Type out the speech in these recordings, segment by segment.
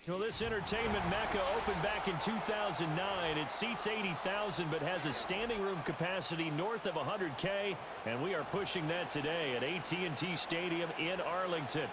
Well, this entertainment mecca opened back in 2009. It seats 80,000 but has a standing room capacity north of 100K, and we are pushing that today at AT&T Stadium in Arlington.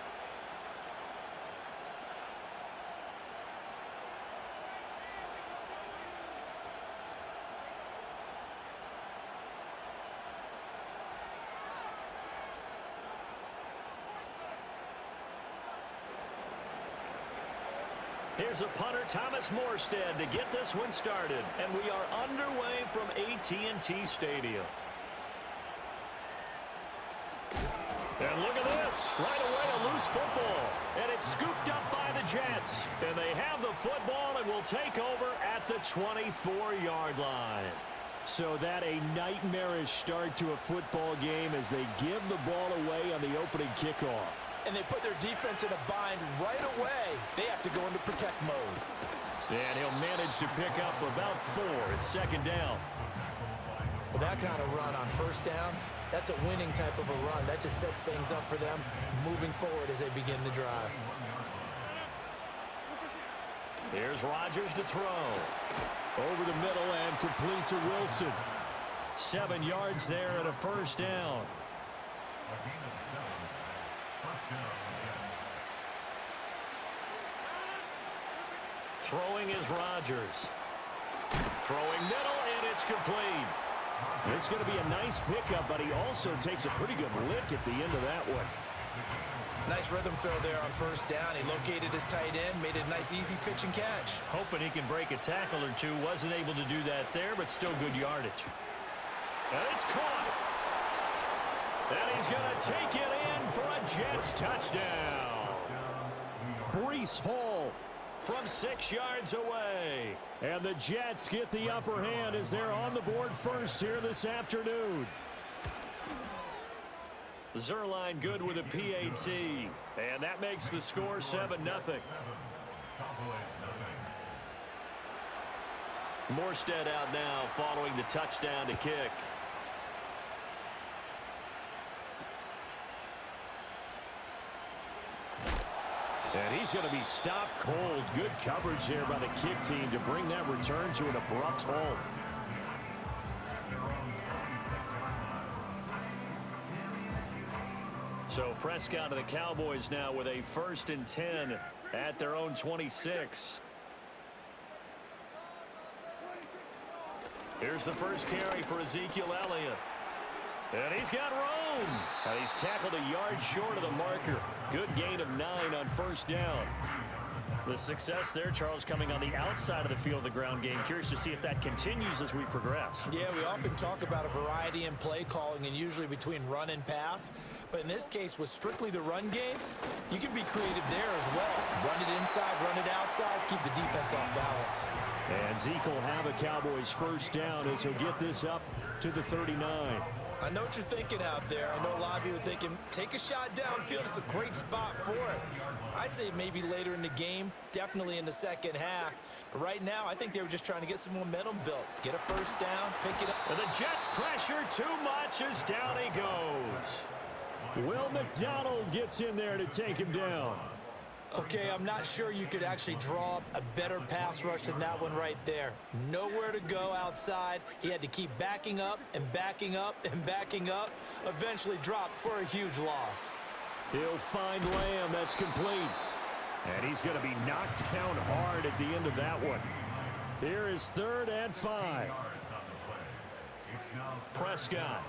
Here's a punter, Thomas Morstead, to get this one started. And we are underway from AT&T Stadium. And look at this. Right away, a loose football. And it's scooped up by the Jets. And they have the football and will take over at the 24-yard line. So that a nightmarish start to a football game as they give the ball away on the opening kickoff. And they put their defense in a bind right away. They have to go into protect mode. And he'll manage to pick up about 4. It's second down. Well, that kind of run on first down, that's a winning type of a run. That just sets things up for them moving forward as they begin the drive. Here's Rodgers to throw. Over the middle and complete to Wilson. 7 yards there and a first down. Throwing is Rodgers. Throwing middle, and it's complete. It's going to be a nice pickup, but he also takes a pretty good lick at the end of that one. Nice rhythm throw there on first down. He located his tight end, made a nice easy pitch and catch. Hoping he can break a tackle or two. Wasn't able to do that there, but still good yardage. And it's caught. And he's going to take it in for a Jets touchdown. Breece Hall from 6 yards away. And the Jets get the upper hand as they're on the board first here this afternoon. Zerline good with a PAT. And that makes the score 7-0. Morstead out now following the touchdown to kick. And he's going to be stopped cold. Good coverage there by the kick team to bring that return to an abrupt halt. So Prescott of the Cowboys now with a 1st and 10 at their own 26. Here's the first carry for Ezekiel Elliott. And he's got room. And he's tackled a yard short of the marker. Good gain of 9 on first down. The success there, Charles, coming on the outside of the field of the ground game. Curious to see if that continues as we progress. Yeah, we often talk about a variety in play calling and usually between run and pass. But in this case, with strictly the run game, you can be creative there as well. Run it inside, run it outside, keep the defense off balance. And Zeke will have a Cowboys first down as he'll get this up to the 39. I know what you're thinking out there. I know a lot of you are thinking, take a shot downfield. It's a great spot for it. I'd say maybe later in the game, definitely in the second half. But right now, I think they were just trying to get some momentum built. Get a first down, pick it up. And the Jets pressure too much as down he goes. Will McDonald gets in there to take him down. Okay, I'm not sure you could actually draw up a better pass rush than that one right there. Nowhere to go outside. He had to keep backing up and backing up and backing up. Eventually dropped for a huge loss. He'll find Lamb. That's complete. And he's going to be knocked down hard at the end of that one. Here is 3rd and 5. Prescott.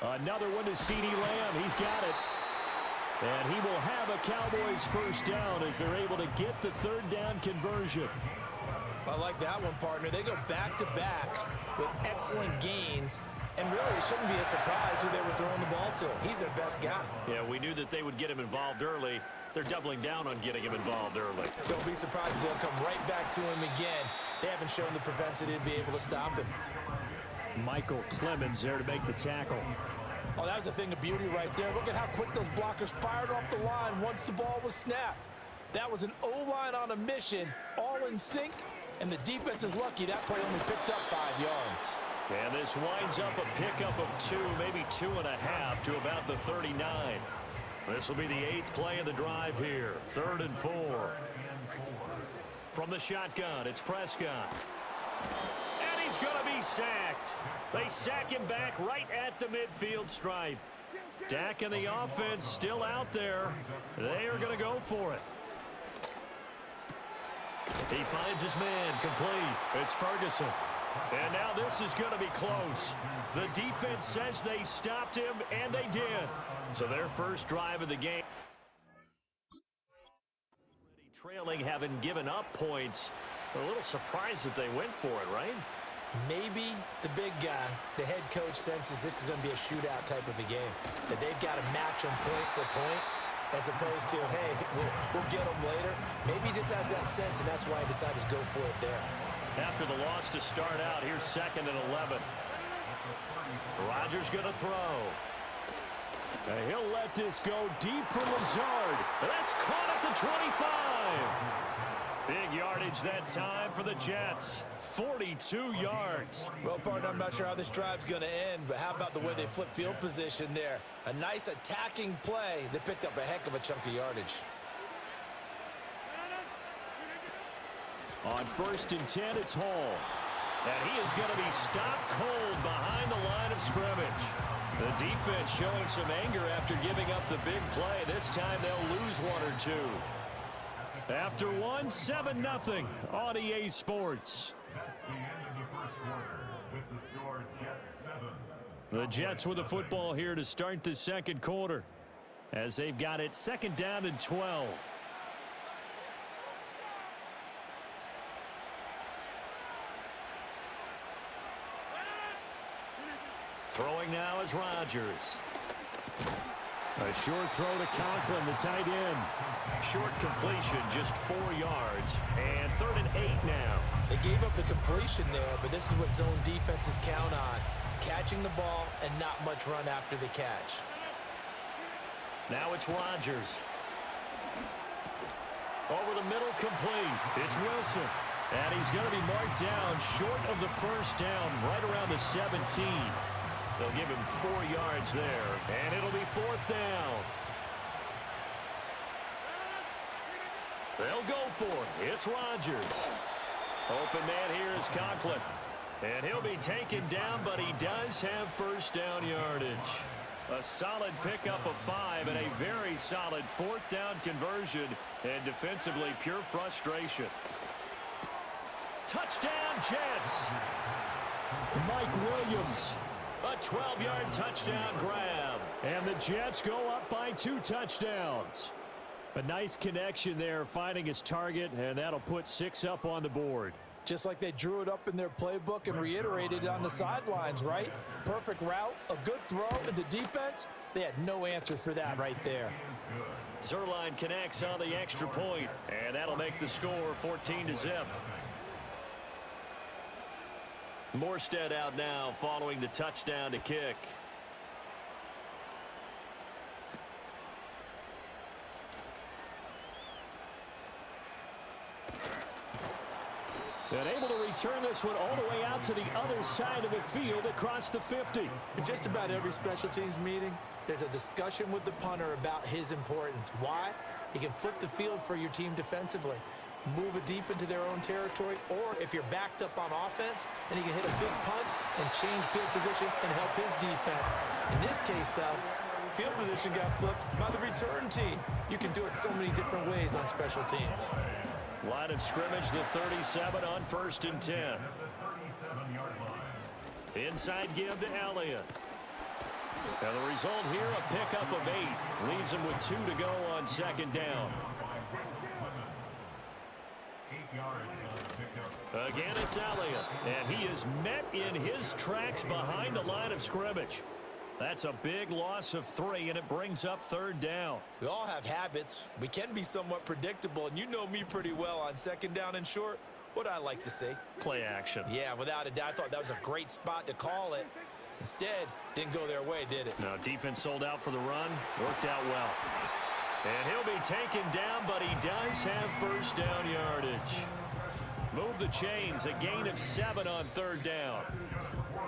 Another one to CeeDee Lamb. He's got it. And he will have a Cowboys first down as they're able to get the 3rd down conversion. I like that one, partner. They go back-to-back with excellent gains. And really, it shouldn't be a surprise who they were throwing the ball to. He's their best guy. Yeah, we knew that they would get him involved early. They're doubling down on getting him involved early. Don't be surprised if they'll come right back to him again. They haven't shown the propensity to be able to stop him. Michael Clemens there to make the tackle. Oh, that was a thing of beauty right there. Look at how quick those blockers fired off the line once the ball was snapped. That was an O-line on a mission, all in sync, and the defense is lucky that play only picked up 5 yards. And this winds up a pickup of 2, maybe 2.5 to about the 39. This will be the 8th play of the drive here. 3rd and 4. From the shotgun, it's Prescott. And he's going to be sacked. They sack him back right at the midfield stripe. Dak and the offense still out there. They are going to go for it. He finds his man complete. It's Ferguson. And now this is going to be close. The defense says they stopped him, and they did. So their first drive of the game. Trailing, having given up points. A little surprised that they went for it, right? Maybe the big guy, the head coach, senses this is going to be a shootout type of a game. That they've got to match them point for point, as opposed to, hey, we'll get them later. Maybe he just has that sense, and that's why he decided to go for it there. After the loss to start out, here's 2nd and 11. Rodgers going to throw. And he'll let this go deep for Lazard. That's caught at the 25. Big yardage that time for the Jets. 42 yards. Well, partner, I'm not sure how this drive's going to end, but how about the way they flip field position there? A nice attacking play that picked up a heck of a chunk of yardage. On 1st and 10, it's Hall. And he is going to be stopped cold behind the line of scrimmage. The defense showing some anger after giving up the big play. This time they'll lose 1 or 2. After 1, 7-0 on EA Sports. The Jets with the football here to start the 2nd quarter, as they've got it 2nd down and 12. Throwing now is Rodgers. A short throw to Conklin, the tight end. Short completion, just 4 yards. And 3rd and 8 now. They gave up the completion there, but this is what zone defenses count on. Catching the ball and not much run after the catch. Now it's Rodgers. Over the middle, complete. It's Wilson. And he's going to be marked down short of the 1st down, right around the 17. They'll give him 4 yards there, and it'll be 4th down. They'll go for it. It's Rodgers. Open man here is Conklin. And he'll be taken down, but he does have 1st down yardage. A solid pickup of 5 and a very solid 4th down conversion. And defensively, pure frustration. Touchdown, Jets. Mike Williams. A 12-yard touchdown grab. And the Jets go up by 2 touchdowns. A nice connection there, finding his target, and that'll put 6 up on the board. Just like they drew it up in their playbook and reiterated it on the sidelines, right? Perfect route, a good throw, and the defense, they had no answer for that right there. Zerline connects on the extra point, and that'll make the score 14-0. Morstead out now following the touchdown to kick. And able to return this one all the way out to the other side of the field across the 50. In just about every special teams meeting, there's a discussion with the punter about his importance. Why? He can flip the field for your team defensively, move it deep into their own territory, or if you're backed up on offense, and he can hit a big punt and change field position and help his defense. In this case, though, field position got flipped by the return team. You can do it so many different ways on special teams. Line of scrimmage, the 37 on 1st and 10. Inside give to Elliott. And the result here, a pickup of 8. Leaves him with 2 to go on 2nd down. Again, it's Elliott. And he is met in his tracks behind the line of scrimmage. That's a big loss of 3, and it brings up 3rd down. We all have habits. We can be somewhat predictable, and you know me pretty well on 2nd down and short. What I like to see? Play action. Yeah, without a doubt. I thought that was a great spot to call it. Instead, didn't go their way, did it? No, defense sold out for the run. Worked out well. And he'll be taken down, but he does have 1st down yardage. Move the chains. A gain of 7 on 3rd down.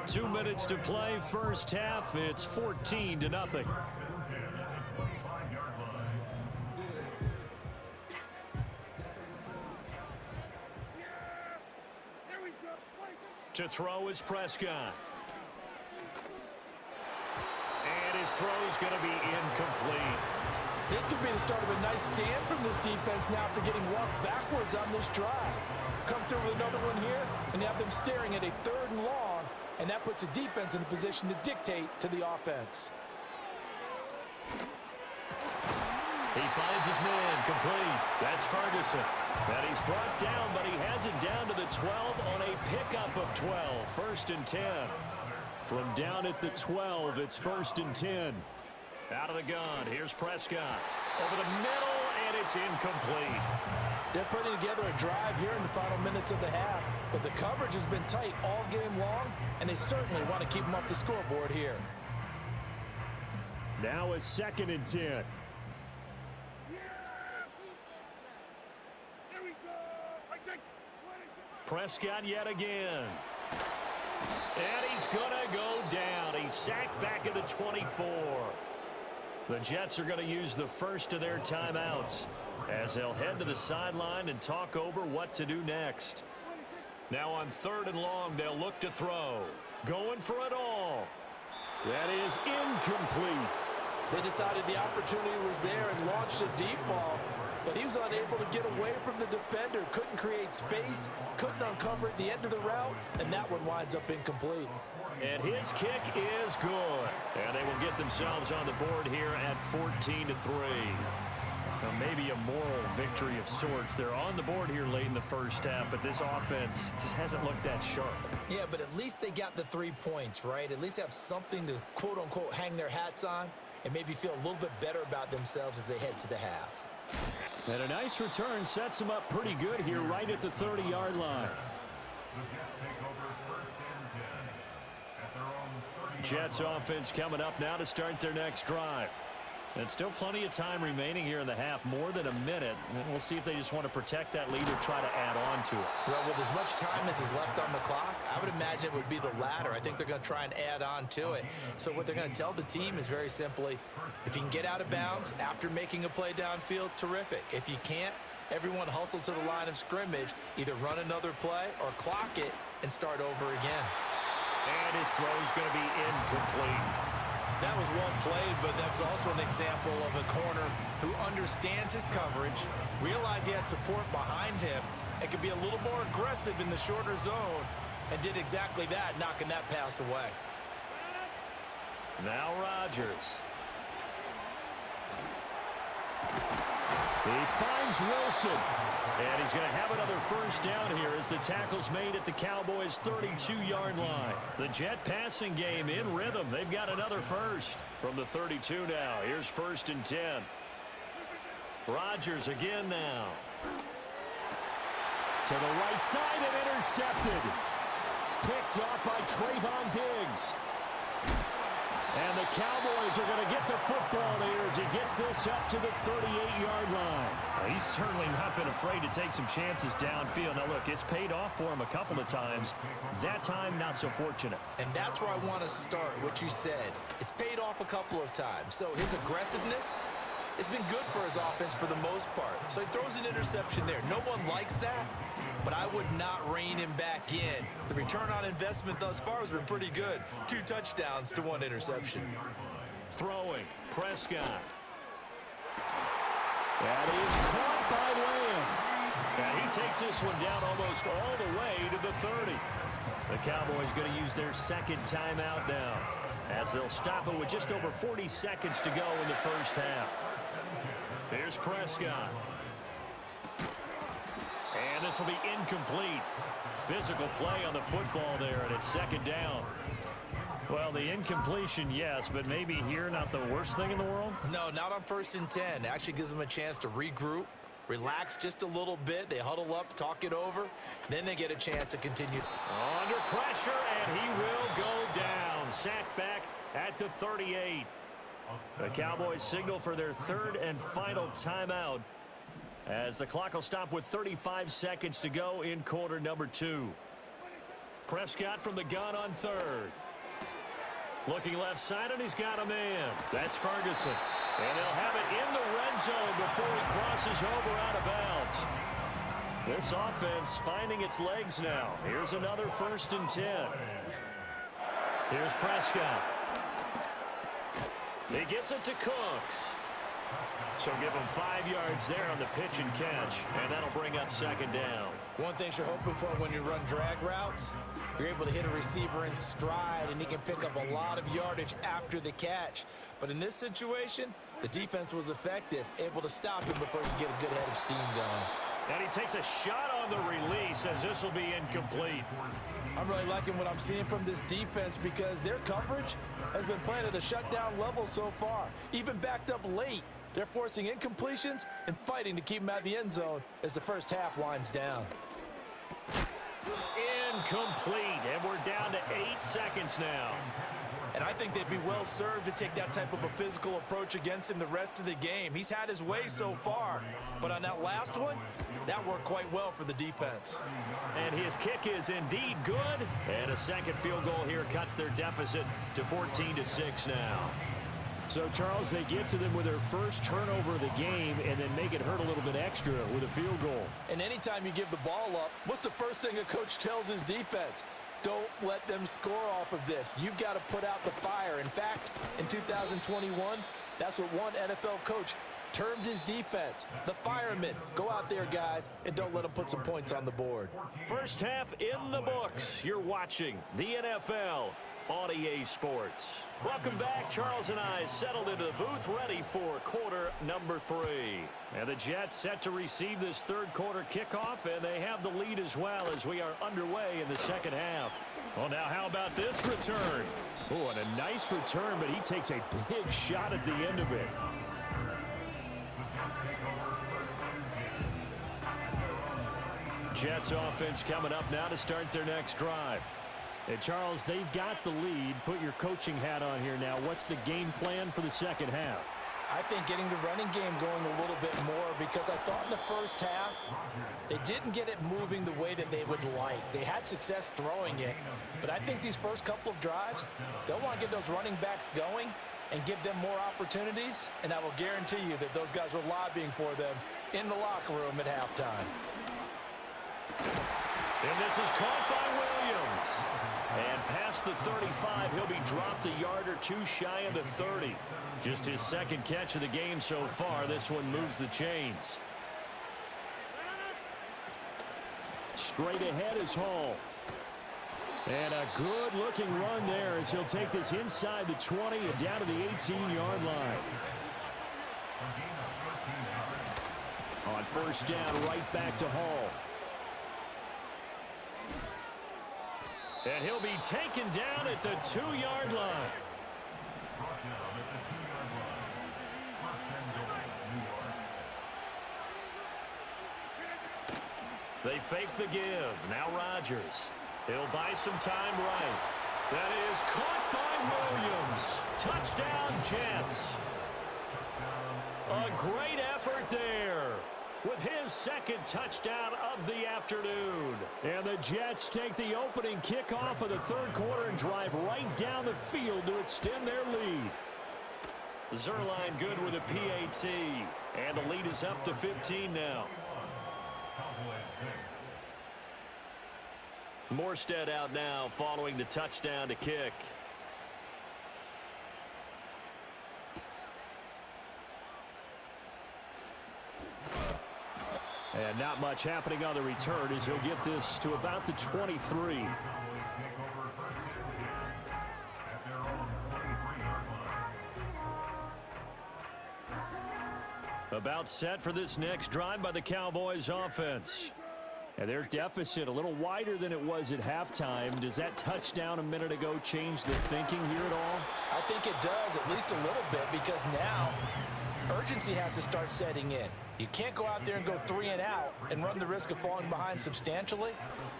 2 minutes to play, 1st half. It's 14-0. To throw is Prescott. And his throw's going to be incomplete. This could be the start of a nice stand from this defense now after getting walked backwards on this drive. Come through with another one here, and you have them staring at a 3rd and long, and that puts the defense in a position to dictate to the offense. He finds his man, complete. That's Ferguson. And he's brought down, but he has it down to the 12 on a pickup of 12. 1st and 10. From down at the 12, it's 1st and 10. Out of the gun, here's Prescott. Over the middle, and it's incomplete. They're putting together a drive here in the final minutes of the half, but the coverage has been tight all game long, and they certainly want to keep them up the scoreboard here. Now it's 2nd and 10. Prescott yet again. And he's going to go down. He's sacked back at the 24. The Jets are going to use the first of their timeouts as they'll head to the sideline and talk over what to do next. Now on 3rd and long, they'll look to throw. Going for it all. That is incomplete. They decided the opportunity was there and launched a deep ball, but he was unable to get away from the defender, couldn't create space, couldn't uncover at the end of the route, and that one winds up incomplete. And his kick is good. And they will get themselves on the board here at 14-3. Now maybe a moral victory of sorts. They're on the board here late in the first half, but this offense just hasn't looked that sharp. Yeah, but at least they got the 3 points, right? At least have something to, quote-unquote, hang their hats on and maybe feel a little bit better about themselves as they head to the half. And a nice return sets them up pretty good here right at the 30-yard line. Jets offense coming up now to start their next drive. And still plenty of time remaining here in the half, more than a minute. And we'll see if they just want to protect that lead or try to add on to it. Well, with as much time as is left on the clock, I would imagine it would be the latter. I think they're going to try and add on to it. So what they're going to tell the team is very simply, if you can get out of bounds after making a play downfield, terrific. If you can't, everyone hustle to the line of scrimmage, either run another play or clock it and start over again. And his throw is going to be incomplete. That was well played, but that's also an example of a corner who understands his coverage, realized he had support behind him, and could be a little more aggressive in the shorter zone, and did exactly that, knocking that pass away. Now Rodgers. He finds Wilson. And he's going to have another first down here as the tackle's made at the Cowboys' 32-yard line. The Jet passing game in rhythm. They've got another first from the 32 now. Here's 1st and 10. Rodgers again now. To the right side and intercepted. Picked off by Trayvon Diggs. And the Cowboys are going to get the football here as he gets this up to the 38-yard line. Well, he's certainly not been afraid to take some chances downfield. Now, look, it's paid off for him a couple of times. That time, not so fortunate. And that's where I want to start, what you said. It's paid off a couple of times. So his aggressiveness has been good for his offense for the most part. So he throws an interception there. No one likes that, but I would not rein him back in. The return on investment thus far has been pretty good. 2 touchdowns to 1 interception. Throwing, Prescott. That is caught by Lamb. And he takes this one down almost all the way to the 30. The Cowboys going to use their 2nd timeout now, as they'll stop it with just over 40 seconds to go in the first half. Here's Prescott. And this will be incomplete. Physical play on the football there, and it's 2nd down. Well, the incompletion, yes, but maybe here not the worst thing in the world? No, not on 1st and 10. It actually gives them a chance to regroup, relax just a little bit. They huddle up, talk it over. Then they get a chance to continue. Under pressure, and he will go down. Sacked back at the 38. The Cowboys signal for their 3rd and final timeout, as the clock will stop with 35 seconds to go in quarter number 2. Prescott from the gun on 3rd. Looking left side, and he's got a man. That's Ferguson. And they'll have it in the red zone before he crosses over out of bounds. This offense finding its legs now. Here's another 1st and 10. Here's Prescott. He gets it to Cooks. So give him 5 yards there on the pitch and catch, and that'll bring up 2nd down. One thing you're hoping for when you run drag routes, you're able to hit a receiver in stride, and he can pick up a lot of yardage after the catch. But in this situation, the defense was effective, able to stop him before he could get a good head of steam going. And he takes a shot on the release as this will be incomplete. I'm really liking what I'm seeing from this defense because their coverage has been playing at a shutdown level so far. Even backed up late, they're forcing incompletions and fighting to keep them out of the end zone as the first half winds down. Incomplete, and we're down to 8 seconds now. And I think they'd be well served to take that type of a physical approach against him the rest of the game. He's had his way so far, but on that last one, that worked quite well for the defense. And his kick is indeed good, and a second field goal here cuts their deficit to 14-6 now. So, Charles, they get to them with their first turnover of the game and then make it hurt a little bit extra with a field goal. And anytime you give the ball up, what's the first thing a coach tells his defense? Don't let them score off of this. You've got to put out the fire. In fact, in 2021, that's what one NFL coach termed his defense. The firemen. Go out there, guys, and don't let them put some points on the board. First half in the books. You're watching the NFL on EA Sports. Welcome back. Charles and I settled into the booth ready for quarter number 3. And the Jets set to receive this third quarter kickoff, and they have the lead as well as we are underway in the second half. Well, now how about this return? Oh, and a nice return, but he takes a big shot at the end of it. Jets offense coming up now to start their next drive. And Charles, they've got the lead. Put your coaching hat on here now. What's the game plan for the second half? I think getting the running game going a little bit more because I thought in the first half they didn't get it moving the way that they would like. They had success throwing it, but I think these first couple of drives, they'll want to get those running backs going and give them more opportunities, and I will guarantee you that those guys were lobbying for them in the locker room at halftime. And this is caught by Williams. And past the 35, he'll be dropped a yard or two shy of the 30. Just his second catch of the game so far. This one moves the chains. Straight ahead is Hall. And a good-looking run there as he'll take this inside the 20 and down to the 18-yard line. On first down, right back to Hall. And he'll be taken down at the 2-yard line. They fake the give. Now Rodgers. He'll buy some time right. That is caught by Williams. Touchdown, Jets. A great effort there with his second touchdown of the afternoon. And the Jets take the opening kickoff of the third quarter and drive right down the field to extend their lead. Zerline good with a PAT. And the lead is up to 15 now. Morstead out now following the touchdown to kick. And not much happening on the return as he'll get this to about the 23. About set for this next drive by the Cowboys offense. And their deficit a little wider than it was at halftime. Does that touchdown a minute ago change the thinking here at all? I think it does, at least a little bit, because now urgency has to start setting in. You can't go out there and go 3 and out and run the risk of falling behind substantially,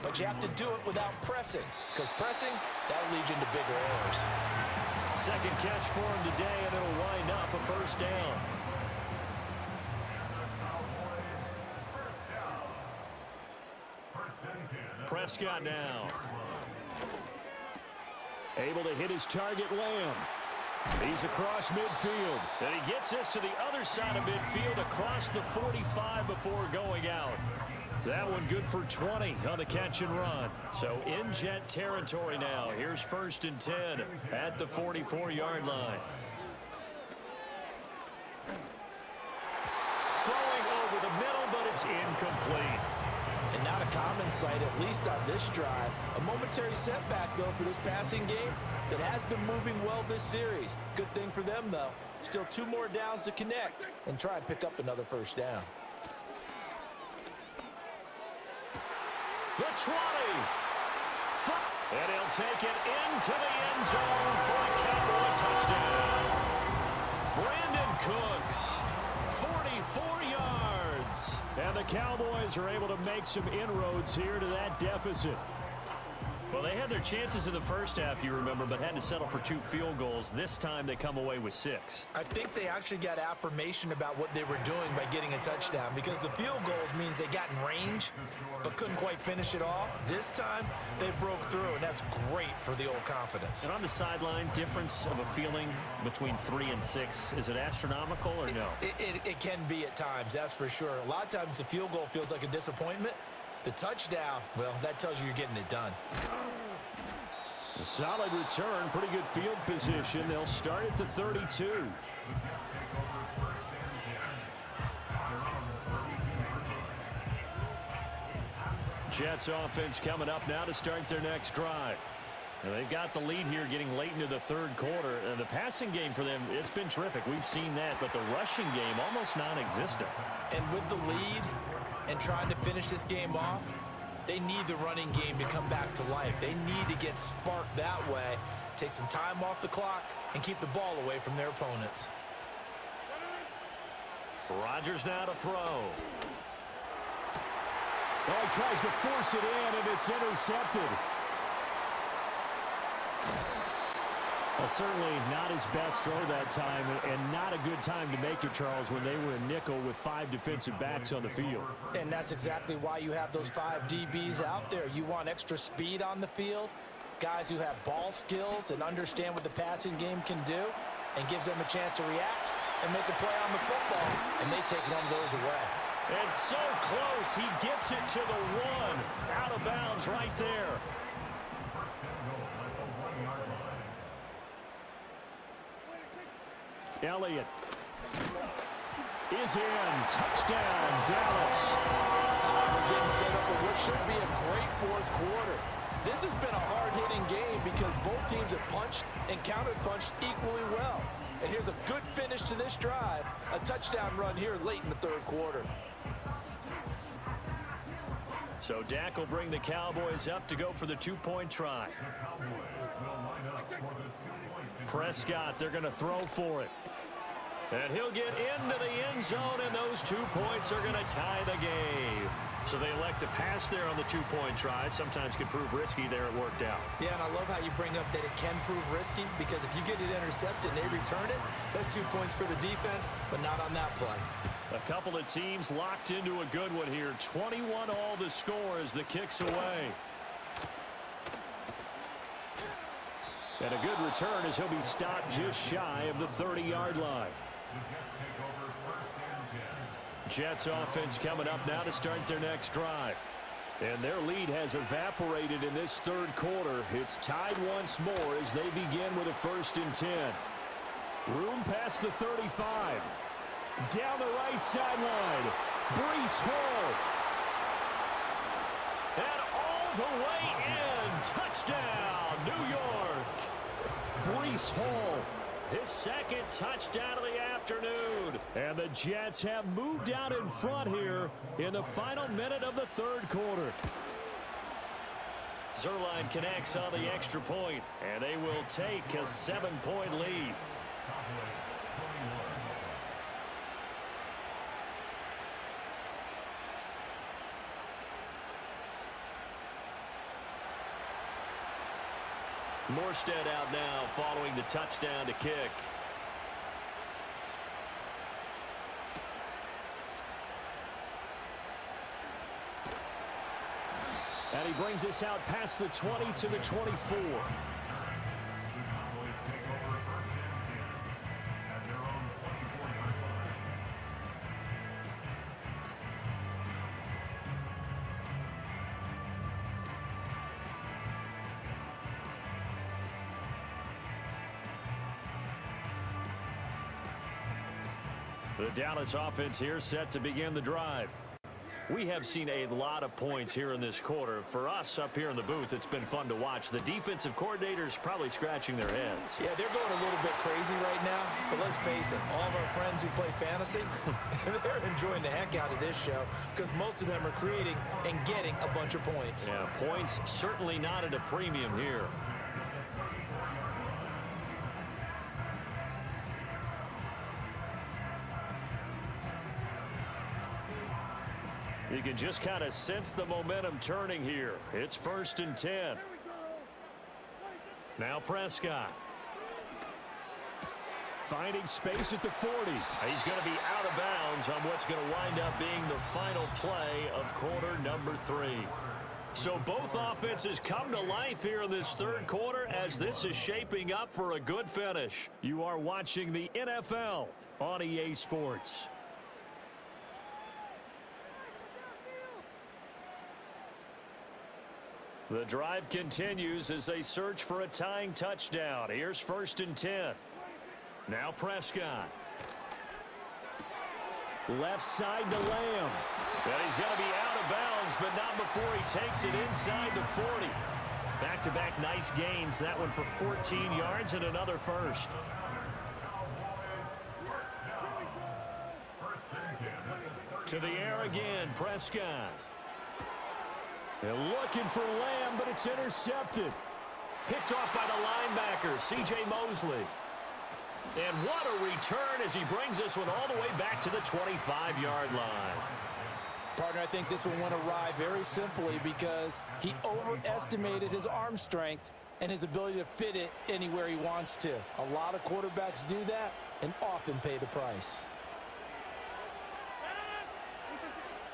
but you have to do it without pressing, because pressing, that'll lead you into bigger errors. Second catch for him today, and it'll wind up a first down. Prescott now. Able to hit his target, Lamb. He's across midfield. And he gets this to the other side of midfield across the 45 before going out. That one good for 20 on the catch and run. So in Jet territory now. Here's 1st and 10 at the 44-yard line. Throwing over the middle, but it's incomplete. And not a common sight, at least on this drive. A momentary setback, though, for this passing game that has been moving well this series. Good thing for them, though. Still 2 more downs to connect and try and pick up another 1st down. The 20. And he'll take it into the end zone for a Cowboy touchdown. Brandon Cooks, 44 yards. And the Cowboys are able to make some inroads here to that deficit. Well, they had their chances in the first half, you remember, but had to settle for 2 field goals. This time they come away with 6. I think they actually got affirmation about what they were doing by getting a touchdown, because the field goals means they got in range but couldn't quite finish it off. This time they broke through, and that's great for the old confidence. And on the sideline, difference of a feeling between 3 and 6, is it astronomical or no? It can be at times, that's for sure. A lot of times the field goal feels like a disappointment. The touchdown, well, that tells you you're getting it done. A solid return, pretty good field position. They'll start at the 32. Jets offense coming up now to start their next drive. And they've got the lead here getting late into the 3rd quarter. And the passing game for them, it's been terrific. We've seen that, but the rushing game almost non-existent. And with the lead and trying to finish this game off, they need the running game to come back to life. They need to get sparked that way, take some time off the clock, and keep the ball away from their opponents. Rodgers now to throw. Oh, he tries to force it in, and it's intercepted. Well, certainly not his best throw that time, and not a good time to make it, Charles, when they were in nickel with 5 defensive backs on the field. And that's exactly why you have those 5 DBs out there. You want extra speed on the field, guys who have ball skills and understand what the passing game can do, and gives them a chance to react and make a play on the football, and they take one of those away. And so close, he gets it to the 1. Out of bounds right there. Elliott is in. Touchdown, Dallas. We're getting set up for what should be a great 4th quarter. This has been a hard-hitting game because both teams have punched and counter-punched equally well. And here's a good finish to this drive. A touchdown run here late in the 3rd quarter. So Dak will bring the Cowboys up to go for the 2-point try. Prescott, they're going to throw for it. And he'll get into the end zone, and those 2 points are going to tie the game. So they elect to pass there on the 2-point try. Sometimes could prove risky. There it worked out. Yeah, and I love how you bring up that it can prove risky, because if you get it intercepted and they return it, that's 2 points for the defense, but not on that play. A couple of teams locked into a good one here. 21 all the score as the kick's away. And a good return as he'll be stopped just shy of the 30-yard line. Jets offense coming up now to start their next drive. And their lead has evaporated in this 3rd quarter. It's tied once more as they begin with a 1st and 10. Room past the 35. Down the right sideline. Breece Hall. And all the way in. Touchdown, New York. Breece Hall. His 2nd touchdown of the afternoon. And the Jets have moved out in front here in the final minute of the 3rd quarter. Zerline connects on the extra point, and they will take a 7-point lead. Morstead out now following the touchdown to kick. And he brings us out past the 20 to the 24. The Dallas offense here set to begin the drive. We have seen a lot of points here in this quarter. For us up here in the booth, it's been fun to watch. The defensive coordinators probably scratching their heads. Yeah, they're going a little bit crazy right now, but let's face it, all of our friends who play fantasy, they're enjoying the heck out of this show because most of them are creating and getting a bunch of points. Yeah, points certainly not at a premium here. You can just kind of sense the momentum turning here. It's 1st and 10. Now Prescott. Finding space at the 40. He's going to be out of bounds on what's going to wind up being the final play of quarter number 3. So both offenses come to life here in this third quarter as this is shaping up for a good finish. You are watching the NFL on EA Sports. The drive continues as they search for a tying touchdown. Here's 1st and 10. Now Prescott. Left side to Lamb. And he's going to be out of bounds, but not before he takes it inside the 40. Back-to-back nice gains. That one for 14 yards and another first. To the air again, Prescott. They're looking for Lamb, but it's intercepted. Picked off by the linebacker, C.J. Mosley. And what a return as he brings this one all the way back to the 25-yard line. Partner, I think this one went awry very simply because he overestimated his arm strength and his ability to fit it anywhere he wants to. A lot of quarterbacks do that and often pay the price.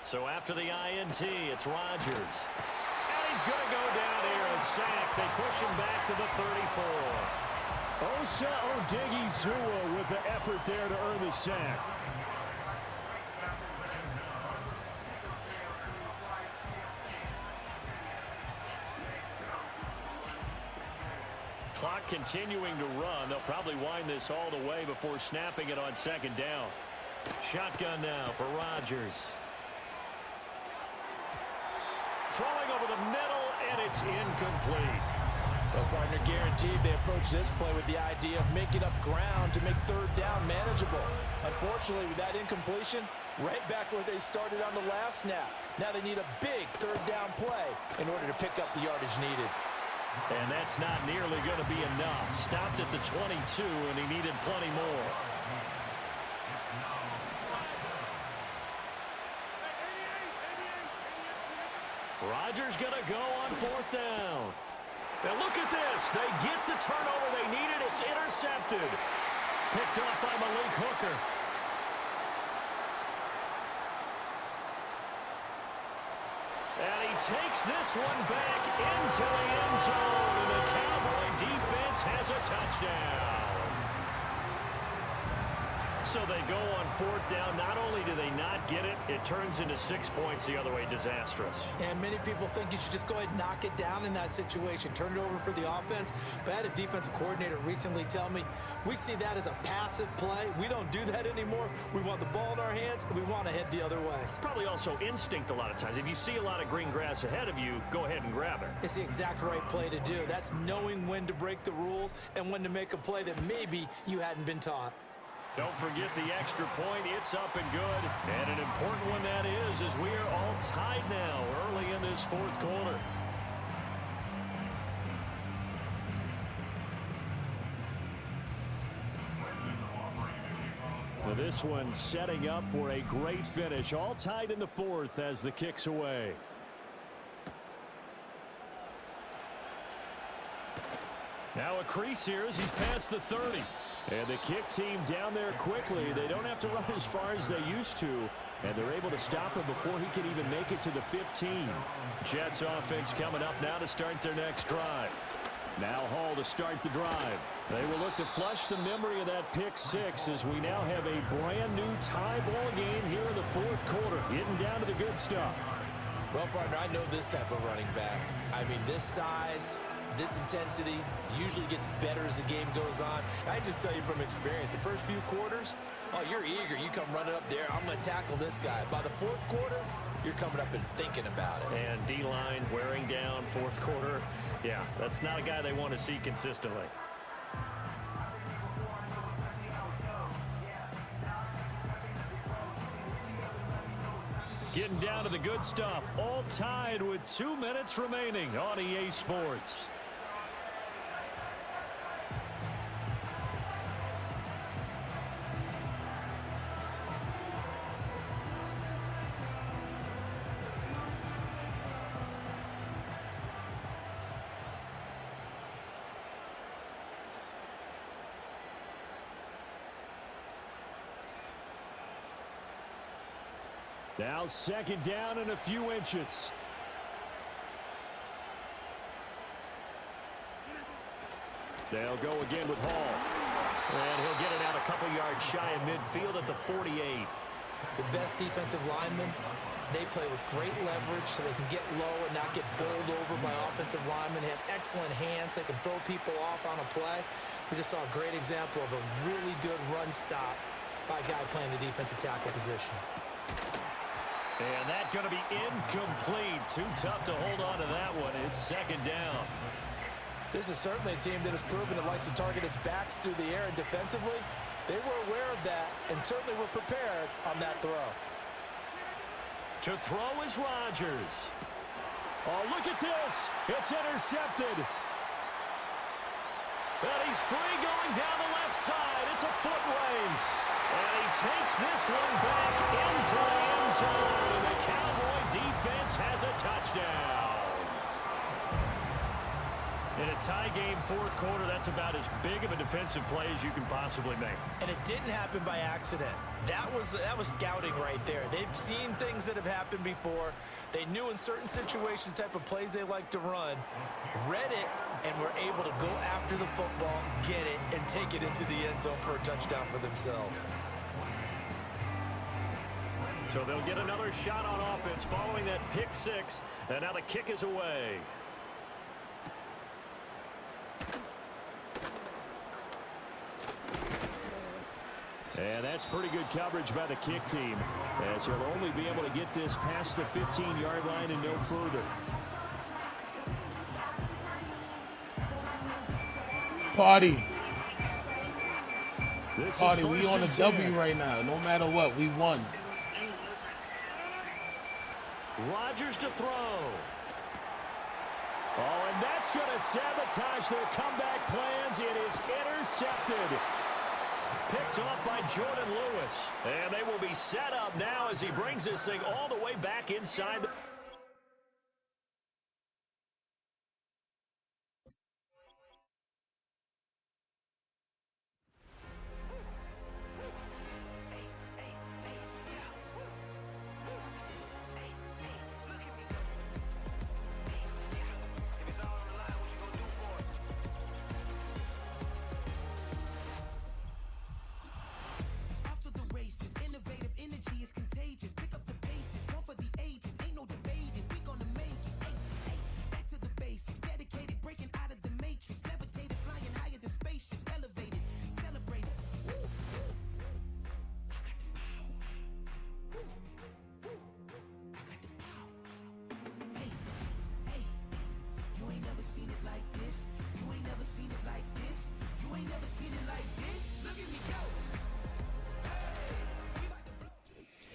So after the INT, it's Rodgers. And he's going to go down here, a sack. They push him back to the 34. Osa Odighizuwa with the effort there to earn the sack. Clock continuing to run. They'll probably wind this all the way before snapping it on 2nd down. Shotgun now for Rodgers. Throwing over the middle, and it's incomplete. Well, partner, guaranteed they approach this play with the idea of making up ground to make 3rd down manageable. Unfortunately, with that incompletion, right back where they started on the last snap. Now they need a big 3rd down play in order to pick up the yardage needed. And that's not nearly going to be enough. Stopped at the 22, and he needed plenty more. Rodgers going to go on 4th down. Now look at this. They get the turnover they needed. It's intercepted. Picked up by Malik Hooker. And he takes this one back into the end zone. And the Cowboy defense has a touchdown. So they go on 4th down. Not only do they not get it, it turns into 6 points the other way. Disastrous. And many people think you should just go ahead and knock it down in that situation. Turn it over for the offense. But I had a defensive coordinator recently tell me, we see that as a passive play. We don't do that anymore. We want the ball in our hands, and we want to head the other way. It's probably also instinct a lot of times. If you see a lot of green grass ahead of you, go ahead and grab it. It's the exact right play to do. That's knowing when to break the rules and when to make a play that maybe you hadn't been taught. Don't forget the extra point. It's up and good. And an important one that is, as we are all tied now early in this 4th quarter. Well, this one setting up for a great finish. All tied in the 4th as the kick's away. Now a crease here as he's past the 30. And the kick team down there quickly. They don't have to run as far as they used to. And they're able to stop him before he can even make it to the 15. Jets offense coming up now to start their next drive. Now Hall to start the drive. They will look to flush the memory of that pick 6 as we now have a brand new tie ball game here in the 4th quarter. Getting down to the good stuff. Well, partner, I know this type of running back. I mean, this size, this intensity usually gets better as the game goes on. I just tell you from experience, the first few quarters, Oh, you're eager. You come running up there. I'm going to tackle this guy. By the fourth quarter, you're coming up and thinking about it. And D-line wearing down fourth quarter. Yeah, that's not a guy they want to see consistently. Getting down to the good stuff. All tied with 2 minutes remaining on EA Sports. Now second down and a few inches. They'll go again with Hall. And he'll get it out a couple yards shy of midfield at the 48. The best defensive linemen, they play with great leverage so they can get low and not get bowled over by offensive linemen. They have excellent hands. They can throw people off on a play. We just saw a great example of a really good run stop by a guy playing the defensive tackle position. And that's going to be incomplete. Too tough to hold on to that one. It's second down. This is certainly a team that has proven it likes to target its backs through the air, and defensively, they were aware of that and certainly were prepared on that throw. To throw is Rodgers. Oh, look at this. It's intercepted. And he's free going down the left side. It's a foot race. And he takes this one back into the end zone. And the Cowboy defense has a touchdown. In a tie game fourth quarter, that's about as big of a defensive play as you can possibly make. And it didn't happen by accident. That was scouting right there. They've seen things that have happened before. They knew in certain situations the type of plays they like to run, read it, and were able to go after the football, get it, and take it into the end zone for a touchdown for themselves. So they'll get another shot on offense following that pick six, and now the kick is away. And that's pretty good coverage by the kick team, as he'll only be able to get this past the 15-yard line and no further. Party. Party, we on a W right now. No matter what, we won. Rodgers to throw. Oh, and that's going to sabotage their comeback plans. It is intercepted. Picked off by Jordan Lewis. And they will be set up now as he brings this thing all the way back inside the...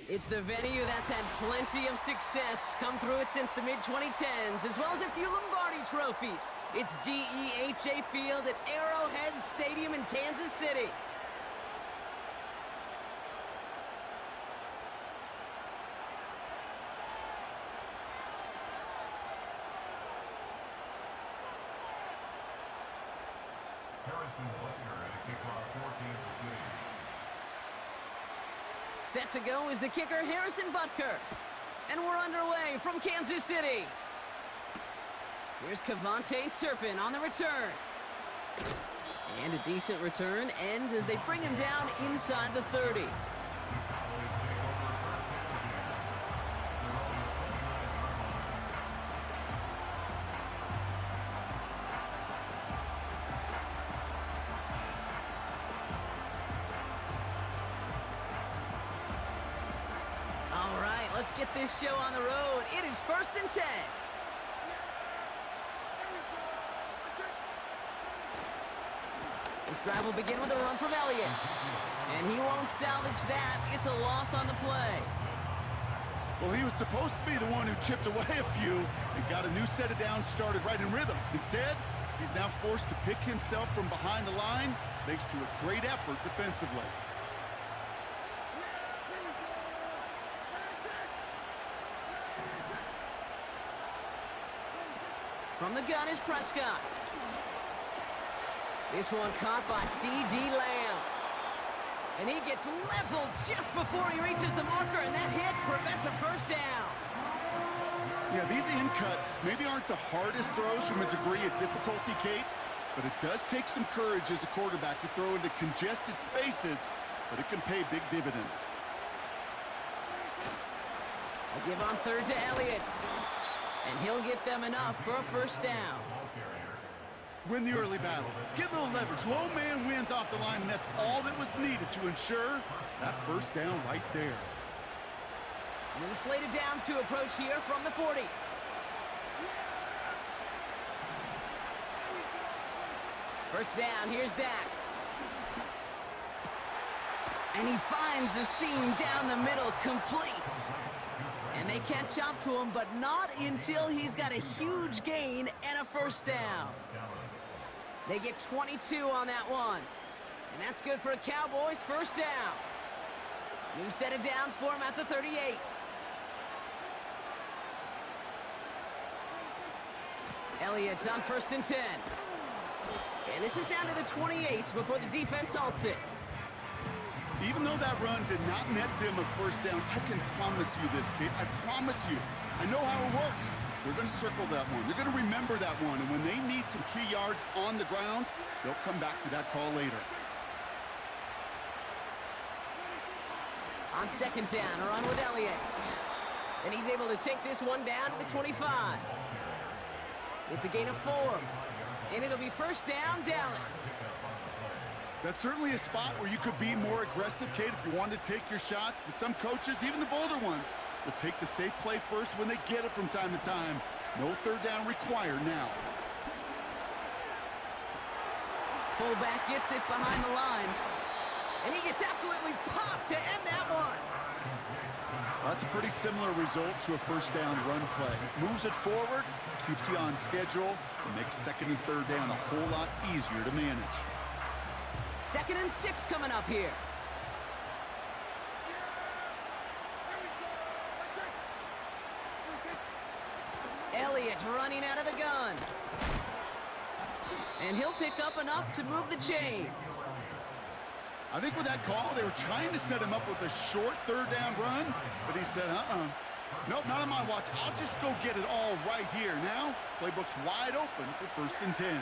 It's the venue that's had plenty of success come through it since the mid-2010s, as well as a few Lombardi trophies. It's GEHA Field at Arrowhead Stadium in Kansas City. Set to go is the kicker, Harrison Butker. And we're underway from Kansas City. Here's Cavante Turpin on the return. And a decent return ends as they bring him down inside the 30. let's get this show on the road. It is 1st and 10. This drive will begin with a run from Elliott. And he won't salvage that. It's a loss on the play. Well, he was supposed to be the one who chipped away a few and got a new set of downs started right in rhythm. Instead, he's now forced to pick himself from behind the line thanks to a great effort defensively. From the gun is Prescott. This one caught by C.D. Lamb. And he gets leveled just before he reaches the marker, and that hit prevents a first down. Yeah, these in cuts maybe aren't the hardest throws from a degree of difficulty, Kate, but it does take some courage as a quarterback to throw into congested spaces, but it can pay big dividends. A give on third to Elliott. And he'll get them enough for a first down. Win the early battle. Get a little leverage. Low man wins off the line, and that's all that was needed to ensure that first down right there. And the slated downs to approach here from the 40. First down, here's Dak. And he finds a seam down the middle, complete. And they catch up to him, but not until he's got a huge gain and a first down. They get 22 on that one. And that's good for a Cowboys first down. New set of downs for him at the 38. Elliott's on 1st and 10. And this is down to the 28 before the defense halts it. Even though that run did not net them a first down, I can promise you this, Kate. I promise you. I know how it works. They're going to circle that one. They're going to remember that one. And when they need some key yards on the ground, they'll come back to that call later. On 2nd down, a run with Elliott. And he's able to take this one down to the 25. It's a gain of 4. And it'll be first down, Dallas. That's certainly a spot where you could be more aggressive, Kate, if you wanted to take your shots. But some coaches, even the bolder ones, will take the safe play first when they get it from time to time. No third down required now. Fullback gets it behind the line. And he gets absolutely popped to end that one. That's a pretty similar result to a first down run play. Moves it forward, keeps you on schedule, and makes 2nd and 3rd down a whole lot easier to manage. 2nd and 6 coming up here. Elliott running out of the gun. And he'll pick up enough to move the chains. I think with that call, they were trying to set him up with a short 3rd down run, but he said, nope, not on my watch. I'll just go get it all right here. Now, playbook's wide open for 1st and 10.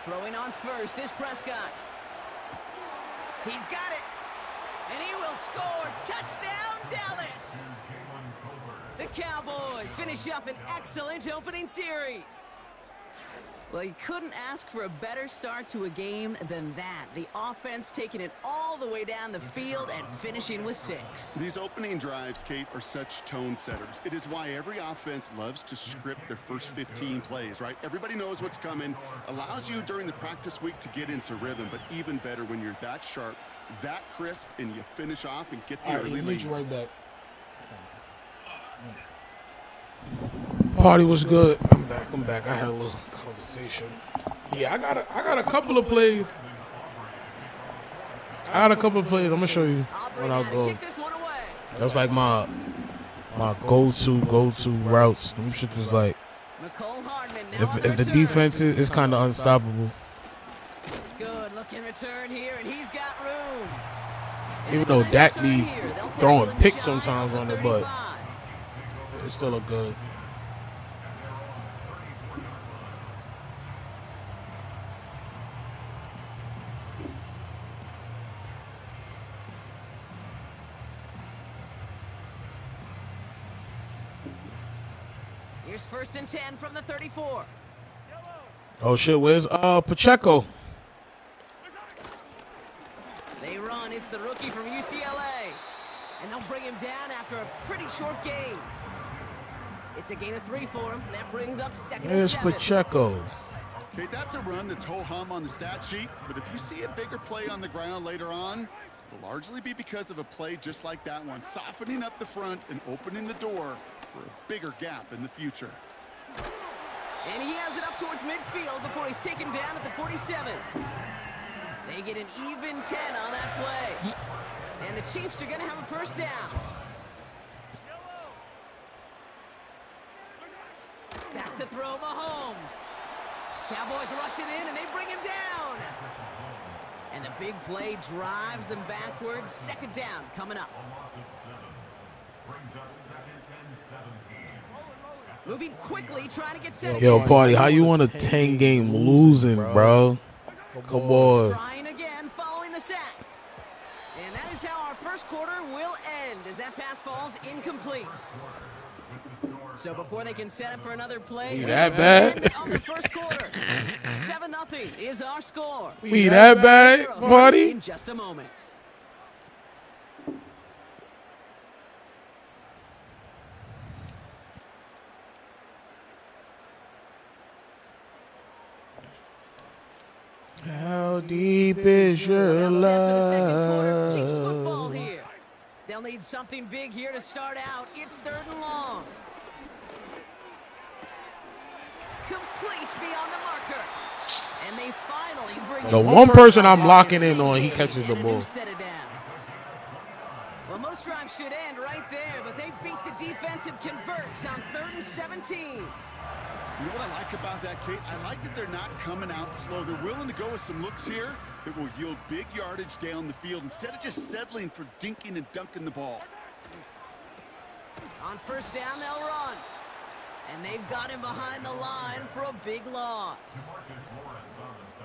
Throwing on first is Prescott. He's got it. And he will score. Touchdown, Dallas. The Cowboys finish up an excellent opening series. Well, you couldn't ask for a better start to a game than that. The offense taking it all the way down the field and finishing with 6. These opening drives, Kate, are such tone setters. It is why every offense loves to script their first 15 plays, right? Everybody knows what's coming. Allows you during the practice week to get into rhythm, but even better when you're that sharp, that crisp, and you finish off and get the early lead. You right back. Party was good. I'm back. I had a little conversation. Yeah, I got a couple of plays. I'm gonna show you when I go. That's like my go-to routes. Them shit is like if the defense is kind of unstoppable. Good looking return here, and he's got room. Even though Dak be throwing picks sometimes on it, but it's still a good. Here's 1st and 10 from the 34. Oh shit, where's Pacheco? They run. It's the rookie from UCLA. And they'll bring him down after a pretty short gain. It's a gain of 3 for him. That brings up second and There's 7. Pacheco. Okay, that's a run that's ho-hum on the stat sheet, but if you see a bigger play on the ground later on, it'll largely be because of a play just like that one, softening up the front and opening the door for a bigger gap in the future. And he has it up towards midfield before he's taken down at the 47. They get an even 10 on that play. And the Chiefs are going to have a first down. Back to throw Mahomes. Cowboys rushing in, and they bring him down. And the big play drives them backwards. Second down coming up. Moving quickly, trying to get set. Yo, Party, how you want a 10-game losing, bro? Come on. Trying again, following the sack. And that is how our first quarter will end as that pass falls incomplete. So before they can set up for another play, We that bad? on the first quarter, 7-0 is our score. We that bad, Party? In just a moment. How deep is your Now set for the second quarter. Chiefs love? football here. They'll need something big here to start out. It's 3rd and long. Complete beyond the marker. And they finally bring The it one down. person I'm locking in on, he catches the And a ball. new set of downs. Well, most drives should end right there, but they beat the defense and convert on 3rd and 17. You know what I like about that, Kate? I like that they're not coming out slow. They're willing to go with some looks here that will yield big yardage down the field instead of just settling for dinking and dunking the ball. On first down, they'll run. And they've got him behind the line for a big loss.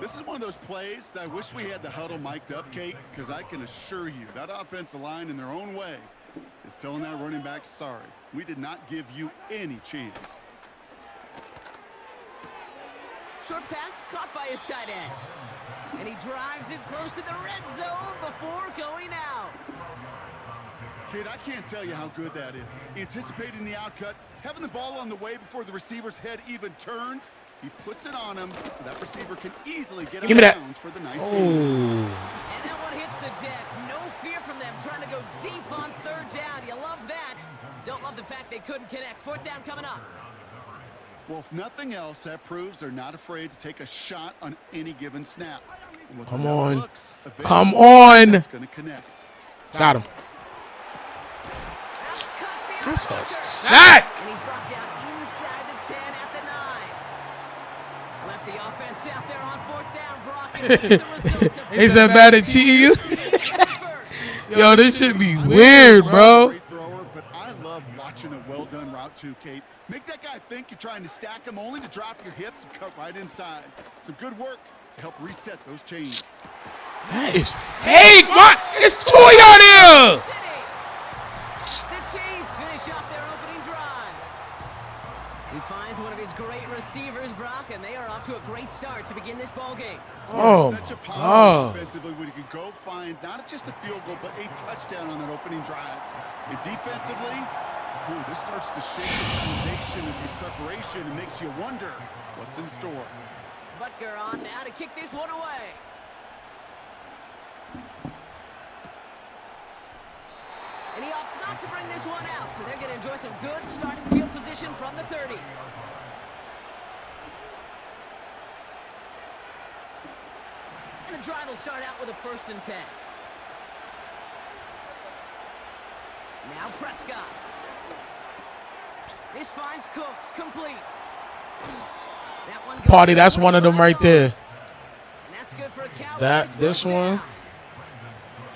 This is one of those plays that I wish we had the huddle mic'd up, Kate, because I can assure you that offensive line in their own way is telling that running back, sorry, we did not give you any chance. Short pass caught by his tight end. And he drives it close to the red zone before going out. Kid, I can't tell you how good that is. Anticipating the outcut, having the ball on the way before the receiver's head even turns, he puts it on him so that receiver can easily get out of bounds for the nice game. And that one hits the deck. No fear from them trying to go deep on 3rd down. You love that. Don't love the fact they couldn't connect. 4th down coming up. Well, if nothing else, that proves they're not afraid to take a shot on any given snap. Come on. Come on. It's going to connect. Got him. That's cut beyond That's the a marker. sack. And he's brought down inside the 10 at the 9. Left the offense out there on 4th down. Brock and keep the result to They said Madden cheating you? Yo, this should be weird, bro. Great thrower, but I love watching a well-done route too, Kate. Make that guy think you're trying to stack him only to drop your hips and cut right inside. Some good work to help reset those chains. That is fake. What? It's Toy out here. City. The Chiefs finish off their opening drive. He finds one of his great receivers, Brock, and they are off to a great start to begin this ball game. Oh, Such a power oh. offensively when you can go find not just a field goal, but a touchdown on that opening drive. And defensively, ooh, this starts to shake the foundation of your preparation and makes you wonder what's in store. Butker on now to kick this one away. And he opts not to bring this one out, so they're going to enjoy some good starting field position from the 30. And the drive will start out with a 1st and 10. Now Prescott. This finds Cooks complete. That one goes Party, that's one of them right there. And that's good for a Cowboys This first one. down.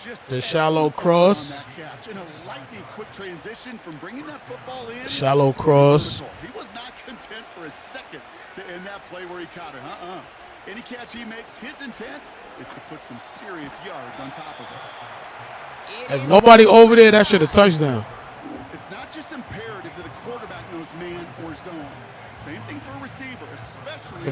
Just The shallow cross. on that catch. And a lightning quick transition from bringing that football in. Shallow cross. He was not content for a second to end that play where he caught it. Any catch he makes, his intent is to put some serious yards on top of it. If nobody over there, that should have touchdown. It's not just imperative that a quarterback knows man or zone. Same thing for a receiver, especially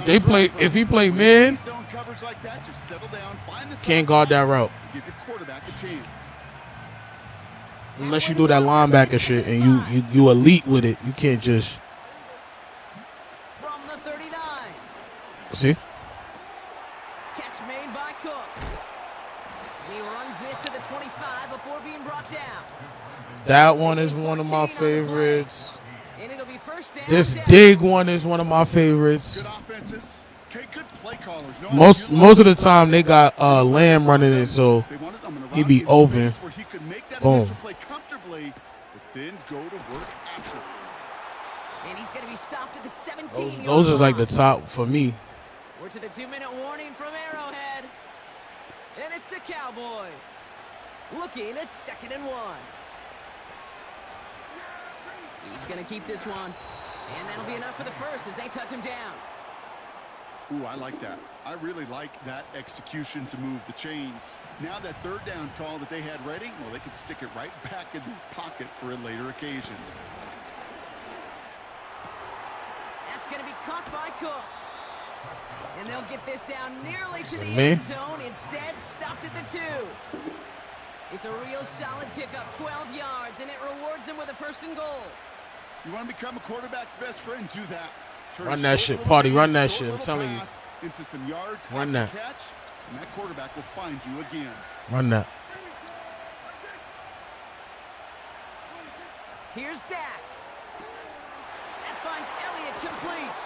If he play man, zone coverage like that, just settle down, find the can't guard that route. give your quarterback chance. Unless you do that linebacker shit and you elite with it, you can't just. From the 39. See? Catch made by Cooks. And he runs this to the 25 before being brought down. That one is one of my favorites. And it'll be first down. This dig one is one of my favorites. Good offenses. Okay, good play callers. Most of the time they got Lamb running it, so he be open. Where he could make that Boom. play comfortably, but then go to work after. And he's going to be stopped at the 17. Those are like the top for me. We're to the 2-minute warning from Arrowhead. And it's the Cowboys. Looking at 2nd and 1. He's going to keep this one. And that'll be enough for the first as they touch him down. Ooh, I like that. I really like that execution to move the chains. Now that third down call that they had ready, well, they could stick it right back in the pocket for a later occasion. That's going to be caught by Cooks. And they'll get this down nearly to the Me? end zone. Instead, stuffed at the 2. It's a real solid pickup, 12 yards, and it rewards him with a 1st and goal. You want to become a quarterback's best friend, do that. Turn Run a that short shit, little Party, game, run that short shit, I'm little telling you. pass into some yards Run after that. catch, and that quarterback will find you again. Run that. Here's Dak. That finds Elliott complete.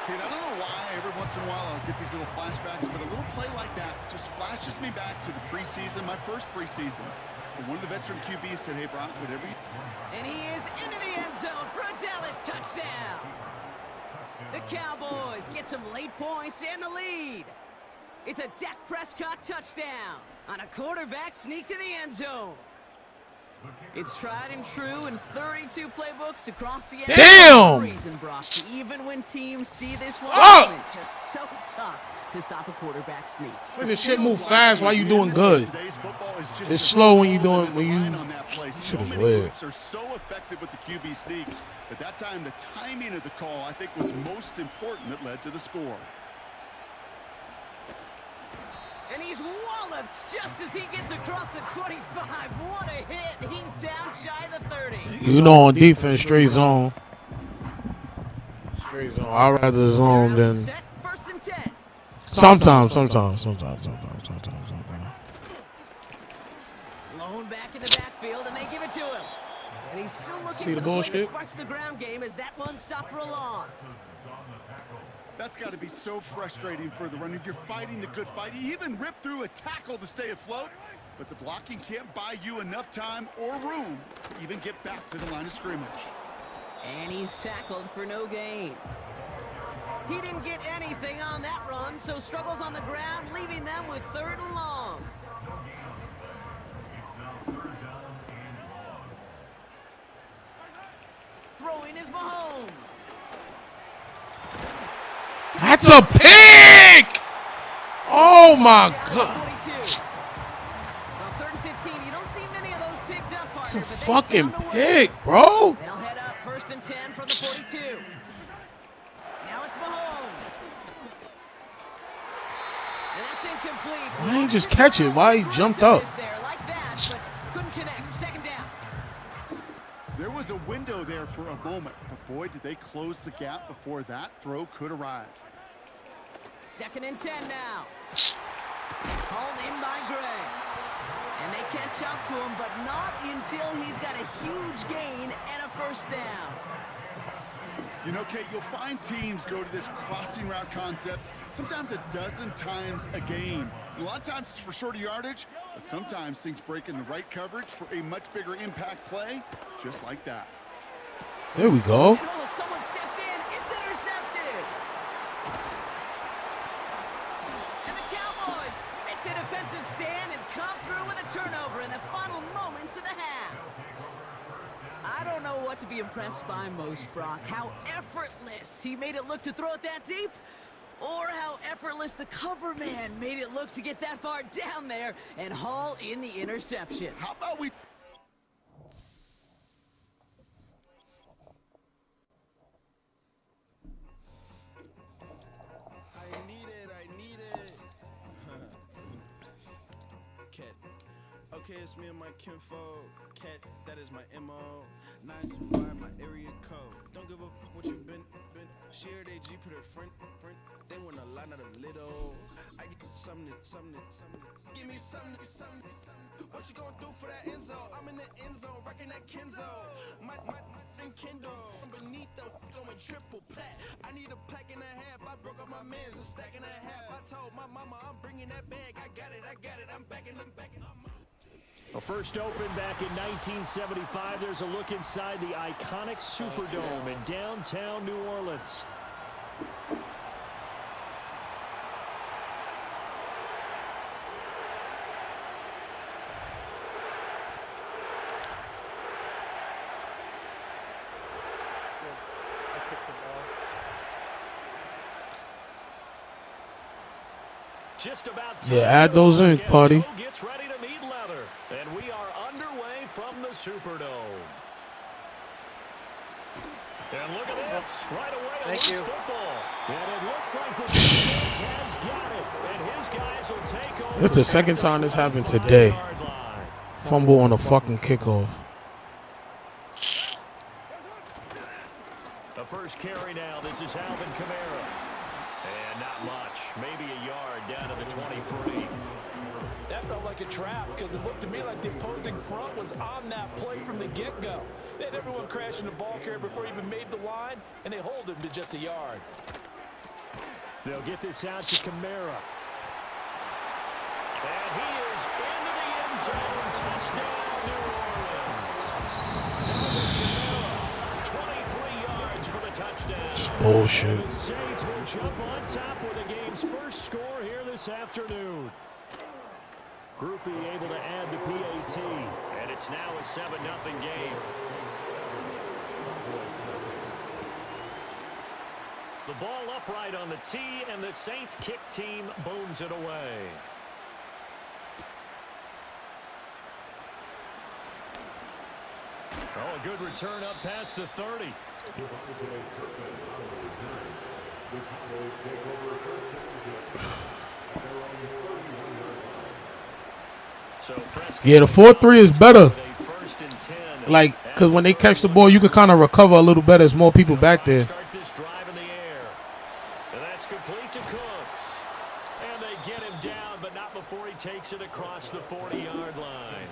Kid, I don't know why every once in a while I'll get these little flashbacks, but a little play like that just flashes me back to the preseason, my first preseason. And one of the veteran QBs said, hey, Brock, whatever you... And he is into the end zone for a Dallas touchdown. The Cowboys get some late points and the lead. It's a Dak Prescott touchdown on a quarterback sneak to the end zone. It's tried and true in 32 playbooks across the NFL. Damn! Reason, Brock, even when teams see this one, Oh! just so tough to stop a quarterback sneak. Look, this shit move fast while you doing good. Today's football is just It's slow when you doing on that play. Shit So is many weird. groups are so effective with the QB sneak, but that time the timing of the call I think was most important that led to the score. And he's walloped just as he gets across the 25. What a hit. He's down shy of the 30. You know, on defense, straight zone. Straight zone. I'd rather zone than. Set, 1st and 10. Sometimes. Blown back in the backfield, and they give it to him. And he's still looking See for the the play bullshit? that sparks the ground game as that one stopped for a loss. That's got to be so frustrating for the runner. You're fighting the good fight. You even rip through a tackle to stay afloat, but the blocking can't buy you enough time or room to even get back to the line of scrimmage. And he's tackled for no gain. He didn't get anything on that run, so struggles on the ground, leaving them with 3rd and long. Throwing is Mahomes. That's a pick! Oh my god. 42. Well, 3rd and 15. You don't see many of those picked up, partner. It's a but they fucking found a way. pick, bro. They'll head up 1st and 10 from the 42. Now it's Mahomes. And that's incomplete. Why ain't just catch it? Why he jumped up? There like that, but couldn't connect. 2nd down. There was a window there for a moment, but boy, did they close the gap before that throw could arrive. 2nd and 10 now. Hauled in by Gray. And they catch up to him, but not until he's got a huge gain and a 1st down. You know, Kate, you'll find teams go to this crossing route concept sometimes a dozen times a game. A lot of times it's for shorter yardage, but sometimes things break in the right coverage for a much bigger impact play, just like that. There we go. And someone stepped in. It's intercepted. And the Cowboys make the defensive stand and come through with a turnover in the final moments of the half. I don't know what to be impressed by most, Brock. How effortless he made it look to throw it that deep, or how effortless the cover man made it look to get that far down there and haul in the interception. How about we... I need it. Kid, Okay, it's me and my kinfolk. Cat, that is my MO. 925, my area code. Don't give a fuck what you been. Share they G, put her friend. They want a lot, not a little. I get something. Give me something. What you gonna do for that end zone? I'm in the end zone, rocking that Kenzo. My Kindle. I'm beneath though, going triple plat. I need a pack and a half. I broke up my mans, a stack and a half. I told my mama I'm bringing that bag. I got it. I'm backing. A first open back in 1975. There's a look inside the iconic Superdome in downtown New Orleans. Just about Yeah, add those in, Party. Gets ready to meet leather, and we are underway from the Superdome. And look at this, right away on this football. And it looks like the defense has got it, and his guys will take over. It's the second time this happened today. Fumble on a fucking kickoff. The first carry now, this is Alvin Kamara. And not much, maybe a yard down to the 23. That felt like a trap because it looked to me like the opposing front was on that play from the get-go. They had everyone crashing the ball carrier before he even made the line, and they hold him to just a yard. They'll get this out to Kamara. And he is into the end zone. Touchdown, New Orleans. Kamara, 23 yards for the touchdown. Bullshit. And the Saints will jump on top with the game's first score here this afternoon. Groupie able to add the PAT, and it's now a 7-0 game. The ball upright on the tee, and the Saints kick team booms it away. Oh, a good return up past the 30. Yeah, the 4-3 is better. Like, because when they catch the ball, you can kind of recover a little better. There's more people back there. Start this drive in the air. And that's complete to Cooks. And they get him down, but not before he takes it across the 40-yard line.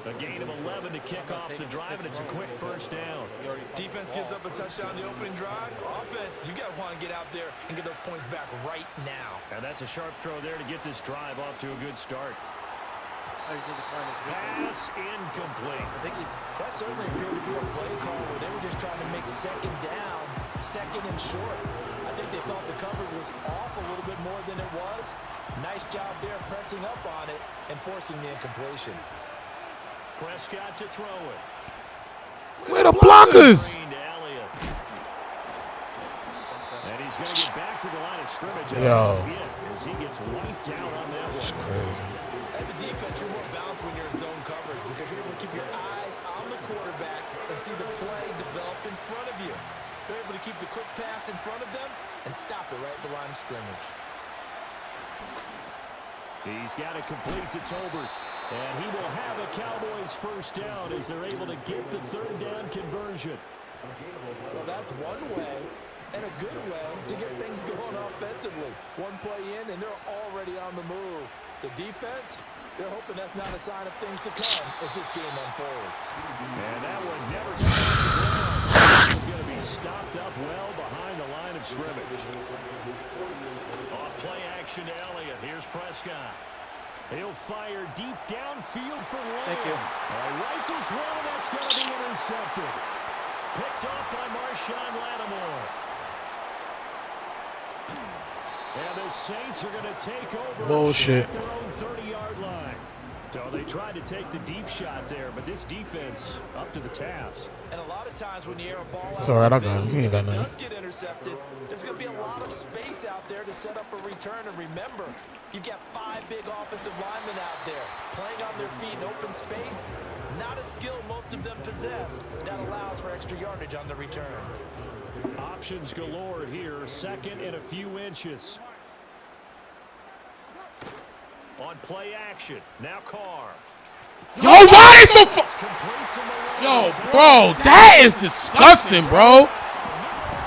A gain of 11 to kick off the drive, and it's a quick first down. Defense gives up a touchdown the opening drive. Offense, you got to want to get out there and get those points back right now. And that's a sharp throw there to get this drive off to a good start. Pass incomplete. That certainly appeared to be a play call where they were just trying to make second down, second and short. I think they thought the coverage was off a little bit more than it was. Nice job there pressing up on it and forcing the incompletion. Prescott to throw it. Where the blockers? And he's going to get back to the line of scrimmage. Yo. As he gets wiped out on that one. That's crazy. As a defense, you're more balanced when you're in zone coverage because you're able to keep your eyes on the quarterback and see the play develop in front of you. They're able to keep the quick pass in front of them and stop it right at the line of scrimmage. He's got it complete to Tolbert. And he will have a Cowboys first down as they're able to get the third down conversion. Well, that's one way and a good way to get things going offensively. One play in, and they're already on the move. The defense, they're hoping that's not a sign of things to come as this game unfolds. And that one never got off the ground. He's going to be stopped up well behind the line of scrimmage. Off play action to Elliott. Here's Prescott. He'll fire deep downfield for Lamb. Thank you. Rifles one, and that's going to be intercepted. Picked off by Marshawn Lattimore. And the Saints are going to take over Bullshit. at their own 30-yard line. So they tried to take the deep shot there, but this defense up to the task. And a lot of times when you air a ball It's out all right, like I got him. this, He ain't got if it nothing. does get intercepted, there's going to be a lot of space out there to set up a return. And remember, you've got 5 big offensive linemen out there playing on their feet in open space. Not a skill most of them possess that allows for extra yardage on the return. Options galore here, second and a few inches. On play action, now Carr. Yo, why is so Yo, bro, that is disgusting, bro.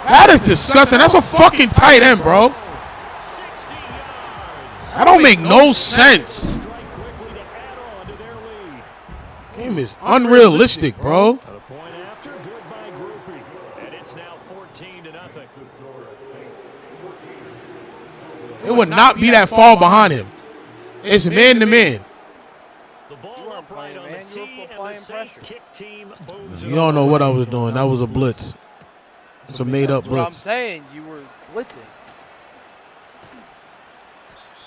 That is disgusting. That's a fucking tight end, bro. That don't make no sense. Game is unrealistic, bro. It would not be that far behind him. It's man to man. You don't know what I was doing. That was a blitz. It's a made-up blitz. What I'm saying, you were blitzing.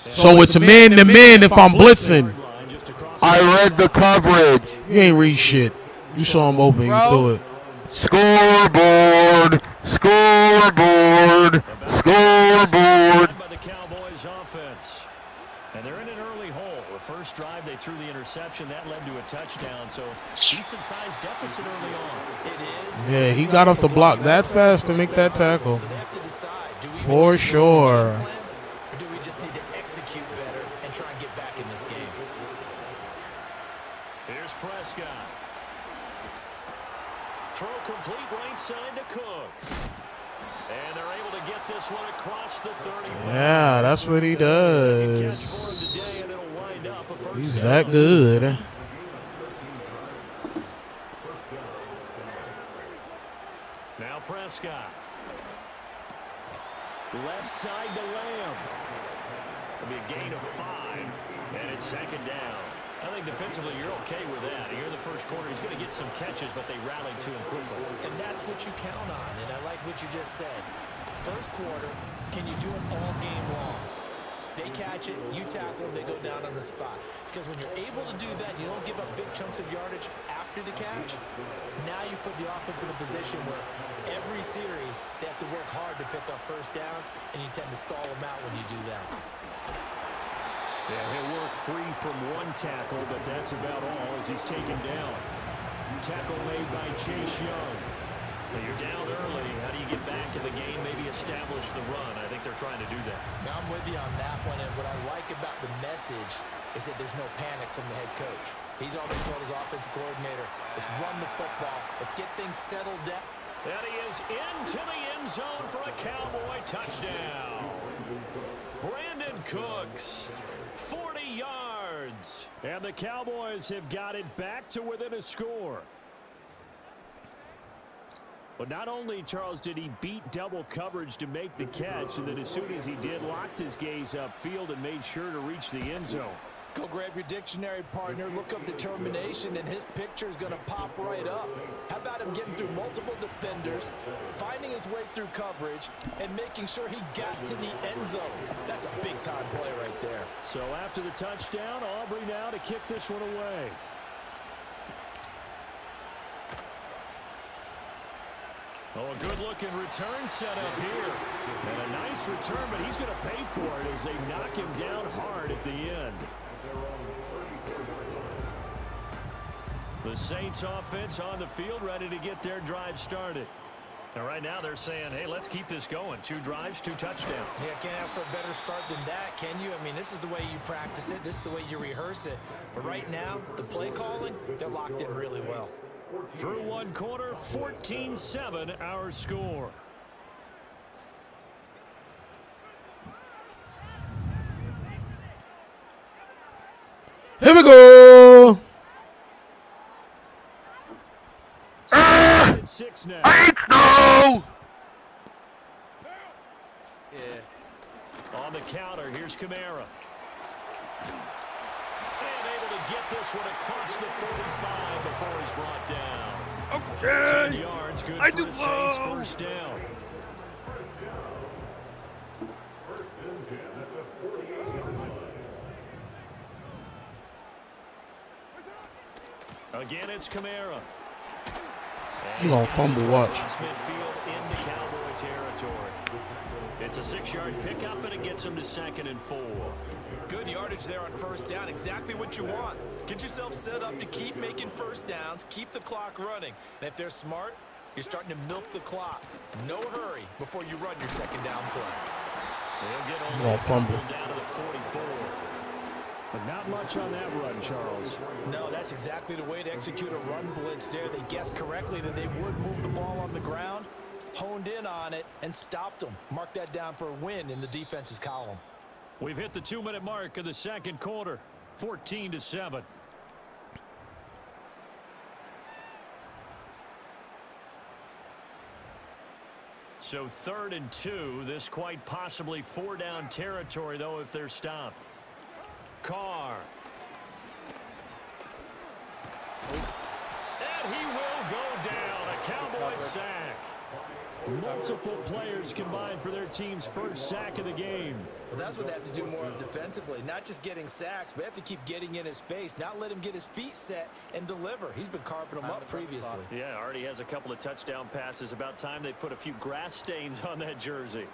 So it's a man to man if I'm blitzing. I read the coverage. You ain't read shit. You saw him open. You threw it. Scoreboard. Scoreboard. Scoreboard. By the Cowboys offense. And they're in an early hole. The first drive, they threw the interception. That led to a touchdown. So decent-sized deficit early on. It is. Yeah, he got off the block that fast to make that tackle. So they have to decide, do we For sure. or do we just need to execute better and try and get back in this game? Here's Prescott. Throw complete right side to Cooks. And they're able to get this one across the 35. Yeah, that's what he does. He's that good. Now Prescott. Left side to Lamb. It'll be a gain of 5. And it's second down. I think defensively you're okay with that. Here in the first quarter, he's going to get some catches, but they rallied to him quickly. And that's what you count on, and I like what you just said. First quarter, can you do it all game long? They catch it, you tackle them, they go down on the spot. Because when you're able to do that, you don't give up big chunks of yardage after the catch. Now you put the offense in a position where every series they have to work hard to pick up first downs, and you tend to stall them out when you do that. Yeah, he'll work free from one tackle, but that's about all as he's taken down. Tackle made by Chase Young. Well, you're down early. How do you get back in the game, maybe establish the run? I think they're trying to do that. Now I'm with you on that one, and what I like about the message is that there's no panic from the head coach. He's already told his offensive coordinator, let's run the football. Let's get things settled down. And he is into the end zone for a Cowboy touchdown. Brandon Cooks, 40 yards. And the Cowboys have got it back to within a score. But not only, Charles, did he beat double coverage to make the catch, and then as soon as he did, locked his gaze upfield and made sure to reach the end zone. Go grab your dictionary, partner, look up determination, and his picture is going to pop right up. How about him getting through multiple defenders, finding his way through coverage, and making sure he got to the end zone? That's a big-time play right there. So after the touchdown, Aubrey now to kick this one away. Oh, a good-looking return set up here. And a nice return, but he's going to pay for it as they knock him down hard at the end. The Saints offense on the field, ready to get their drive started. And right now they're saying, hey, let's keep this going. 2 drives, 2 touchdowns. Yeah, can't ask for a better start than that, can you? I mean, this is the way you practice it. This is the way you rehearse it. But right now, the play calling, they're locked in really well. Through one quarter, 14-7 our score. Here we go. 6 now. No! Yeah. On the counter, here's Kamara. And able to get this one across the 45 before he's brought down. Okay. 10 yards, good I for do the Saints, love. first down. Again, it's Kamara. He gonna fumble, watch. Midfield into Cowboy territory. It's a 6-yard pickup, and it gets him to 2nd and 4. Good yardage there on first down. Exactly what you want. Get yourself set up to keep making first downs, keep the clock running. And if they're smart, you're starting to milk the clock. No hurry before you run your second down play. They'll get He gonna fumble. down to the 44. But not much on that run, Charles. No, that's exactly the way to execute a run blitz there. They guessed correctly that they would move the ball on the ground, honed in on it, and stopped them. Mark that down for a win in the defense's column. We've hit the 2-minute mark of the second quarter, 14-7. So 3rd and 2. This quite possibly 4-down territory, though, if they're stopped. Carr. And he will go down. A Cowboy sack. Multiple players combined for their team's first sack of the game. Well, that's what they have to do more of defensively. Not just getting sacks, but they have to keep getting in his face. Not let him get his feet set and deliver. He's been carving them up previously. Yeah, already has a couple of touchdown passes. About time they put a few grass stains on that jersey.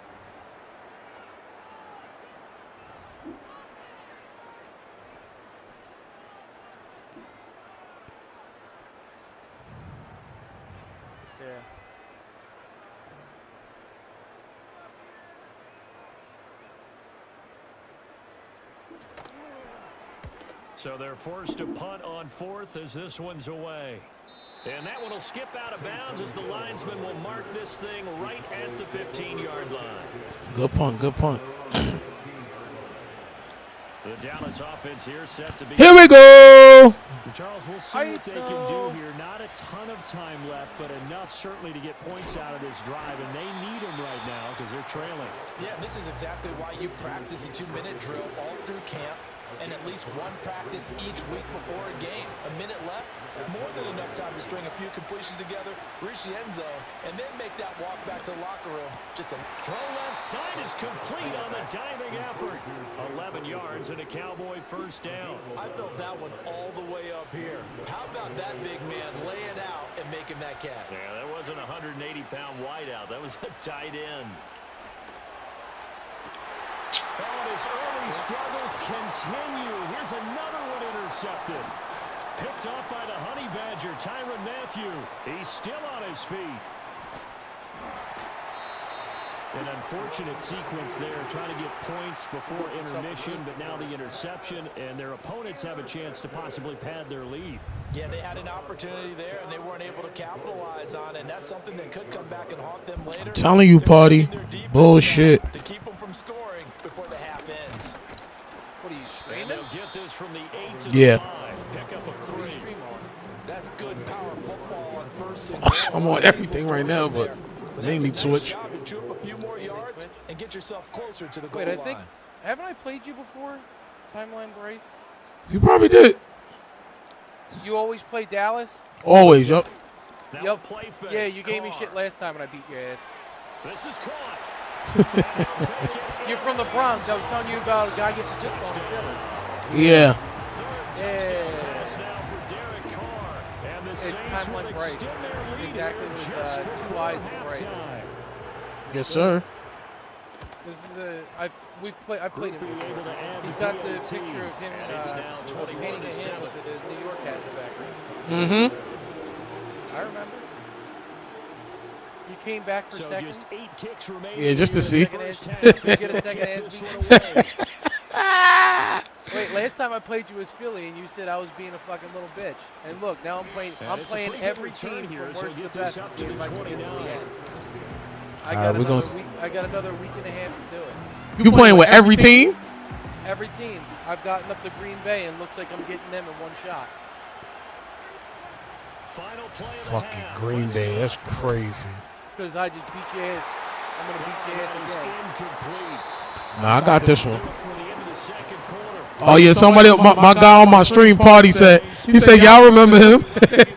Yeah. So they're forced to punt on 4th as this one's away. And that one will skip out of bounds as the linesman will mark this thing right at the 15-yard line. Good punt, good punt. The Dallas offense here set to be. Here we go. Charles, we'll see what they can do here. Not a ton of time left, but enough certainly to get points out of this drive, and they need them right now because they're trailing. Yeah, this is exactly why you practice a 2-minute drill all through camp and at least one practice each week before a game. A minute left, more than enough time to string a few completions together, reach the end zone, and then make that walk back to the locker room. Just a throw left side is complete on the diving effort. 11 yards and a Cowboy first down. I felt that one all the way up here. How about that big man laying out and making that catch? Yeah, that wasn't a 180-pound wideout. That was a tight end. And his early struggles continue. Here's another one intercepted. Picked off by the Honey Badger, Tyrann Mathieu. He's still on his feet. An unfortunate sequence there, trying to get points before intermission, but now the interception, and their opponents have a chance to possibly pad their lead. Yeah, they had an opportunity there, and they weren't able to capitalize on it, and that's something that could come back and haunt them later. I'm telling you, Party. Bullshit. To keep them from scoring before the half ends. What are you And streaming? they'll get this from the 8 to Yeah. the 5. Pick up a 3. That's good power football on first and I'm on everything right now, but mainly Twitch. Chew up a few more yards and get yourself closer to the goal Wait, I line. think, haven't I played you before? Timeline Bryce? You probably did. You always play Dallas? Always, yup. Now Yep. play fake. Yeah, you gave me Carr. shit last time when I beat your ass. This is caught. You're from the Bronx. I was telling you about a guy getting pissed on the field. Yeah. Pass now for Derek Carr. And the It's Saints will timeline Bryce. extend their lead Exactly, here with, just two before eyes and Bryce. halftime. Yes, sir. This is the I've played him Group being able before. to add He's the got the PAT, picture of him and it's now painting a 21-7. hand with the New York hat in the background. Mm-hmm. I remember. You came back for So seconds. just 8 ticks remaining. Yeah, just to see. First half. You get a second Get ass this one away. Wait, last time I played you was Philly, and you said I was being a fucking little bitch. And look, now I'm playing. And I'm it's a playing pretty good every return team here, from so worst to get best. this up see to if the I can get it 29. again. I got another week and a half to do it. You playing with every team? Every team. I've gotten up to Green Bay, and looks like I'm getting them in one shot. Final play of the Fucking half. Green Bay. That's crazy. Because I just beat your ass. I'm gonna beat your That is ass again. incomplete. Nah, I got this one. For the end of the second quarter. Oh yeah, somebody, my guy on my stream party said, he said, y'all remember him? Back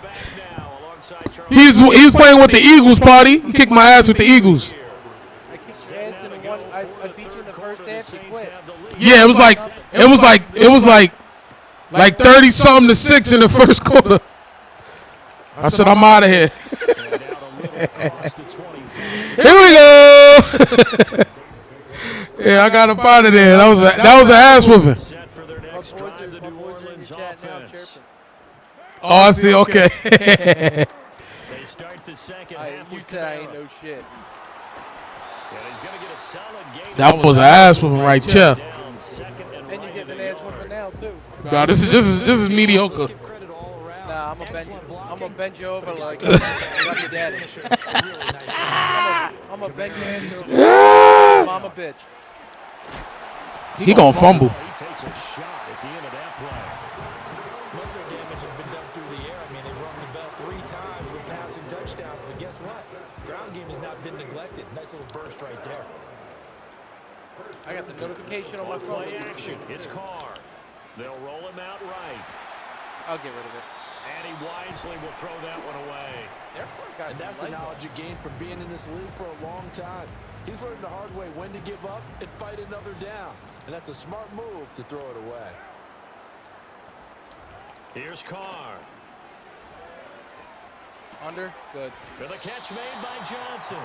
now alongside Charles. he was playing with the Eagles, Party. He kicked my ass with the Eagles. I kicked your ass in the one. I beat you in the first half. You quit. Yeah, it was like 30 something to 6 in the first quarter. I said, I'm out of here. Here we go. Yeah, I got up out of there. That was an ass whooping. Set for their next drive, the New Orleans offense. Oh, I see. Okay. They start the second half You with said I ain't Kamara. no shit. And he's going to get a solid gain. That was an ass whooping right there. Down second and And you're right getting of an the ass whooping yard. now. now too. Nah, this is mediocre. Give credit all around. Nah, I'm Excellent gonna blocking. bend you over But like again, your daddy. really nice job. I'm gonna bend your ass over. Yeah. Mama bitch. He gonna fumble. He takes a shot at the end of that play. Most of their damage has been done through the air. I mean, they've rung the bell 3 times with passing touchdowns, but guess what? Ground game has not been neglected. Nice little burst right there. I got the notification on my phone. Play action. It's Carr. They'll roll him out right. I'll get rid of it. And he wisely will throw that one away. And that's the knowledge you gain from being in this league for a long time. He's learned the hard way when to give up and fight another down. And that's a smart move to throw it away. Here's Carr. Under, good. For the catch made by Johnson.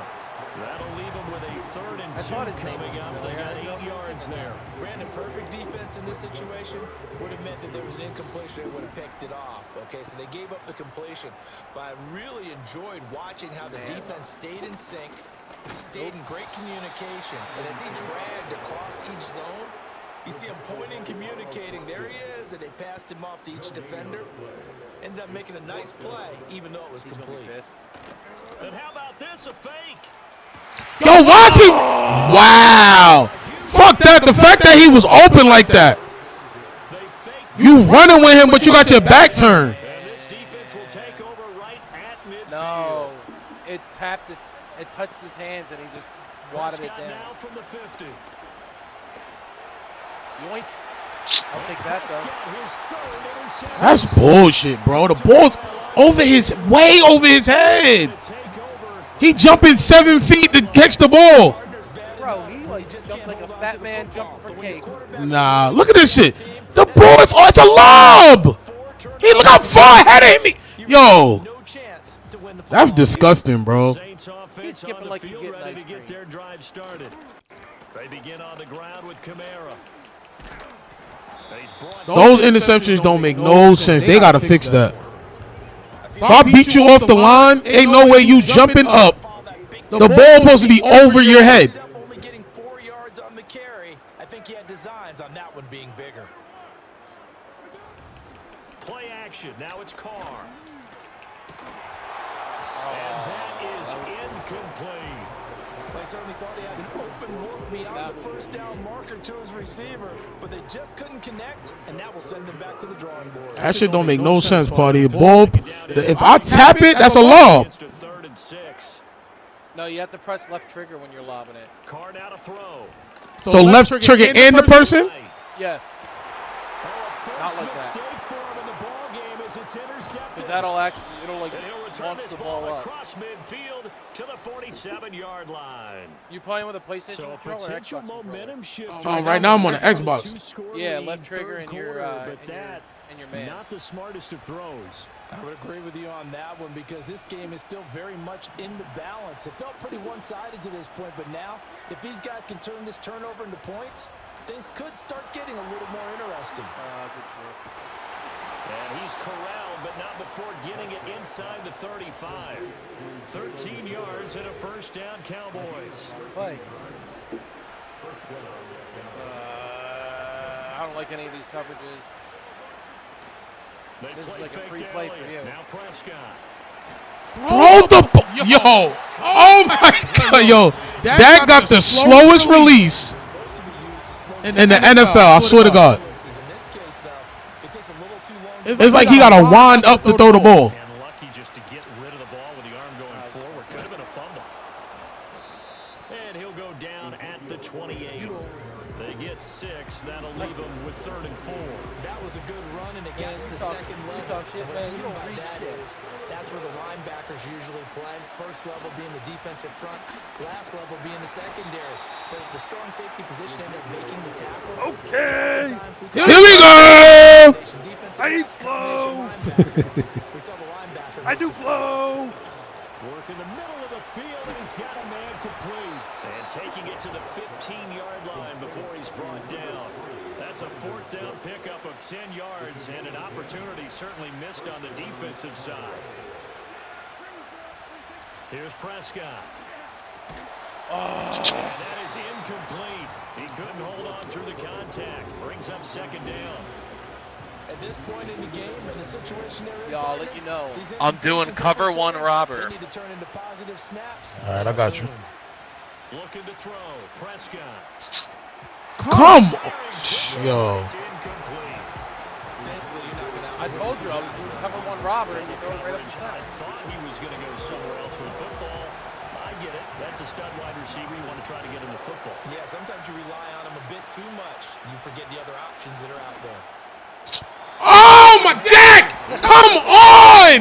That'll leave him with a 3rd and 2 thought his name coming was up. They got Miller. 8 yards there. Brandon, perfect defense in this situation would have meant that there was an incompletion. They would have picked it off. Okay, so they gave up the completion. But I really enjoyed watching how the defense stayed in sync, stayed in great communication. And as he dragged across each zone, you see him pointing, communicating. There he is, and they passed him off to each defender. Ended up making a nice play, even though it was complete. And how about this, a fake? Yo, why is he? Wow. Fuck that. The fact that he was open like that. You running with him, but you got your back turned. And this defense will take over right at midfield. No, it tapped his, it touched his hands, and he just wadded it Prescott down. now from the 50. Yoink. I'll take that though. Prescott, his 3rd interception. That's bullshit, bro. The ball's way over his head. He jumping 7 feet to catch the ball. Bro, he like jumped like a fat man jumping for cake. Nah, look at this shit. The ball is, it's a lob. He look how far ahead of me. Yo, that's disgusting, bro. Saints offense He's skipping on the like he's field, getting ready to ice get cream. their drive started. They begin on the ground with Kamara. He's brought Those interceptions don't make no sense. They got to fix that. If I beat you off the line, ain't no way you jumping up. The ball supposed to be over your head. Only getting 4 yards on the carry. I think he had designs on that one being bigger. play action. Now it's Carr. And that is incomplete. They certainly thought he had an open look beyond the first down marker to his receiver, but they just couldn't connect, and that will send them back to the drawing board. That shit don't make no sense, Party. Ball, if I tap it, that's a lob. It's to 3rd and 6. No, you have to press left trigger when you're lobbing it. Carr now to throw. So left trigger and the person? Yes. Not like that. Because that'll actually, it'll like launch the ball up. Across midfield to the 47-yard line. You playing with a PlayStation So a controller or potential Xbox momentum shift. Oh, right now I'm on the Xbox. Yeah, left trigger and your man. Not the smartest of throws. I would agree with you on that one because this game is still very much in the balance. It felt pretty one-sided to this point, but now if these guys can turn this turnover into points, things could start getting a little more interesting. Good shit. And he's corralled, but not before getting it inside the 35. 13 yards and a first down, Cowboys. Play. I don't like any of these coverages. They This is play like a fake free to play Elliott. for you. Now Prescott. Throw the ball. Yo. Oh, my God. Yo, that got the slowest release in the NFL. I swear to God. It's like he got to wind up to throw the ball. And lucky just to get rid of the ball with the arm going forward. Could have been a fumble. And he'll go down at the 28. They get 6. That'll leave him with 3rd and 4. That was a good run, and it got to the second level. And what I mean by that is that's where the linebackers usually play. First level being the defensive front, last level being the secondary. But the strong safety position ended up making the tackle. Okay. Here we go. I eat slow. We saw the linebacker. I do slow. Work in the middle of the field, and he's got a man complete. And taking it to the 15-yard line before he's brought down. That's a 4th down pickup of 10 yards, and an opportunity certainly missed on the defensive side. Here's Prescott. And that is incomplete. He couldn't hold on through the contact. Brings up 2nd down. At this point in the game and the situation they're in, Yeah, I'll let you know. I'm doing cover one robber. They need to turn into positive snaps. All right, I got you. Looking to throw. Prescott. Come on. Yo. It's incomplete. Basically, you're knocking out. I told you I was doing cover one robber, and you throw it right up the I top. thought he was going to go somewhere else with football. I get it. That's a stud wide receiver. You want to try to get him the football. Yeah, sometimes you rely on him a bit too much. You forget the other options that are out there. Oh, my dick! Come on!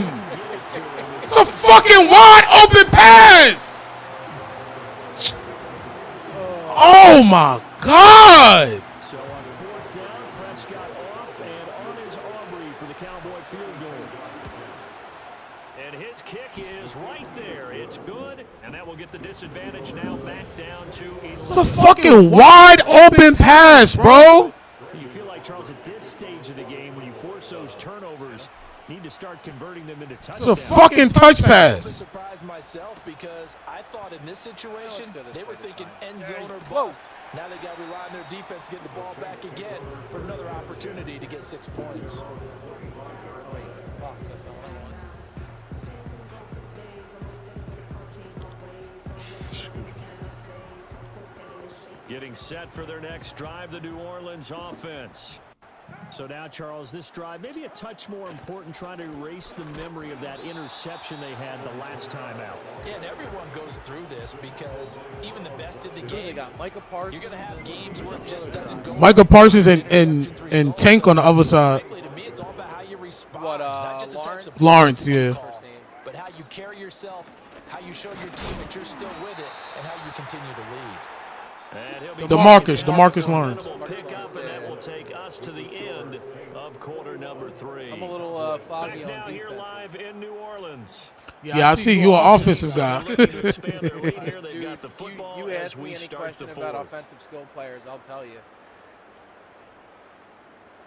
It's a fucking wide open pass! Oh, my God! So on fourth down, Prescott off and on his Aubrey for the Cowboy field goal. And his kick is right there. It's good, and that will get the disadvantage now back down to 11. It's a fucking wide open pass, bro. You feel like, Charles, at this stage of the game, when you force those turnovers, need to start converting them into touchdowns. It's a fucking touch I'm pass. surprised myself because I thought in this situation they were thinking end zone or Whoa. bust. Now they got to rely on their defense getting the ball back again for another opportunity to get 6 points. Wait, fuck, that's not what I want. Getting set for their next drive, the New Orleans offense. So now, Charles, this drive maybe a touch more important, trying to erase the memory of that interception they had the last time out. Yeah, and everyone goes through this because even the best in the They game, got Micah Parsons. you're going to have games where it just doesn't go. Micah Parsons and Tank on the other side. Frankly, to me, it's all about how you respond, What, not just the types of Lawrence, plays you yeah. call, but how you carry yourself, how you show your team that you're still with it, and how you continue to lead. And he'll be DeMarcus Lawrence. pick up, and that will take us to the end of quarter number 3. I'm a little Back foggy now on here defense. live in New Orleans. Yeah, I see you an offensive guy. Looking to expand their lead here. They've Dude, got the football you as ask we me any start the question about fourth. offensive skill players, I'll tell you.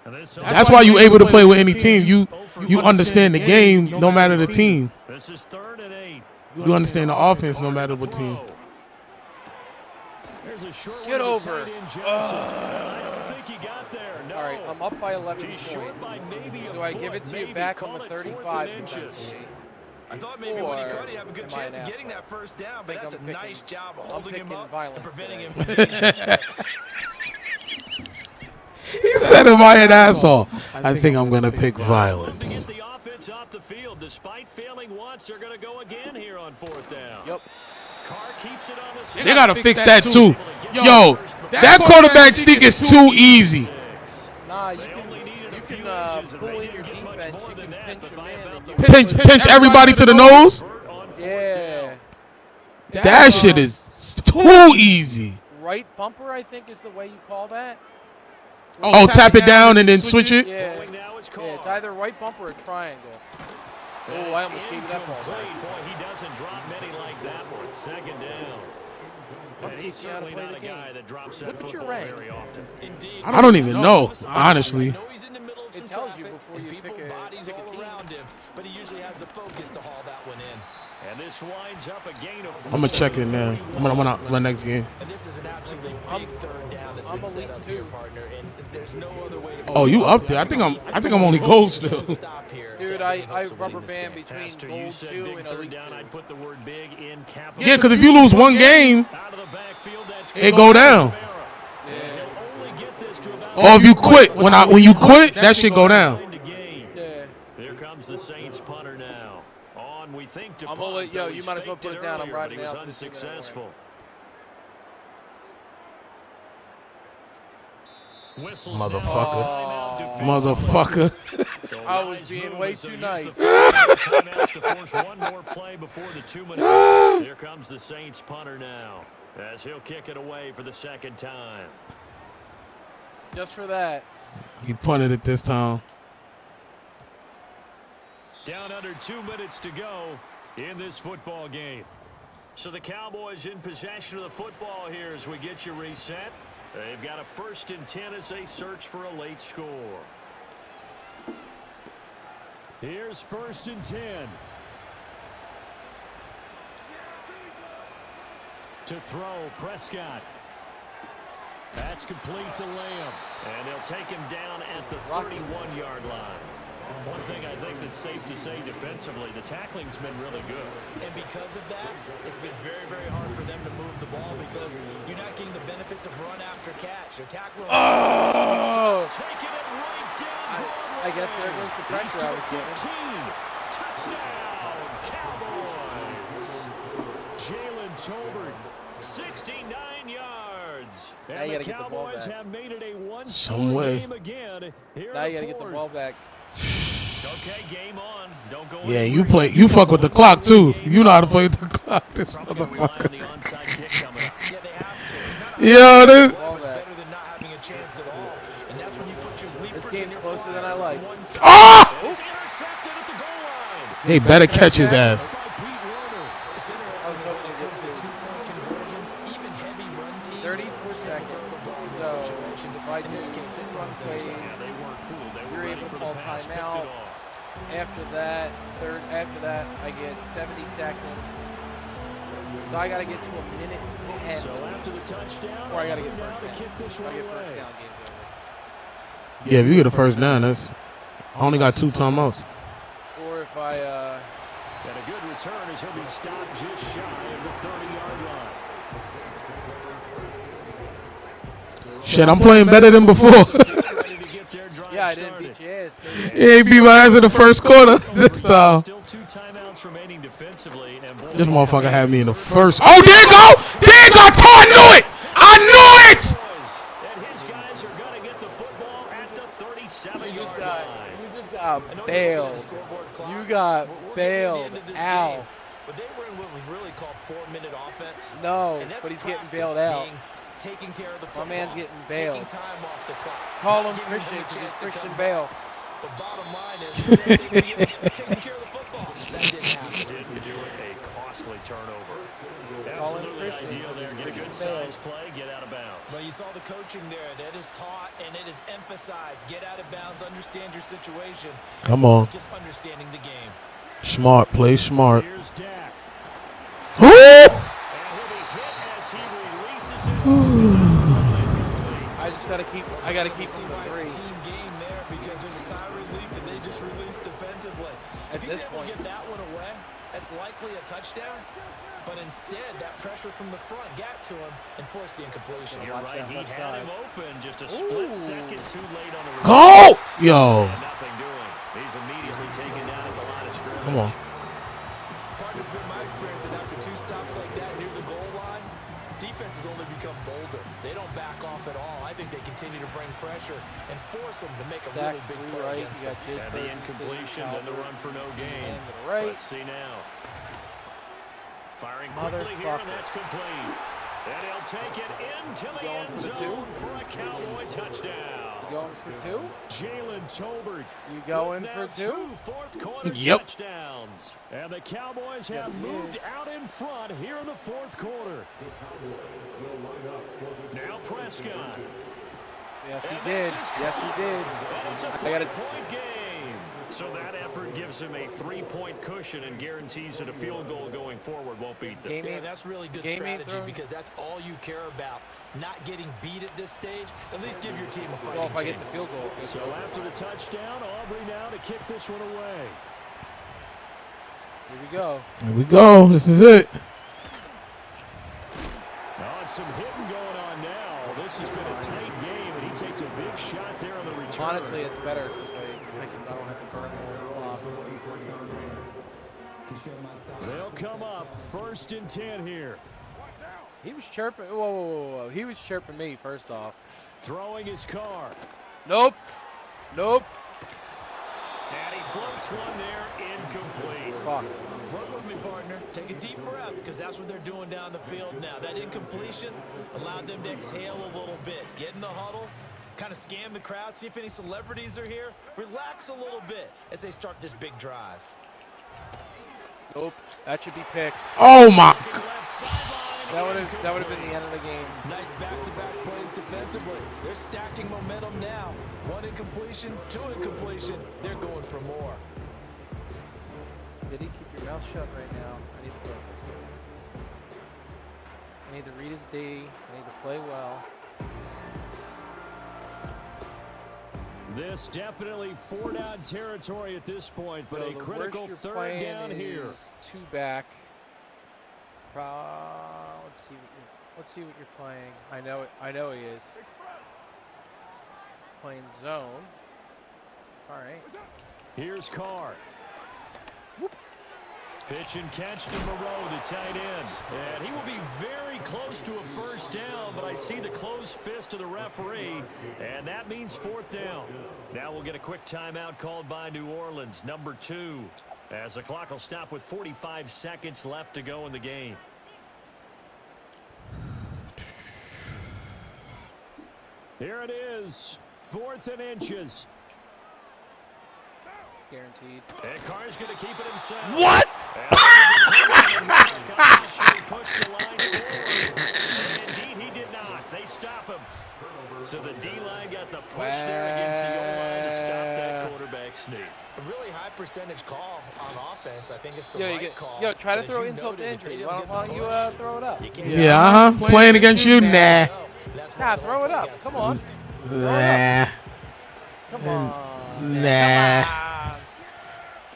And this That's why you able to play with any team. You understand the game no matter the team. This is 3rd and 8. You understand the offense no matter what team. There's a short Get one to over. tight end Johnson. I don't think he got there. No. All right, I'm up by 11 He's points. short by maybe a Do I foot, give it to maybe. you back on Call the it 4th 35 and inches. defensively? I thought maybe when he Or caught it, he'd have a good am I chance an of getting asshole? that first down, but I think that's a I'm picking- nice job of I'm holding him picking up violence and preventing him today. from getting success. He said, "Am I an asshole?" I think I'm gonna pick violence. To get the offense off the field, despite failing once, they're going to go again here on 4th down. Yep. Carr keeps it on the They gotta fix that too. Yo, that quarterback sneak is too easy. Nah, you They can only needed a few pull inches, and in they your didn't get much defense. more You than can that, pinch but your by man. about And the Pinch everybody to the nose. Burt on 4th yeah. down. That shit is too easy. Right bumper, I think, is the way you call that. Oh, tap it down and then switch it. Yeah. Throwing now is Yeah, it's Carr. either right bumper or triangle. Oh, And I it's almost gave you that ball back. incomplete. Boy, he doesn't drop many like that one. 2nd down. And he's teaching you how to certainly play not the a game. guy that drops that Look at your football rank. very often. Indeed. I don't even know, honestly. I know he's in the middle of some It tells you traffic before and you people, pick a- bodies pick a all team. around him, but he usually has the focus to haul that one in. And this winds up a gain of 4. I'm gonna check it now. I'm gonna my next game. And this is an absolutely big third down that's I'm been set elite up here, too. partner, and there's no other way to Oh, you up there? I think I'm only gold still. stop here. Dude, I rubber band between Pastor, you gold said 2 big and 3rd elite down. 2. I'd put the word big in capital. Yeah, because if you lose one game, Out of the backfield, that's it go down. He'll only get this to about Or if you quit, when you quit, that shit go down. to gain. Yeah. Here comes the Saints punter now. On, we think, to I'm gonna punt, let- yo, though you he's might as well faked put it down. I'm earlier, riding but he was out this thing anyway. unsuccessful. Whistles now. Motherfucker. Timeout defensive. Motherfucker. The I was wise being move way as they too use nice. the timeouts to force one more play before the 2-minute. Here comes the Saints punter now, as he'll kick it away for the 2nd time. Just for that. He punted it this time. Down under 2 minutes to go in this football game. So the Cowboys in possession of the football here as we get you reset. They've got a 1st and 10 as they search for a late score. Here's 1st and 10. To throw, Prescott. That's complete to Lamb. And they'll take him down at the 31-yard line. One thing I think that's safe to say defensively, the tackling's been really good. And because of that, it's been very, very hard for them to move the ball because you're not getting the benefits of run after catch. They're tackling. Oh! Taking it right down. I guess there goes the pressure I was getting. Touchdown, Cowboys. Jalen Tolbert, 69 yards. And the Cowboys have made it a one-score game again here now in you the gotta get the fourth. ball back. Okay, game on. Don't go Yeah, you fuck with the clock too. You know how to play with the clock, this motherfucker. Yeah, they have to. Yo, this. Better than not having a chance at all. And that's when you put your leapers This game's closer than I like. Ah! Intercepted at the goal line. They better catch his ass. It's interesting when it comes to two-point conversions, even heavy run teams. 34 seconds. So if I do In this case, this one was plays, Yeah, they weren't fooled. They were you're ready able to for call the pass. Picked it timeout. off. After that, I get 70 seconds. So I gotta get to a minute 10. So after the touchdown, Or I gotta get now first to down. kick this If I one get first away. down, game's over. Yeah, if you get a first down, that's. I only got 2 timeouts. Or if I And a good return as he'll be stopped just shy of the 30-yard line. Shit, I'm playing better than before. Ready to get their drive I didn't started. beat your ass. He ain't beat my ass in the first quarter. This time. Still 2 timeouts remaining defensively. And This motherfucker had me in the first. Oh, there you go! There you go! I knew it! I knew it! And his guys are going to get the football at the 37-yard line. You just got bailed. You got bailed out. But they were in what was really called 4-minute offense. No, And that's but he's getting practice bailed out. being taking care of the My football, man's getting bailed. taking time off the clock. Call not him giving Christian a because he's chance to Christian come Bale. back. The bottom line is taking care of the football. That didn't happen. Didn't do it. A costly turnover. Call him Absolutely Christian ideal there. Get a good size play. Get out of bounds. Well, you saw the coaching there. That is taught and it is emphasized. Get out of bounds. Understand your situation. Come on. Just understanding the game. Smart. Play smart. Here's Dak. Woo! And he'll be hit as he releases it. I gotta keep See him why to it's 3. a team game there because there's a sigh of relief that they just released defensively. If At he's this able to point. get that one away, that's likely a touchdown. But instead, that pressure from the front got to him and forced the incompletion. You're Watch right. that He left had side. him open. Just a split second too late on the release. Go! Yo. And nothing doing. He's immediately taken down at the line of scrimmage. Come on. Partner's been my experience that after 2 stops like that near the goal line, defenses only become bolder. They don't back off at all. I think they continue to bring pressure and force them to make a Dak really big through play right. against You them. got Jake And the Ferguson, incompletion, then the run for no gain. And to the right. Let's see now. Firing quickly here, and that's complete. And he'll take it into the Going end for the zone for a Cowboy touchdown. You going for 2? Jalen Tolbert. You going with for now 2? 2 fourth-quarter Yep. touchdowns. And the Cowboys have moved out in front here in the fourth quarter. Now Prescott. Yes, And he did. this is Yes, caught. he did. And it's a I gotta- 3-point game. So that effort gives him a 3-point cushion and guarantees that a field goal going forward won't beat them. Game Yeah, ain't- that's really good game ain't strategy thrown. because that's all you care about. Not getting beat at this stage. At least give your team a fighting Well, if I chance. get the field goal, it's So over. after the touchdown, Aubrey now to kick this one away. Here we go. Here we go. This is it. Oh, it's some hitting going on now. This has been a tight game, and he takes a big shot there on the return. Honestly, it's better this way. I don't have to burn the whole They'll come up 1st and 10 here. He was chirping. Whoa, whoa, whoa, whoa. He was chirping me, first off. Throwing his car. Nope. Nope. And he floats one there, incomplete. Fuck. Work with me, partner. Take a deep breath because that's what they're doing down the field now. That incompletion allowed them to exhale a little bit. Get in the huddle, kind of scan the crowd, see if any celebrities are here. Relax a little bit as they start this big drive. Nope. That should be picked. Oh my. That would have been the end of the game. Nice back-to-back plays defensively. They're stacking momentum now. 1 incompletion, 2 incompletion. They're going for more. Did he keep your mouth shut right now? I need to focus. I need to read his D. I need to play well. This definitely 4-down territory at this point, but So a critical third playing down here. is 2 back. Let's see what you're playing. I know he is. Playing zone. All right. Here's Carr. Pitch and catch to Moreau, the tight end. And he will be very close to a first down, but I see the closed fist of the referee, and that means 4th down. Now we'll get a quick timeout called by New Orleans, number 2, as the clock will stop with 45 seconds left to go in the game. Here it is, 4th and inches. Guaranteed. And Carr's going to keep it himself. What? Indeed, he did not. They stop him. So the D-line got the push there against the O-line to stop that quarterback sneak. A really high percentage call on offense. I think it's the Yo, right call. yo, try to But as throw you insult to noted, if they injury. didn't Why get the don't you push, throw it up? you can't- Yeah, Playing against you, nah. That's why Nah, the throw whole it thing up. got Come on. stuffed. Nah. Come on. Nah.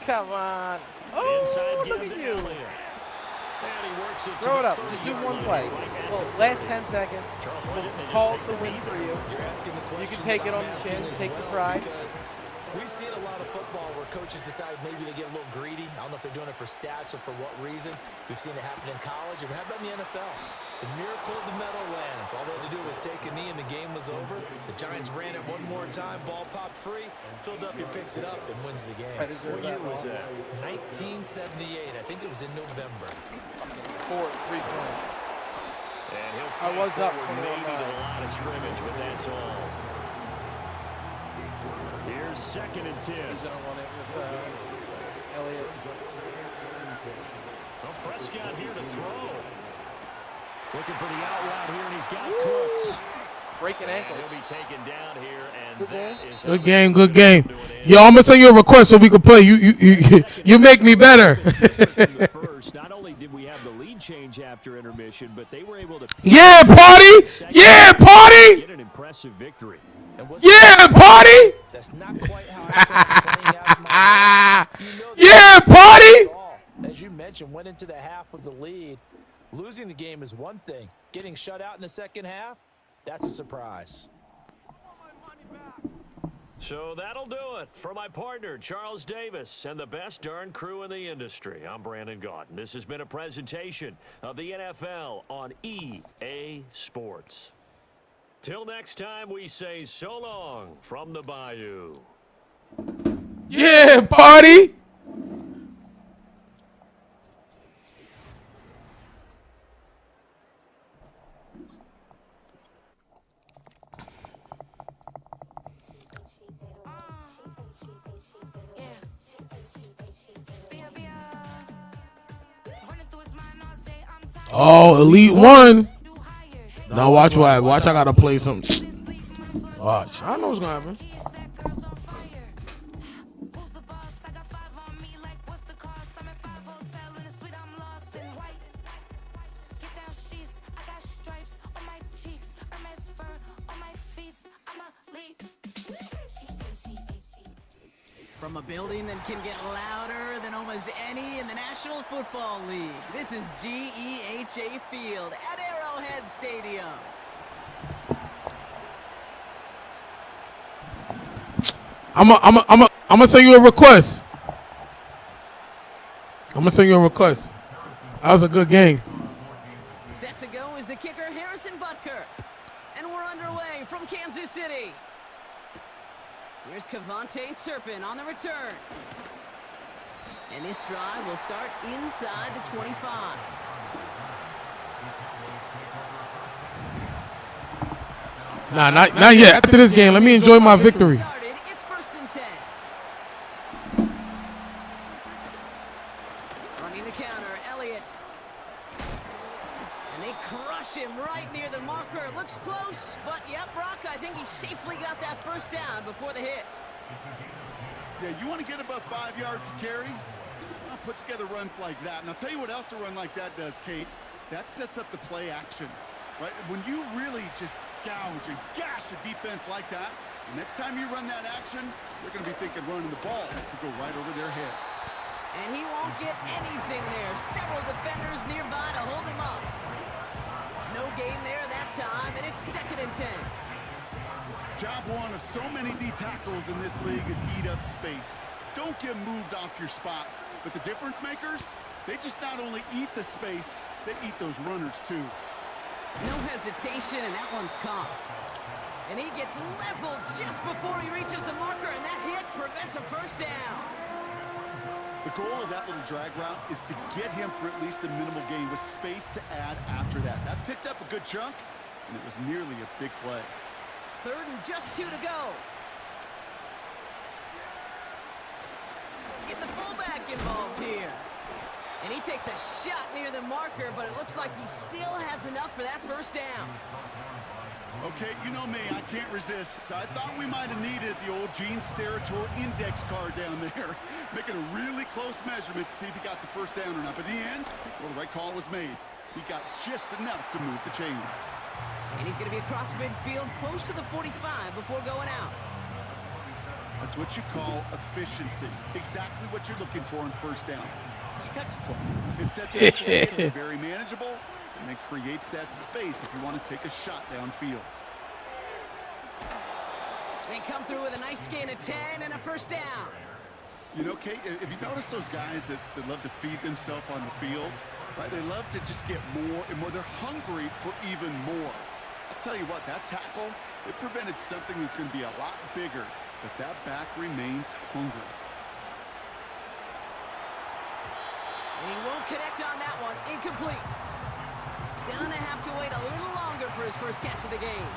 Come on. Oh, look at you. Throw it up. Just do one play. Well, last 10 seconds. We'll call the win for you. You're asking the question. You can take it on I'm the asking chin, as take the well, pride. because we've seen a lot of football where coaches decide maybe they get a little greedy. I don't know if they're doing it for stats or for what reason. We've seen it happen in college, and how about in the NFL? The miracle of the Meadowlands. All they had to do was take a knee, and the game was over. The Giants ran it one more time. Ball popped free. Philadelphia picks it up and wins the game. I deserve that ball. 1978. I think it was in November. 3 points. And he'll I was fight up forward maybe to 21. the line of scrimmage, but that's all. Here's 2nd and 10. He's gonna run it with Elliott. Well, Prescott here to throw. Looking for the out route here, and he's got Cooks. Breaking ankles. He'll be taken down here, and Good that game. is Good game, good game. Yo, I'm gonna send you a request so we can play. You make me better. First, not only did we have the lead change after intermission, but they were able to Yeah, party! Yeah, party! get an impressive victory. Yeah, party! That's not quite how I saw it playing out in my Ah, mind. You know yeah, party! As you mentioned, went into the half with the lead. Losing the game is one thing. Getting shut out in the second half, that's a surprise. So that'll do it for my partner, Charles Davis, and the best darn crew in the industry. I'm Brandon Gaudin. This has been a presentation of the NFL on EA Sports. Till next time, we say so long from the Bayou. Yeah, party! Oh, Elite One. Now watch what. Watch, I gotta play some. Watch. I know what's gonna happen. From a building that can get louder than almost any in the National Football League, this is GEHA Field at Arrowhead Stadium. I'm gonna send you a request. I'm gonna send you a request. That was a good game. Set to go is the kicker, Harrison Butker. And we're underway from Kansas City. Here's Cavante Turpin on the return. And this drive will start inside the 25. Nah, not yet. After this game, let me enjoy my victory. It's 1st and 10. Running the counter, Elliott. And they crush him right near the marker. Looks close, but yep, Brock, I think he safely got that first down before the hit. Yeah, you want to get above 5 yards to carry? Well, put together runs like that. And I'll tell you what else a run like that does, Kate. That sets up the play action, right? When you really just gouge and gash a defense like that, Next time you run that action, they're going to be thinking running the ball could go right over their head. And he won't get anything there. Several defenders nearby to hold him up. No gain there that time, and it's 2nd and 10. Job one of so many D tackles in this league is eat up space. Don't get moved off your spot. But the difference makers, they just not only eat the space, they eat those runners too. No hesitation, and that one's caught. And he gets leveled just before he reaches the marker, and that hit prevents a first down. The goal of that little drag route is to get him for at least a minimal gain with space to add after that. That picked up a good chunk, and it was nearly a big play. 3rd and just 2 to go. Get the fullback involved here. And he takes a shot near the marker, but it looks like he still has enough for that first down. Okay, you know me, I can't resist. So I thought we might have needed the old Gene Steratore index card down there, making a really close measurement to see if he got the first down or not. But in the end, well, the right call was made. He got just enough to move the chains. And he's going to be across midfield, close to the 45 before going out. That's what you call efficiency. Exactly what you're looking for in first down. Textbook. It sets the stage, very manageable, and it creates that space if you want to take a shot downfield. They come through with a nice gain of 10 and a first down. You know, Kate, if you notice those guys that love to feed themselves on the field, right? They love to just get more and more. They're hungry for even more. I'll tell you what, that tackle, it prevented something that's going to be a lot bigger, but that back remains hungry. And he won't connect on that one. Incomplete. Gonna have to wait a little longer for his first catch of the game.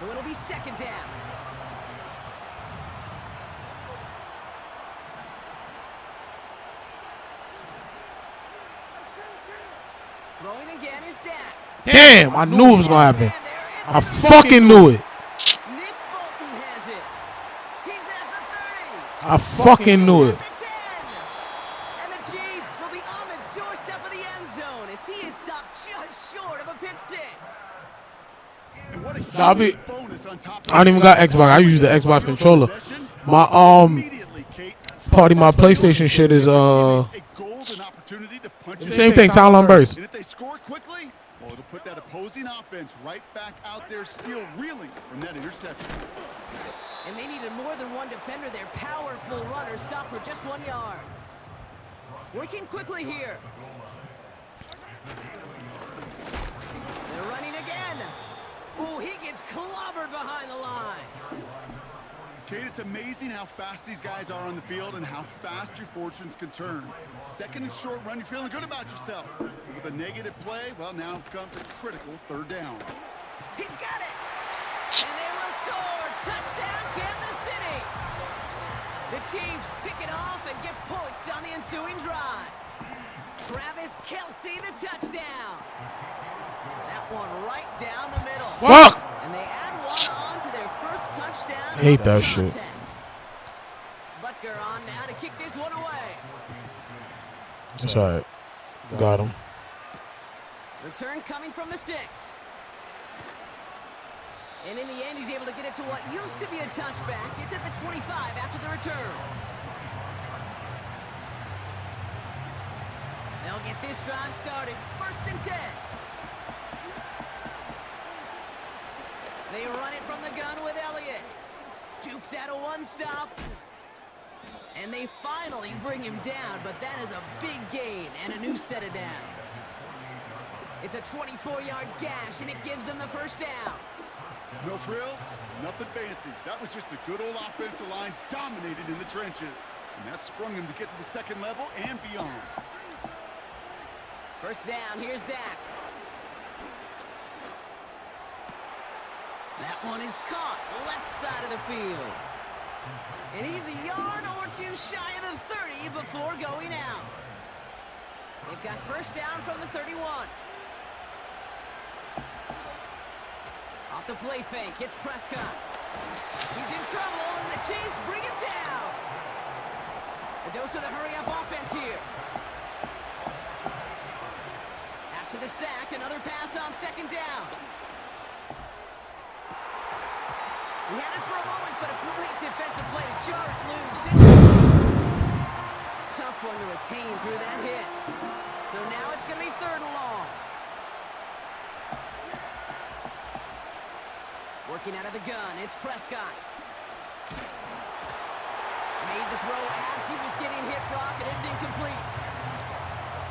So it'll be 2nd down. Throwing again is Dak. Damn, I knew it was going to happen. I fucking knew it. Nick Bolton has it. He's at the 30. I fucking knew it. At the 10. And the Chiefs will be on the doorstep of the end zone as he is stopped just short of a pick 6. And what a huge I'll be- bonus on top of I don't even got Xbox. I use the Xbox controller. My part of my PlayStation shit is same thing, Talon Burst. And if they score quickly, well, it'll put that opposing offense right back out there, still reeling from that interception. And they needed more than one defender. Their powerful runner stopped for just 1 yard. Working quickly here. They're running again. Ooh, he gets clobbered behind the line. Kate, it's amazing how fast these guys are on the field and how fast your fortunes can turn. 2nd and short run, you're feeling good about yourself. But with a negative play, well, now comes a critical 3rd down. He's got it. And they will score. Touchdown, Kansas City. The Chiefs pick it off and get points on the ensuing drive. Travis Kelce, the touchdown. That one right down the middle. Fuck! And they add one on to their first touchdown. I hate of the that shit. contest. Butker on now to kick this one away. It's all right. Got him. Return coming from the 6. And in the end, he's able to get it to what used to be a touchback. It's at the 25 after the return. They'll get this drive started. 1st and 10. They run it from the gun with Elliott. Jukes out a one-stop. And they finally bring him down, but that is a big gain and a new set of downs. It's a 24-yard gash, and it gives them the first down. No frills, nothing fancy. That was just a good old offensive line dominated in the trenches. And that sprung him to get to the 2nd level and beyond. First down, here's Dak. That one is caught, left side of the field. And he's a yard or two shy of the 30 before going out. They've got first down from the 31. Off the play fake, it's Prescott. He's in trouble, and the Chiefs bring him down. A dose of the hurry-up offense here. After the sack, another pass on 2nd down. He had it for a moment, but a great defensive play to jar it loose. Tough one to retain through that hit. So now it's going to be 3rd and long. Working out of the gun, it's Prescott. Made the throw as he was getting hit, Brock, and it's incomplete.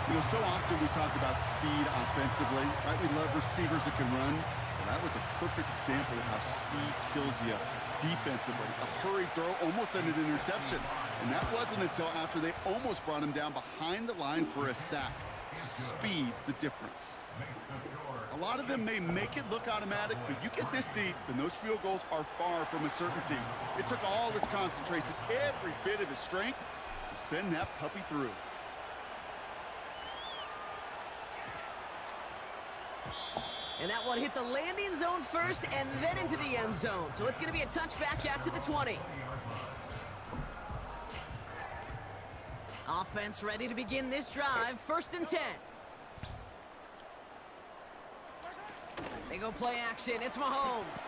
You know, so often we talk about speed offensively, right? We love receivers that can run. Well, that was a perfect example of how speed kills you defensively. A hurried throw almost ended an interception. And that wasn't until after they almost brought him down behind the line for a sack. Speed's the difference. A lot of them may make it look automatic, but you get this deep, and those field goals are far from a certainty. It took all his concentration, every bit of his strength, to send that puppy through. And that one hit the landing zone first and then into the end zone. So it's going to be a touchback out to the 20. Offense ready to begin this drive. 1st and 10. They go play action. It's Mahomes.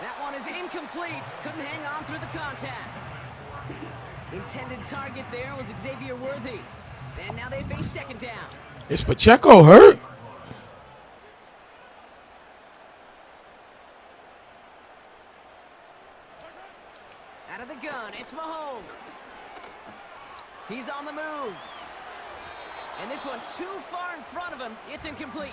That one is incomplete. Couldn't hang on through the contact. Intended target there was Xavier Worthy. And now they face 2nd down. Is Pacheco hurt? Out of the gun, it's Mahomes. He's on the move. And this one too far in front of him. It's incomplete.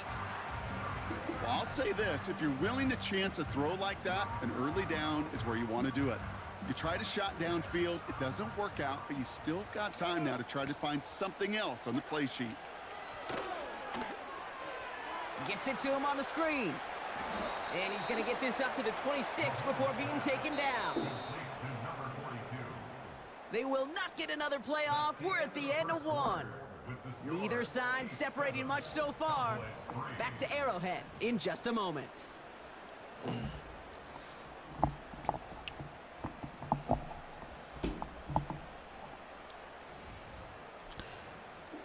Well, I'll say this. If you're willing to chance a throw like that, an early down is where you want to do it. You try to shot downfield. It doesn't work out, but you still got time now to try to find something else on the play sheet. Gets it to him on the screen. And he's going to get this up to the 26 before being taken down. They will not get another play off. We're at the end of 1. Neither side separating much so far. Back to Arrowhead in just a moment.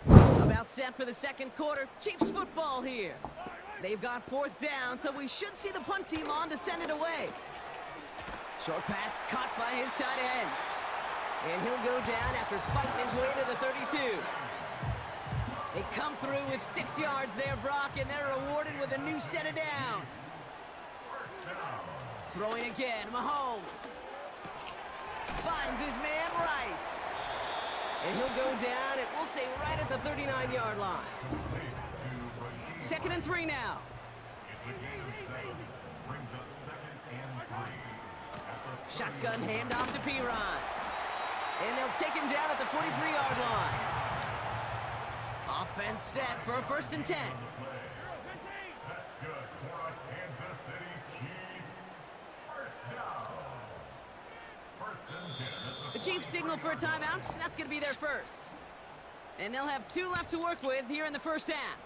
About set for the 2nd quarter. Chiefs football here. They've got 4th down, so we should see the punt team on to send it away. Short pass caught by his tight end. And he'll go down after fighting his way to the 32. They come through with 6 yards there, Brock, and they're rewarded with a new set of downs. Throwing again, Mahomes. Finds his man, Rice. And he'll go down, and we'll say right at the 39-yard line. 2nd and 3 now. Shotgun handoff to P-Ron. And they'll take him down at the 43-yard line. Offense set for a 1st and 10. The Chiefs signal for a timeout. That's going to be their first. And they'll have 2 left to work with here in the 1st half.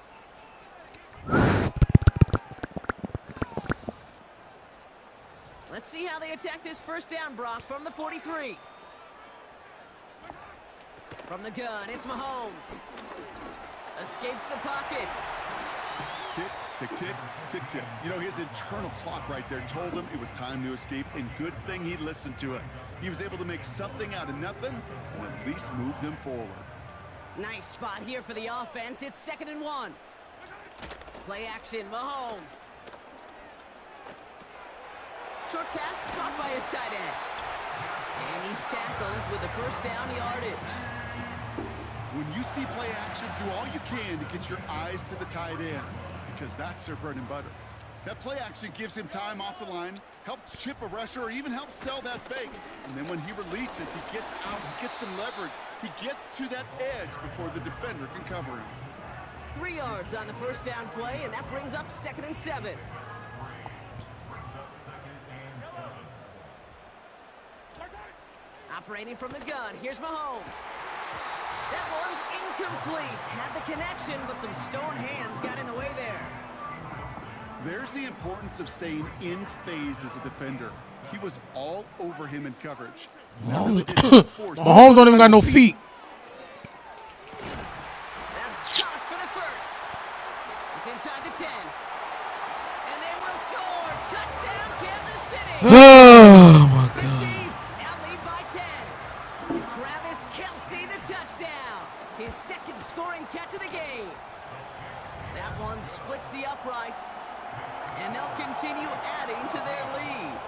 Let's see how they attack this 1st down, Brock, from the 43. From the gun, it's Mahomes. Escapes the pocket. Tick, tick, tick, tick, tick. You know, his internal clock right there told him it was time to escape, and good thing he listened to it. He was able to make something out of nothing and at least move them forward. Nice spot here for the offense. It's 2nd and 1. Play action, Mahomes. Short pass caught by his tight end. And he's tackled with the 1st down yardage. When you see play action, do all you can to get your eyes to the tight end, because that's their bread and butter. That play action gives him time off the line, helps chip a rusher, or even helps sell that fake. And then when he releases, he gets out, he gets some leverage. He gets to that edge before the defender can cover him. 3 yards on the 1st down play, and that brings up 2nd and 7. Operating from the gun, here's Mahomes. That one's incomplete. Had the connection, but some stone hands got in the way there. There's the importance of staying in phase as a defender. He was all over him in coverage. Mahomes don't even got no feet. That's caught for the 1st. It's inside the 10. And they will score. Touchdown, Kansas City. His second scoring catch of the game. That one splits the uprights. And they'll continue adding to their lead.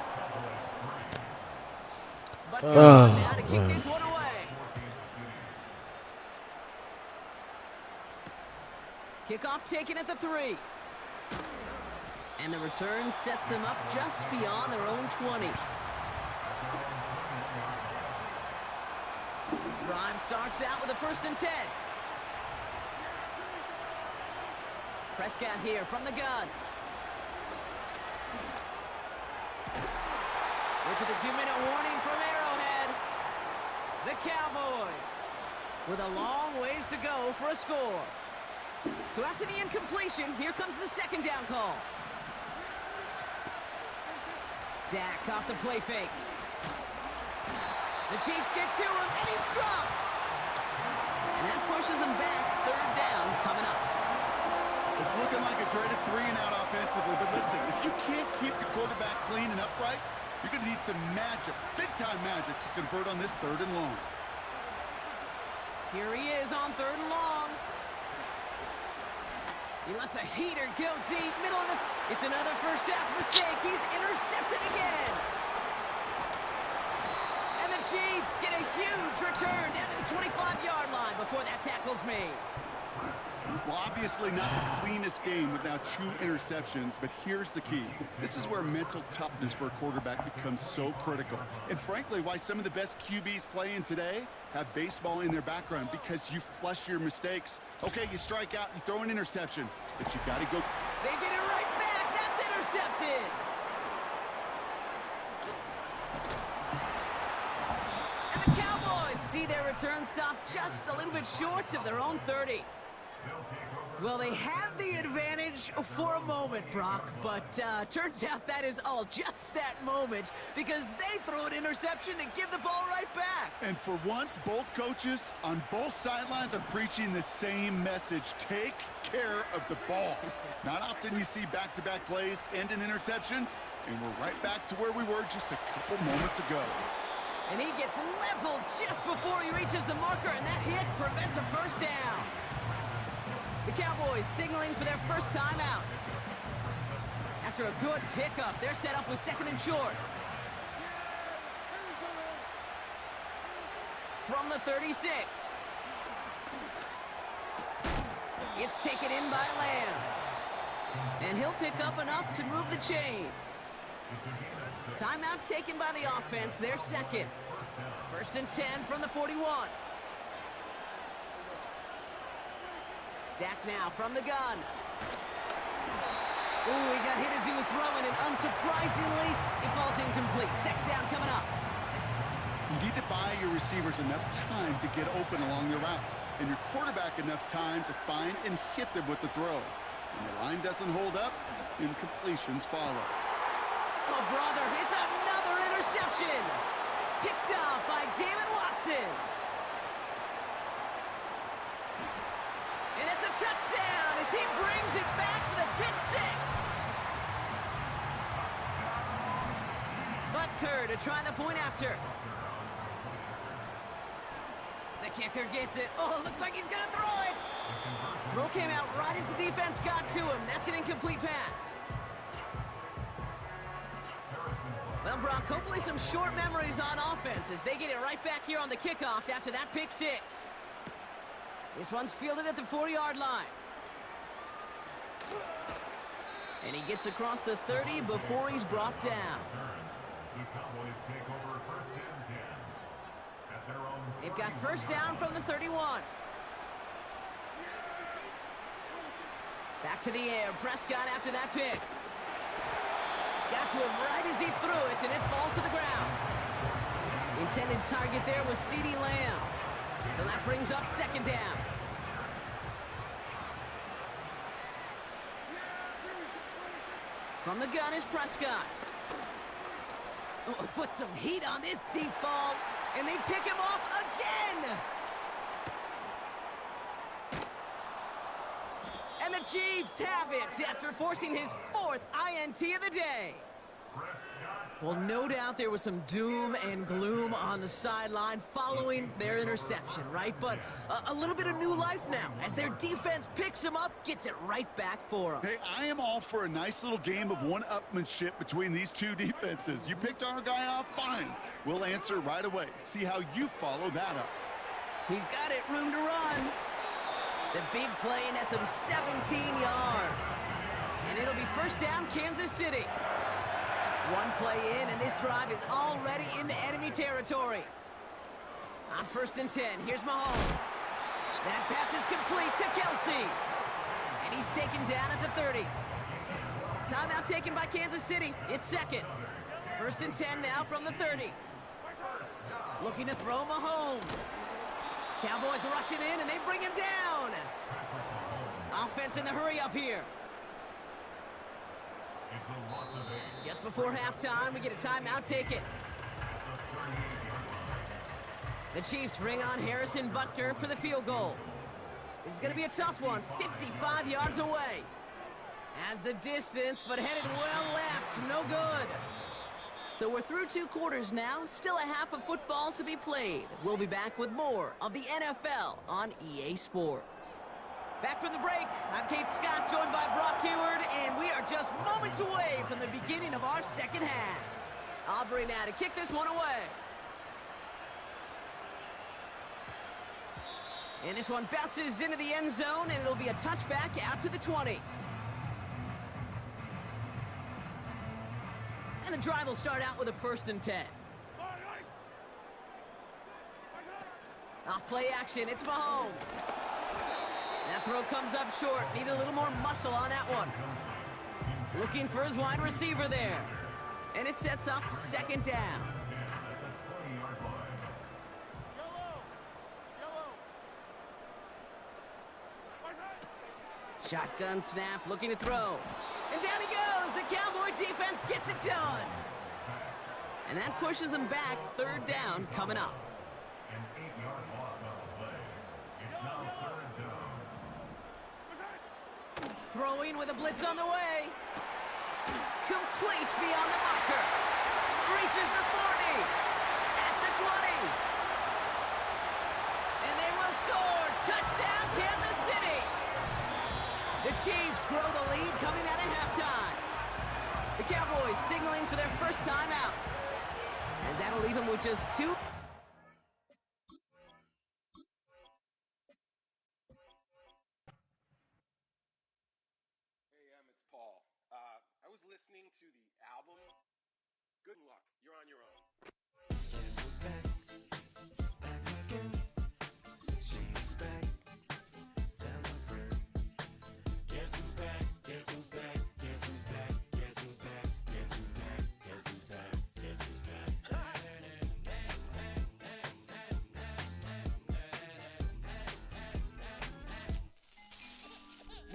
But now to kick this one away. Kickoff taken at the 3. And the return sets them up just beyond their own 20. Drive starts out with a 1st and 10. Prescott here from the gun. We're to the 2-minute warning from Arrowhead. The Cowboys with a long ways to go for a score. So after the incompletion, here comes the 2nd down call. Dak off the play fake. The Chiefs get to him, and he's dropped. And that pushes him back. 3rd down coming up. It's looking like a dreaded 3-and-out offensively, but listen, if you can't keep your quarterback clean and upright, you're going to need some magic, big-time magic, to convert on this 3rd and long. Here he is on 3rd and long. He lets a heater go deep, middle of the... It's another first-half mistake. He's intercepted again. And the Chiefs get a huge return down to the 25-yard line before that tackle's made. Well, obviously not the cleanest game without 2 interceptions, but here's the key. This is where mental toughness for a quarterback becomes so critical. And frankly, why some of the best QBs playing today have baseball in their background, because you flush your mistakes. Okay, you strike out, you throw an interception, but you got to go. They get it right back. That's intercepted. And the Cowboys see their return stop just a little bit short of their own 30. Well, they have the advantage for a moment, Brock, but turns out that is all just that moment, because they throw an interception and give the ball right back. And for once, both coaches on both sidelines are preaching the same message. Take care of the ball. Not often you see back-to-back plays end in interceptions, and we're right back to where we were just a couple moments ago. And he gets leveled just before he reaches the marker, and that hit prevents a 1st down. The Cowboys signaling for their first time out. After a good pickup, they're set up with 2nd and short. From the 36. It's taken in by Lamb. And he'll pick up enough to move the chains. Timeout taken by the offense, their 2nd. 1st and 10 from the 41. Dak now from the gun. Ooh, he got hit as he was throwing, and unsurprisingly, it falls incomplete. 2nd down coming up. You need to buy your receivers enough time to get open along their route, and your quarterback enough time to find and hit them with the throw. When the line doesn't hold up, incompletions follow. Oh, brother, it's another interception. Picked off by Jalen Watson. And it's a touchdown as he brings it back for the pick 6. Butker to try the point after. The kicker gets it. Oh, it looks like he's going to throw it. Throw came out right as the defense got to him. That's an incomplete pass. Well, Brock, hopefully some short memories on offense as they get it right back here on the kickoff after that pick 6. This one's fielded at the 4-yard line. And he gets across the 30 before he's brought down. They've got 1st down from the 31. Back to the air. Prescott after that pick. Got to him right as he threw it, and it falls to the ground. Intended target there was CeeDee Lamb. So that brings up 2nd down. From the gun is Prescott. Oh, put some heat on this deep ball, and they pick him off again. And the Chiefs have it after forcing his 4th INT of the day. Well, no doubt there was some doom and gloom on the sideline following their interception, right? But a little bit of new life now as their defense picks them up, gets it right back for them. Hey, I am all for a nice little game of one-upmanship between these two defenses. You picked our guy off, fine. We'll answer right away. See how you follow that up. He's got it, room to run. The big play nets him 17 yards. And it'll be first down, Kansas City. One play in, and this drive is already into enemy territory. On 1st and 10, here's Mahomes. That pass is complete to Kelsey. And he's taken down at the 30. Timeout taken by Kansas City. It's second. 1st and 10 now from the 30. Looking to throw Mahomes. Cowboys rushing in, and they bring him down. Offense in the hurry up here. Just before halftime, we get a timeout taken. The Chiefs bring on Harrison Butker for the field goal. This is going to be a tough one, 55 yards away. Has the distance, but headed well left, no good. So we're through 2 quarters now, still a half of football to be played. We'll be back with more of the NFL on EA Sports. Back from the break, I'm Kate Scott, joined by Brock Heward, and we are just moments away from the beginning of our second half. Aubrey now to kick this one away. And this one bounces into the end zone, and it'll be a touchback out to the 20. And the drive will start out with a 1st and 10. Off play action, it's Mahomes. That throw comes up short. Need a little more muscle on that one. Looking for his wide receiver there. And it sets up 2nd down. Shotgun snap, looking to throw. And down he goes. The Cowboy defense gets it done. And that pushes them back. 3rd down coming up. Throwing with a blitz on the way. Complete beyond the marker. Reaches the 40. At the 20. And they will score. Touchdown, Kansas City. The Chiefs grow the lead coming out of halftime. The Cowboys signaling for their first time out. As that'll leave them with just 2. I was listening to the album. Good luck. You're on your own. Guess who's back? Back again. She's back. Tell a friend. Guess who's back? Guess who's back? Guess who's back? Guess who's back? Guess who's back? Guess who's back? Guess who's back?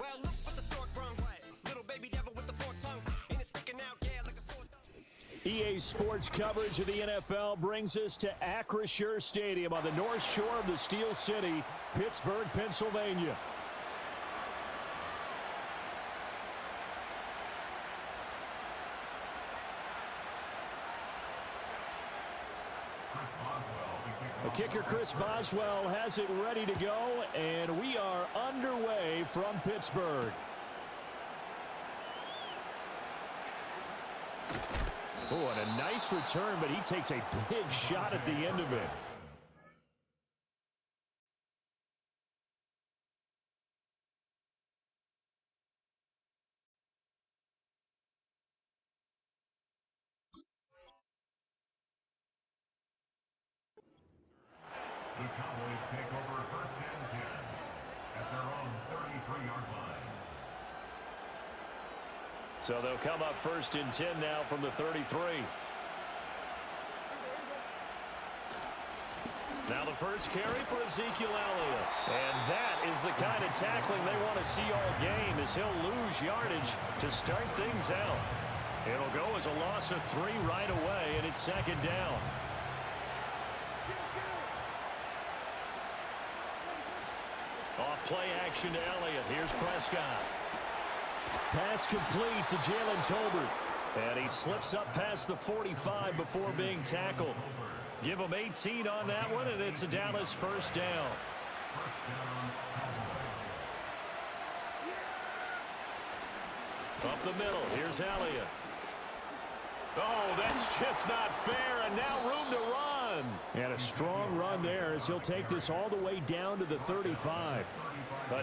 Well, look what the stork brung. Little baby devil with the forked tongue. And it's sticking out, yeah, like a sore thumb. EA Sports coverage of the NFL brings us to Acrisure Stadium on the north shore of the Steel City, Pittsburgh, Pennsylvania. The kicker, Chris Boswell, has it ready to go, and we are underway from Pittsburgh. Oh, and a nice return, but he takes a big shot at the end of it. The Cowboys take over 1st and 10 at their own 33-yard line. So they'll come up 1st and 10 now from the 33. Now the first carry for Ezekiel Elliott. And that is the kind of tackling they want to see all game, as he'll lose yardage to start things out. It'll go as a loss of 3 right away, and it's 2nd down. Off play action to Elliott. Here's Prescott. Pass complete to Jalen Tolbert. And he slips up past the 45 before being tackled. Give him 18 on that one, and it's a Dallas first down. Up the middle, here's Elliott. Oh, that's just not fair, and now room to run. And a strong run there as he'll take this all the way down to the 35.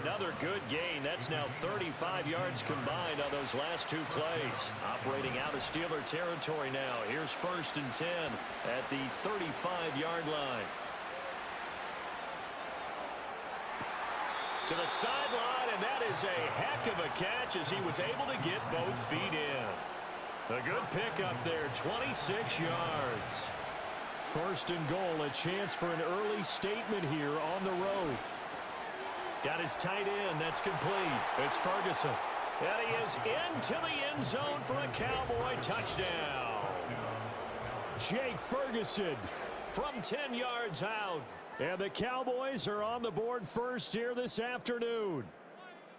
Another good gain. That's now 35 yards combined on those last two plays. Operating out of Steeler territory now. Here's 1st and 10 at the 35-yard line. To the sideline, and that is a heck of a catch as he was able to get both feet in. A good pickup there, 26 yards. 1st and goal, a chance for an early statement here on the road. Got his tight end, that's complete. It's Ferguson. And he is into the end zone for a Cowboy touchdown. Jake Ferguson from 10 yards out. And the Cowboys are on the board first here this afternoon.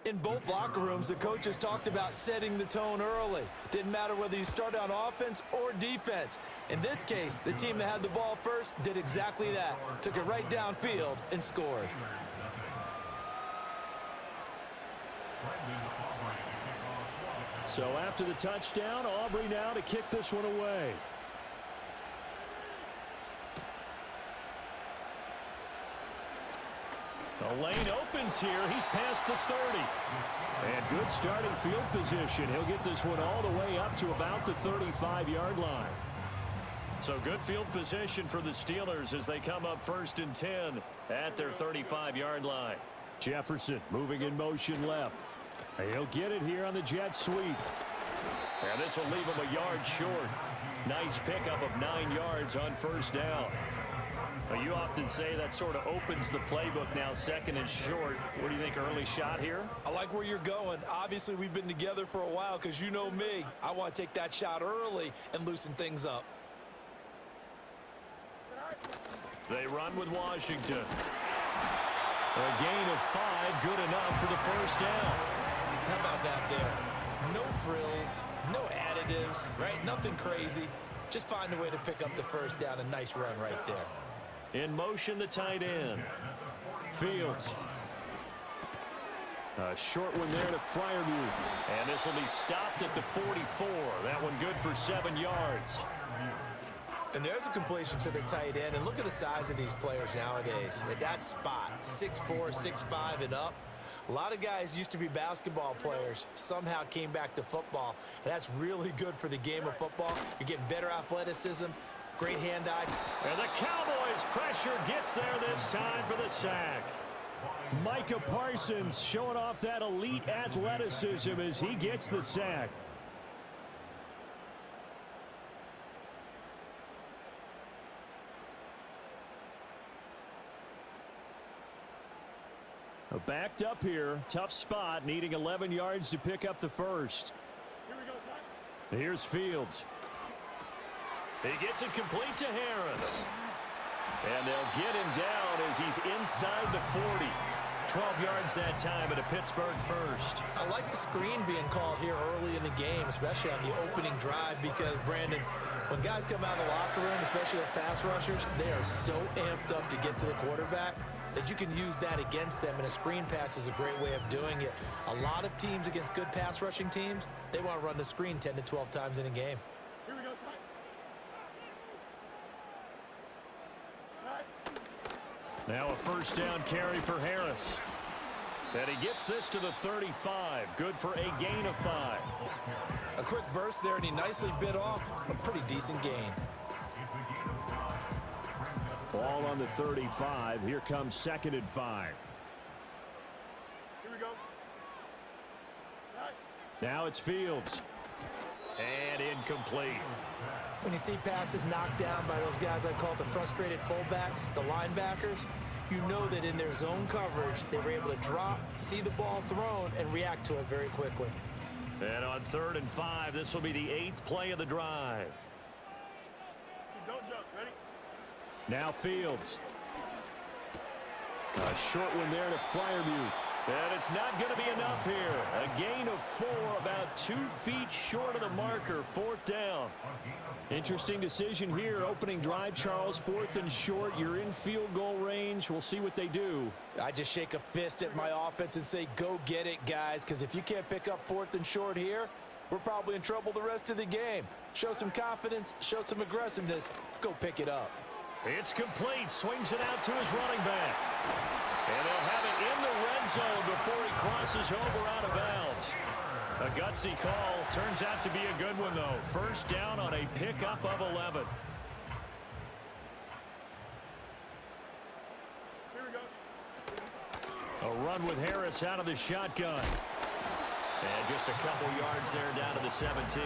In both locker rooms, the coaches talked about setting the tone early. Didn't matter whether you started on offense or defense. In this case, the team that had the ball first did exactly that. Took it right downfield and scored. So after the touchdown, Aubrey now to kick this one away. The lane opens here. He's past the 30. And good starting field position. He'll get this one all the way up to about the 35-yard line. So good field position for the Steelers as they come up 1st and 10 at their 35-yard line. Jefferson moving in motion left. He'll get it here on the jet sweep. And this will leave him a yard short. Nice pickup of 9 yards on 1st down. Well, you often say that sort of opens the playbook now, 2nd and short. What do you think, early shot here? I like where you're going. Obviously, we've been together for a while because you know me. I want to take that shot early and loosen things up. They run with Washington. A gain of 5, good enough for the 1st down. How about that there? No frills, no additives, right? Nothing crazy. Just find a way to pick up the 1st down. A nice run right there. In motion, the tight end. Fields. A short one there to Freiermuth. And this will be stopped at the 44. That one good for 7 yards. And there's a completion to the tight end. And look at the size of these players nowadays. At that spot, 6'4", 6'5", and up. A lot of guys used to be basketball players, somehow came back to football. And that's really good for the game of football. You're getting better athleticism, great hand-eye. And the Cowboys pressure gets there this time for the sack. Micah Parsons showing off that elite athleticism as he gets the sack. Backed up here, tough spot, needing 11 yards to pick up the 1st. Here's Fields. He gets it complete to Harris. And they'll get him down as he's inside the 40. 12 yards that time at a Pittsburgh 1st. I like the screen being called here early in the game, especially on the opening drive, because, Brandon, when guys come out of the locker room, especially as pass rushers, they are so amped up to get to the quarterback that you can use that against them, and a screen pass is a great way of doing it. A lot of teams against good pass rushing teams, they want to run the screen 10 to 12 times in a game. Here we go, Now a 1st down carry for Harris. And he gets this to the 35. Good for a gain of 5. A quick burst there, and he nicely bit off a pretty decent gain. Ball on the 35. Here comes 2nd and 5. Here we go. Now it's Fields. And incomplete. When you see passes knocked down by those guys I call the frustrated fullbacks, the linebackers, you know that in their zone coverage, they were able to drop, see the ball thrown, and react to it very quickly. And on 3rd and 5, this will be the 8th play of the drive. Don't jump. Ready? Now Fields. A short one there to Freiermuth. And it's not going to be enough here. A gain of 4, about 2 feet short of the marker, 4th down. Interesting decision here. Opening drive, Charles, 4th and short. You're in field goal range. We'll see what they do. I just shake a fist at my offense and say, go get it, guys, because if you can't pick up 4th and short here, we're probably in trouble the rest of the game. Show some confidence, show some aggressiveness, go pick it up. It's complete. Swings it out to his running back. And they'll have it in the red zone before he crosses over out of bounds. A gutsy call. Turns out to be a good one, though. 1st down on a pickup of 11. A run with Harris out of the shotgun. And just a couple yards there down to the 17.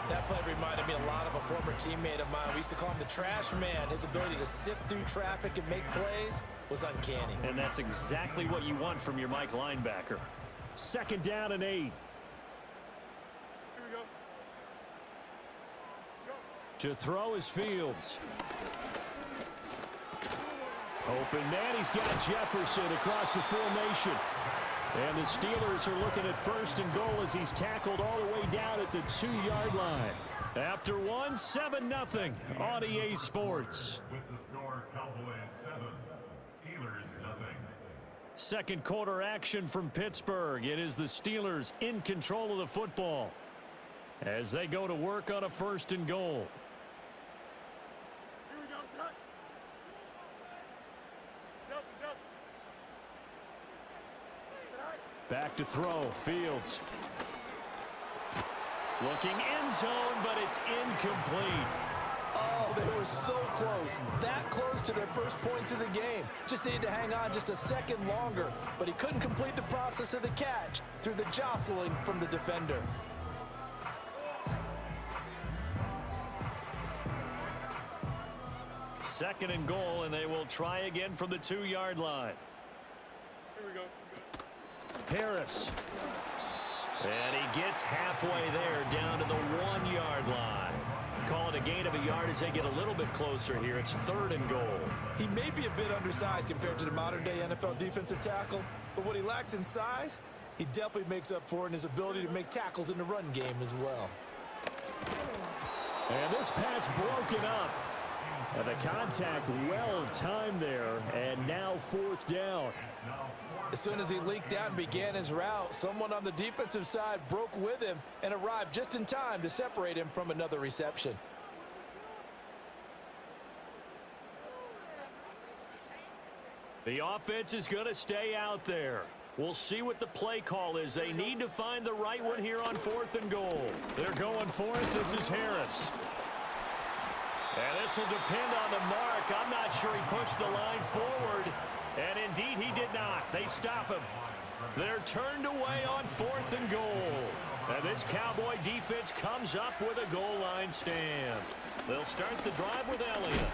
That play reminded me a lot of a former teammate of mine. We used to call him the trash man. His ability to sift through traffic and make plays was uncanny. And that's exactly what you want from your Mike linebacker. 2nd down and 8. To throw is Fields. Open man, he's got Jefferson across the formation. And the Steelers are looking at 1st and goal as he's tackled all the way down at the 2-yard line. After 1, 7-0 on EA Sports. With the score, Cowboys 7, Steelers 0. 2nd quarter action from Pittsburgh. It is the Steelers in control of the football as they go to work on a 1st and goal. Back to throw. Fields. Looking end zone, but it's incomplete. Oh, they were so close. That close to their first points of the game. Just needed to hang on just a second longer. But he couldn't complete the process of the catch through the jostling from the defender. Second and goal, and they will try again from the 2-yard line. Here we go. Harris. And he gets halfway there down to the 1-yard line. Call it a gain of a yard as they get a little bit closer here. It's 3rd and goal. He may be a bit undersized compared to the modern-day NFL defensive tackle, but what he lacks in size, he definitely makes up for in his ability to make tackles in the run game as well. And this pass broken up. And the contact well timed there, and now 4th down. As soon as he leaked out and began his route, someone on the defensive side broke with him and arrived just in time to separate him from another reception. The offense is going to stay out there. We'll see what the play call is. They need to find the right one here on 4th and goal. They're going for it. This is Harris. And this will depend on the mark. I'm not sure he pushed the line forward. And indeed, he did not. They stop him. They're turned away on 4th and goal. And this Cowboy defense comes up with a goal line stand. They'll start the drive with Elliott.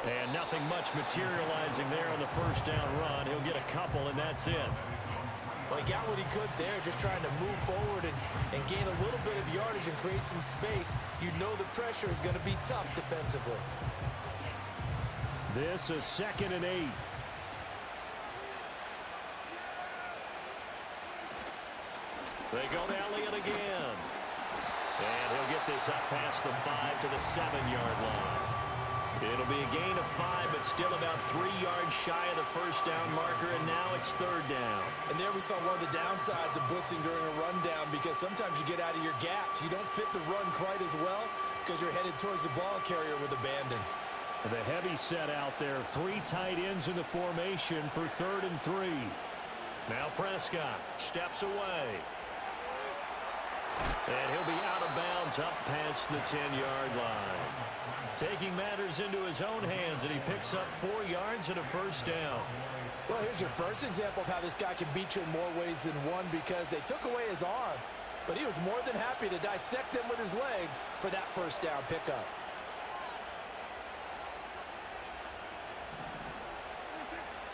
And nothing much materializing there on the 1st down run. He'll get a couple, and that's it. Well, he got what he could there, just trying to move forward and gain a little bit of yardage and create some space. You know the pressure is going to be tough defensively. This is 2nd and 8. They go to Elliott again. And he'll get this up past the 5 to the 7-yard line. It'll be a gain of 5, but still about 3 yards shy of the 1st down marker, and now it's 3rd down. And there we saw one of the downsides of blitzing during a rundown, because sometimes you get out of your gaps. You don't fit the run quite as well because you're headed towards the ball carrier with abandon. The heavy set out there. 3 tight ends in the formation for 3rd and 3. Now Prescott steps away. And he'll be out of bounds up past the 10-yard line. Taking matters into his own hands, and he picks up 4 yards and a 1st down. Well, here's your first example of how this guy can beat you in more ways than one, because they took away his arm, but he was more than happy to dissect them with his legs for that 1st down pickup.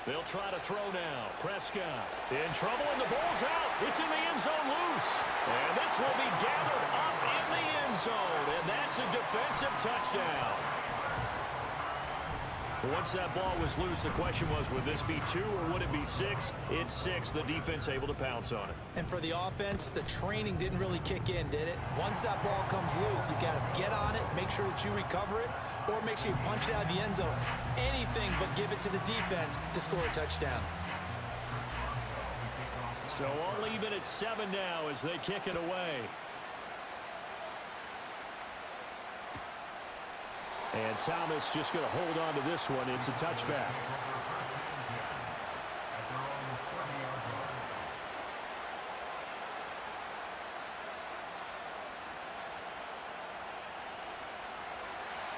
They'll try to throw now. Prescott in trouble, and the ball's out. It's in the end zone loose. And this will be gathered up in the end zone, and that's a defensive touchdown. Once that ball was loose, the question was, would this be 2 or would it be 6? It's 6. The defense able to pounce on it. And for the offense, the training didn't really kick in, did it? Once that ball comes loose, you got to get on it, make sure that you recover it, or make sure you punch it out of the end zone. Anything but give it to the defense to score a touchdown. So all even at 7 now as they kick it away. And Thomas just going to hold on to this one. It's a touchback.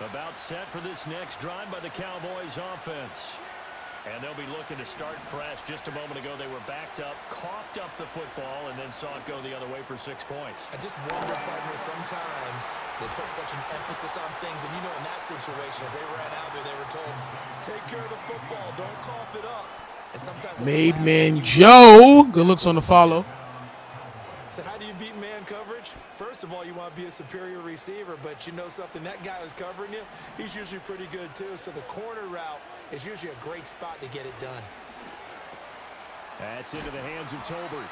About set for this next drive by the Cowboys offense. And they'll be looking to start fresh. Just a moment ago, they were backed up, coughed up the football, and then saw it go the other way for 6 points. I just wonder, partner, sometimes they put such an emphasis on things. And, you know, in that situation, as they ran out there, they were told, take care of the football, don't cough it up. And sometimes Made man Joe. Good looks on the follow. So how do you beat man coverage? First of all, you want to be a superior receiver, but you know something, that guy who's covering you, he's usually pretty good too. So the corner route is usually a great spot to get it done. That's into the hands of Tolbert.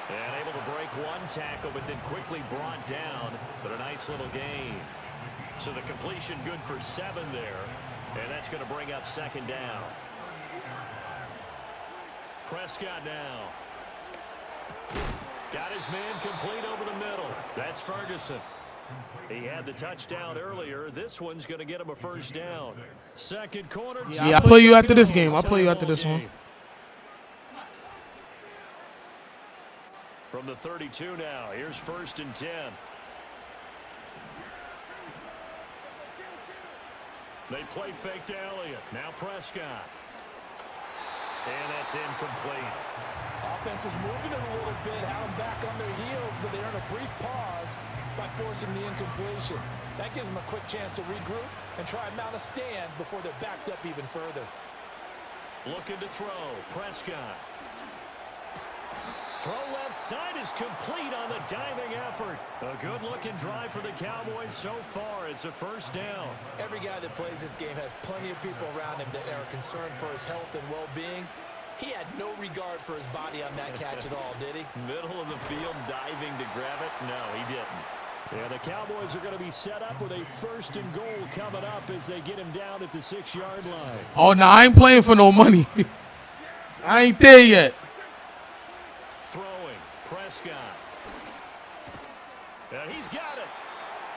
And able to break one tackle, but then quickly brought down. But a nice little gain. So the completion good for 7 there. And that's going to bring up 2nd down. Prescott now. Got his man complete over the middle. That's Ferguson. He had the touchdown earlier. This one's going to get him a 1st down. 2nd quarter. Yeah, I'll play you after this game. I'll play you after this one. From the 32 now. Here's 1st and 10. They play fake to Elliott. Now Prescott. And that's incomplete. Offense was moving it a little bit, had them back on their heels, but they earned a brief pause by forcing the incompletion. That gives them a quick chance to regroup and try and mount a stand before they're backed up even further. Looking to throw. Prescott. Throw left side is complete on the diving effort. A good-looking drive for the Cowboys so far. It's a 1st down. Every guy that plays this game has plenty of people around him that are concerned for his health and well-being. He had no regard for his body on that catch at all, did he? Middle of the field diving to grab it? No, he didn't. Yeah, the Cowboys are going to be set up with a 1st and goal coming up as they get him down at the 6-yard line. Oh, no, I ain't playing for no money. I ain't there yet. Throwing. Prescott. And he's got it.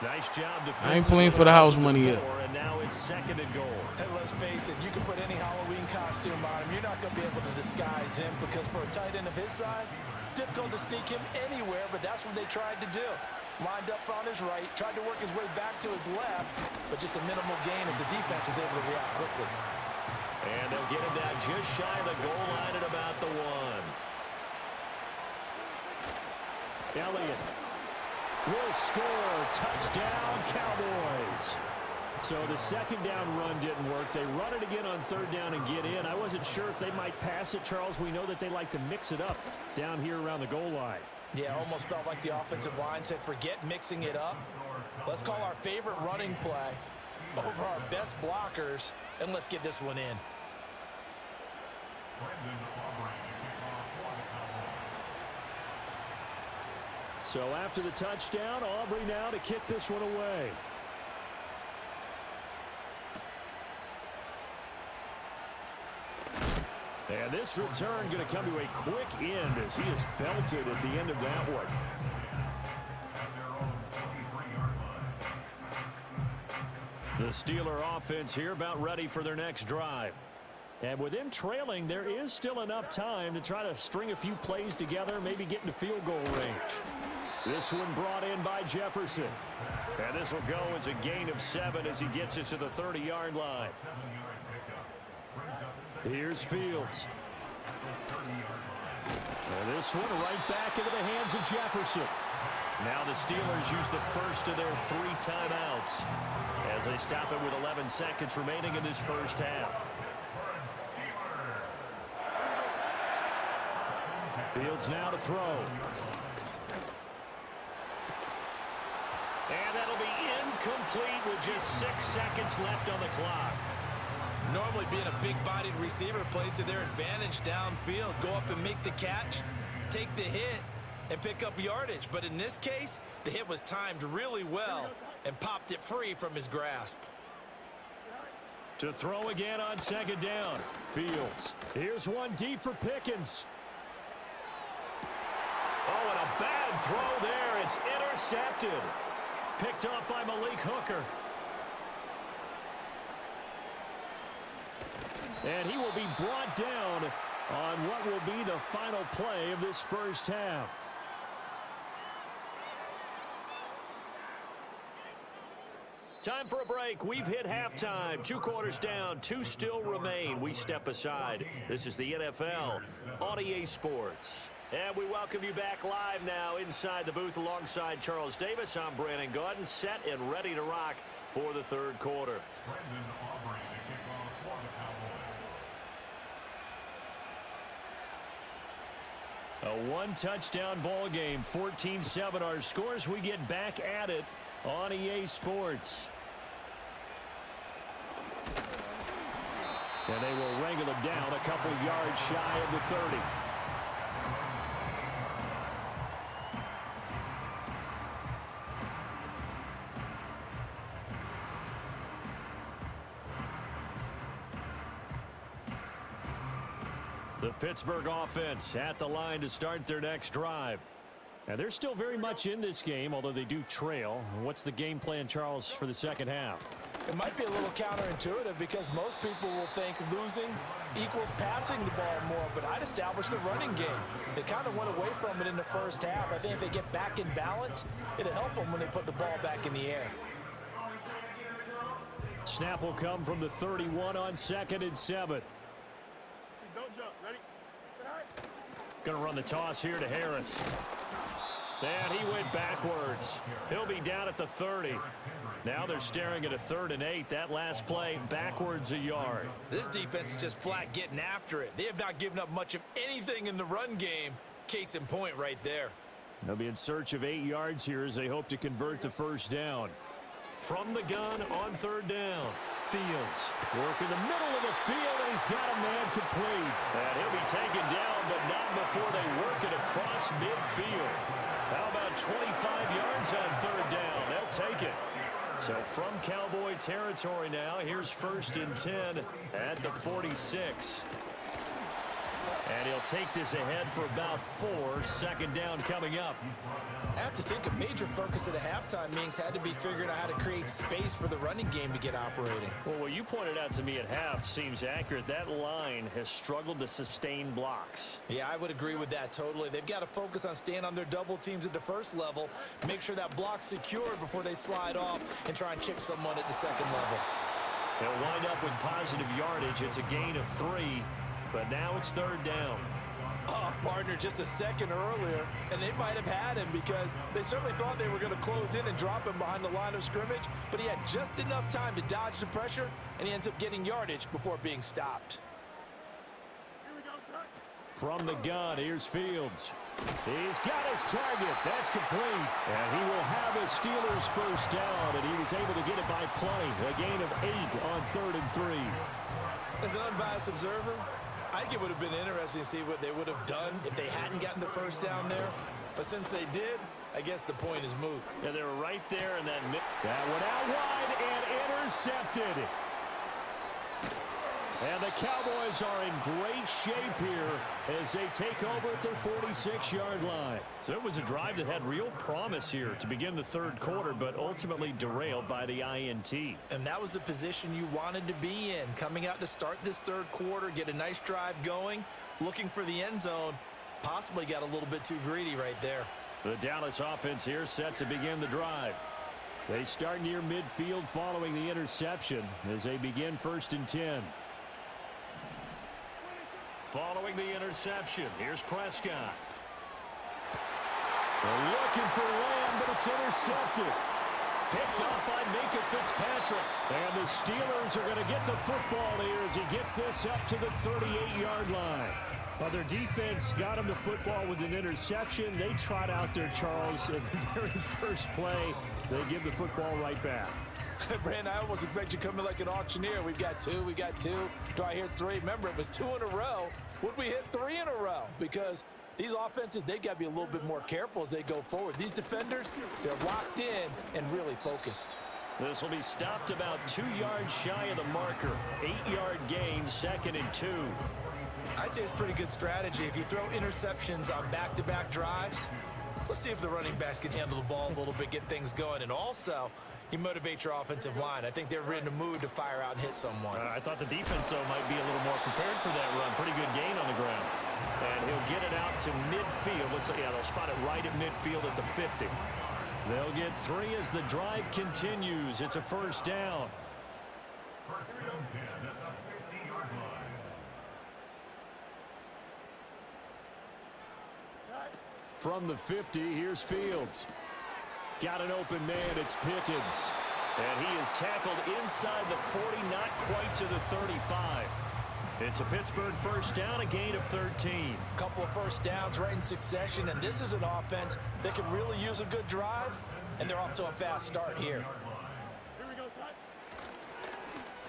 Nice job defensively. I ain't playing for the house money yet. And now it's 2nd and goal. Hey, let's face it, you can put any Halloween costume on him. You're not going to be able to disguise him because for a tight end of his size, difficult to sneak him anywhere, but that's what they tried to do. Lined up on his right, tried to work his way back to his left, but just a minimal gain as the defense was able to react quickly. And they'll get him down just shy of the goal line at about the 1. Elliott will score. Touchdown, Cowboys. So the 2nd down run didn't work. They run it again on 3rd down and get in. I wasn't sure if they might pass it, Charles. We know that they like to mix it up down here around the goal line. Yeah, almost felt like the offensive line said, forget mixing it up. Let's call our favorite running play over our best blockers, and let's get this one in. So after the touchdown, Aubrey now to kick this one away. And this return going to come to a quick end as he is belted at the end of that one. The Steeler offense here about ready for their next drive. And with them trailing, there is still enough time to try to string a few plays together, maybe get into field goal range. This one brought in by Jefferson. And this will go as a gain of 7 as he gets it to the 30-yard line. Here's Fields. And this one right back into the hands of Jefferson. Now the Steelers use the first of their 3 timeouts as they stop it with 11 seconds remaining in this first half. Fields now to throw. And that'll be incomplete with just 6 seconds left on the clock. Normally being a big-bodied receiver plays to their advantage downfield. Go up and make the catch, take the hit, and pick up yardage. But in this case, the hit was timed really well and popped it free from his grasp. To throw again on second down. Fields. Here's one deep for Pickens. Oh, and a bad throw there. It's intercepted. Picked up by Malik Hooker. And he will be brought down on what will be the final play of this first half. Time for a break. We've hit halftime. 2 quarters down. 2 still remain. We step aside. This is the NFL on EA Sports. And we welcome you back live now inside the booth alongside Charles Davis. I'm Brandon Gaudin, set and ready to rock for the third quarter. Brendan Aubrey to kick off for the Cowboys. A one-touchdown ball game, 14-7 our scores. We get back at it on EA Sports. And they will wrangle him down a couple yards shy of the 30. The Pittsburgh offense at the line to start their next drive. And they're still very much in this game, although they do trail. What's the game plan, Charles, for the second half? It might be a little counterintuitive because most people will think losing equals passing the ball more, but I'd establish the running game. They kind of went away from it in the first half. I think if they get back in balance, it'll help them when they put the ball back in the air. Snap will come from the 31 on 2nd and 7. Don't jump. Ready? Going to run the toss here to Harris. And he went backwards. He'll be down at the 30. Now they're staring at a 3rd and 8. That last play backwards a yard. This defense is just flat getting after it. They have not given up much of anything in the run game. Case in point right there. They'll be in search of 8 yards here as they hope to convert the first down. From the gun on 3rd down. Fields work in the middle of the field, and he's got a man complete. And he'll be taken down, but not before they work it across midfield. How about 25 yards on 3rd down? They'll take it. So from Cowboy territory now, here's 1st and 10 at the 46. And he'll take this ahead for about 4. 2nd down coming up. I have to think a major focus of the halftime meetings had to be figuring out how to create space for the running game to get operating. Well, what you pointed out to me at half seems accurate. That line has struggled to sustain blocks. Yeah, I would agree with that totally. They've got to focus on staying on their double teams at the first level, make sure that block's secured before they slide off and try and chip someone at the second level. They'll wind up with positive yardage. It's a gain of 3, but now it's 3rd down. Oh, partner, just a second earlier, and they might have had him because they certainly thought they were going to close in and drop him behind the line of scrimmage, but he had just enough time to dodge the pressure, and he ends up getting yardage before being stopped. From the gun, here's Fields. He's got his target. That's complete. And he will have a Steelers first down, and he was able to get it by plenty. A gain of 8 on 3rd and 3. As an unbiased observer, I think it would have been interesting to see what they would have done if they hadn't gotten the first down there. But since they did, I guess the point is moot. Yeah, they were right there in that went out wide and intercepted. And the Cowboys are in great shape here as they take over at their 46-yard line. So it was a drive that had real promise here to begin the 3rd quarter, but ultimately derailed by the INT. And that was the position you wanted to be in, coming out to start this 3rd quarter, get a nice drive going, looking for the end zone. Possibly got a little bit too greedy right there. The Dallas offense here set to begin the drive. They start near midfield following the interception as they begin 1st and 10. Following the interception, here's Prescott. They're looking for Lamb, but it's intercepted. Picked up by Minka Fitzpatrick. And the Steelers are going to get the football here as he gets this up to the 38-yard line. Well, their defense got him the football with an interception. They trot out there, Charles, in the very first play. They give the football right back. Brandon, I almost expect you to come in like an auctioneer. We've got two. Do I hear three? Remember, it was 2 in a row. Would we hit 3 in a row? Because these offenses, they've got to be a little bit more careful as they go forward. These defenders, they're locked in and really focused. This will be stopped about 2 yards shy of the marker. 8-yard gain, 2nd and 2. I'd say it's pretty good strategy. If you throw interceptions on back-to-back drives, let's see if the running backs can handle the ball a little bit, get things going, and also you motivate your offensive line. I think they're in a mood to fire out and hit someone. I thought the defense, though, might be a little more prepared for that run. Pretty good gain on the ground. And he'll get it out to midfield. Looks like, yeah, they'll spot it right at midfield at the 50. They'll get 3 as the drive continues. It's a first down. First and 10 at the 50-yard line. From the 50, here's Fields. Got an open man, it's Pickens. And he is tackled inside the 40, not quite to the 35. It's a Pittsburgh first down, a gain of 13. Couple of first downs right in succession, and this is an offense that can really use a good drive, and they're off to a fast start here.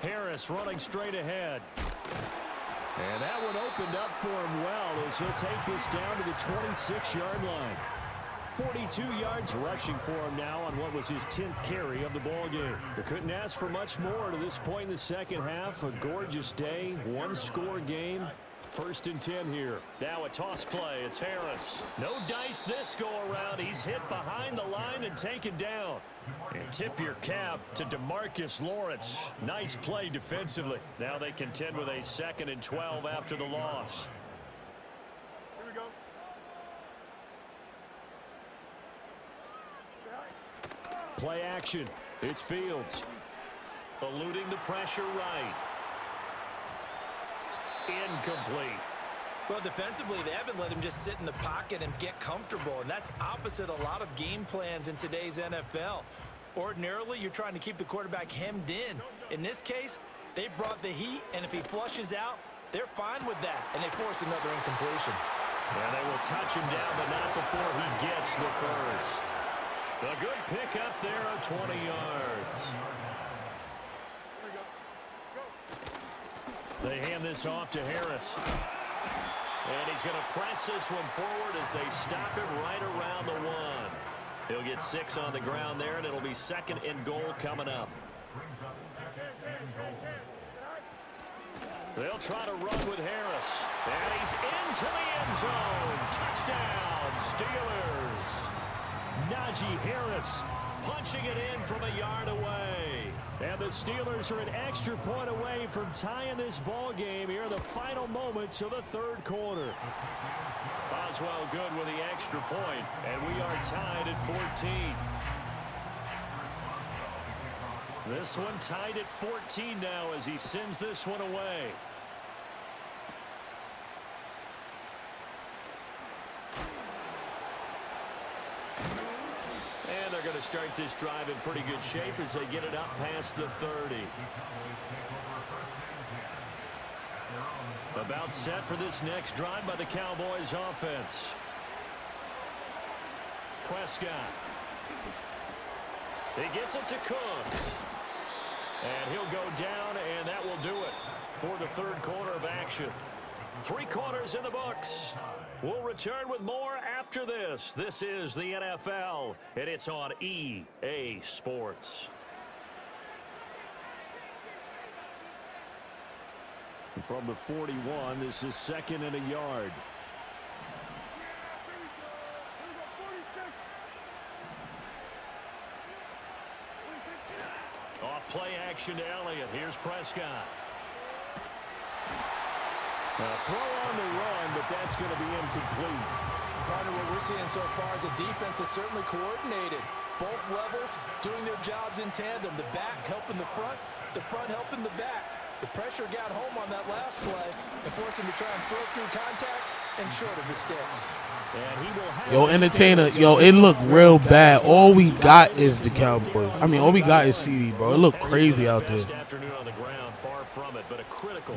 Harris running straight ahead. And that one opened up for him well as he'll take this down to the 26-yard line. 42 yards rushing for him now on what was his 10th carry of the ball game. They couldn't ask for much more to this point in the second half. A gorgeous day, one-score game. First and 10 here. Now a toss play. It's Harris. No dice this go-around. He's hit behind the line and taken down. And tip your cap to DeMarcus Lawrence. Nice play defensively. Now they contend with a 2nd and 12 after the loss. Play action. It's Fields. Eluding the pressure right. Incomplete. Well, defensively, they haven't let him just sit in the pocket and get comfortable, and that's opposite a lot of game plans in today's NFL. Ordinarily, you're trying to keep the quarterback hemmed in. In this case, they brought the heat, and if he flushes out, they're fine with that, and they force another incompletion. And they will touch him down, but not before he gets the first. A good pick up there of 20 yards. They hand this off to Harris. And he's going to press this one forward as they stop him right around the 1. He'll get 6 on the ground there, and it'll be 2nd and goal coming up. They'll try to run with Harris. And he's into the end zone. Touchdown, Steelers. Najee Harris punching it in from a yard away. And the Steelers are an extra point away from tying this ball game here in the final moments of the third quarter. Boswell good with the extra point, and we are tied at 14. This one tied at 14 now as he sends this one away. And they're going to start this drive in pretty good shape as they get it up past the 30. About set for this next drive by the Cowboys offense. Prescott. He gets it to Cooks. And he'll go down, and that will do it for the third quarter of action. 3 quarters in the books. We'll return with more after this. This is the NFL, and it's on EA Sports. From the 41, this is 2nd and a yard. Off play action to Elliott. Here's Prescott. Throw on the run, but that's going to be incomplete. Partner, what we're seeing so far is a defense that's certainly coordinated. Both levels doing their jobs in tandem. The back helping the front helping the back. The pressure got home on that last play and forced him to try and throw through contact and short of the sticks. And he will have Yo, entertainer, yo, it looked real bad. All we got is the Cowboys. I mean, all we got is CD, bro. It looked crazy out there.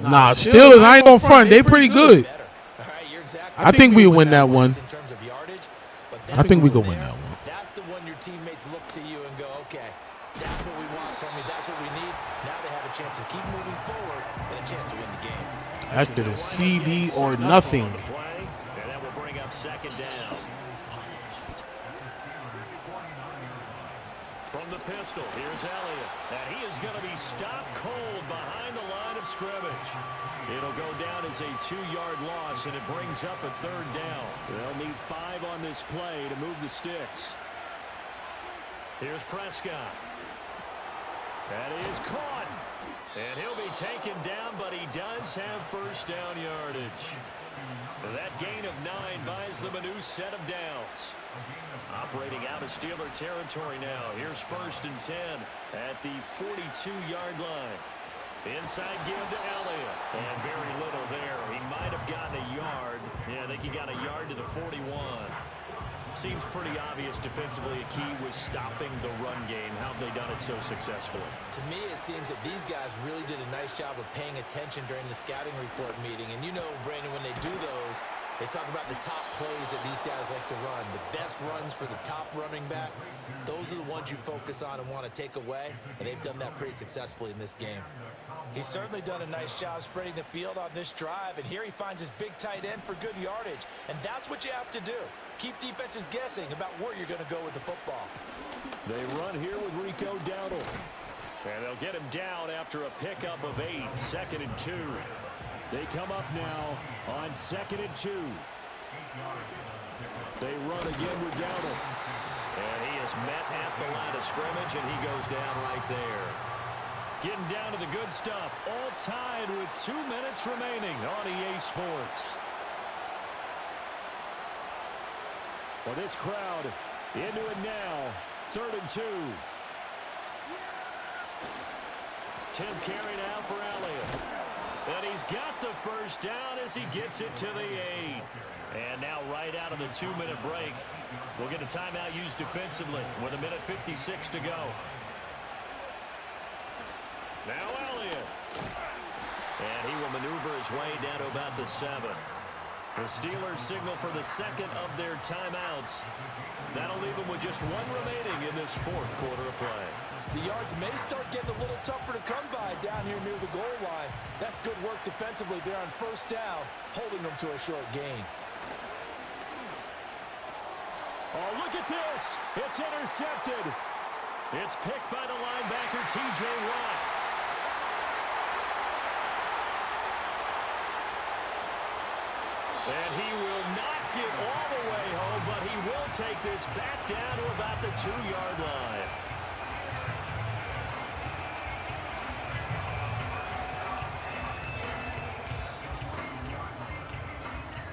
Nah, Steelers, I ain't gonna front. They pretty good. I think we win that one. I think we could win that one. That's the one your teammates look to you and go, okay, that's what we want from me. After the CD or nothing. And that will bring up second down. From the pistol, here's Elliott. And he is going to be stopped cold behind the line of scrimmage. It'll go down as a 2-yard loss, and it brings up a third down. They'll need 5 on this play to move the sticks. Here's Prescott. That is caught. And he'll be taken down, but he does have first down yardage. That gain of 9 buys them a new set of downs. Operating out of Steeler territory now. Here's first and 10 at the 42-yard line. Inside give to Elliott. And very little there. He might have gotten a yard. Yeah, I think he got a yard to the 41. Seems pretty obvious defensively a key was stopping the run game. How have they done it so successfully? To me, it seems that these guys really did a nice job of paying attention during the scouting report meeting. And you know, Brandon, when they do those, they talk about the top plays that these guys like to run. The best runs for the top running back. Those are the ones you focus on and want to take away. And they've done that pretty successfully in this game. He's certainly done a nice job spreading the field on this drive. And here he finds his big tight end for good yardage. And that's what you have to do. Keep defenses guessing about where you're going to go with the football. They run here with Rico Dowdle. And they'll get him down after a pickup of 8. 2nd and 2. They come up now on 2nd and 2. They run again with Dowdle. And he is met at the line of scrimmage, and he goes down right there. Getting down to the good stuff. All tied with 2 minutes remaining on EA Sports. Well, this crowd into it now. 3rd and 2. 10th carry now for Elliott. And he's got the first down as he gets it to the 8. And now right out of the 2-minute break, we'll get a timeout used defensively with 1:56 to go. Now Elliott. And he will maneuver his way down to about the 7. The Steelers signal for the second of their timeouts. That'll leave them with just 1 remaining in this 4th quarter of play. The yards may start getting a little tougher to come by down here near the goal line. That's good work defensively there on first down, holding them to a short gain. Oh, look at this. It's intercepted. It's picked by the linebacker, T.J. Watt. And he will not get all the way home, but he will take this back down to about the 2-yard line.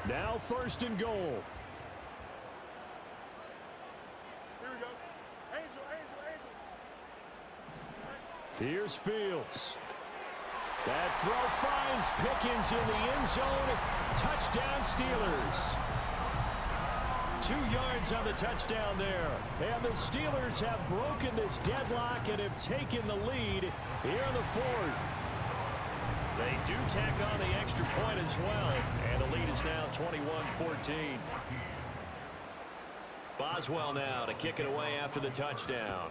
Now 1st and goal. Here we go. Angel. Here's Fields. That throw finds Pickens in the end zone. Touchdown Steelers. 2 yards on the touchdown there. And the Steelers have broken this deadlock and have taken the lead here in the 4th. They do tack on the extra point as well. And the lead is now 21-14. Boswell now to kick it away after the touchdown.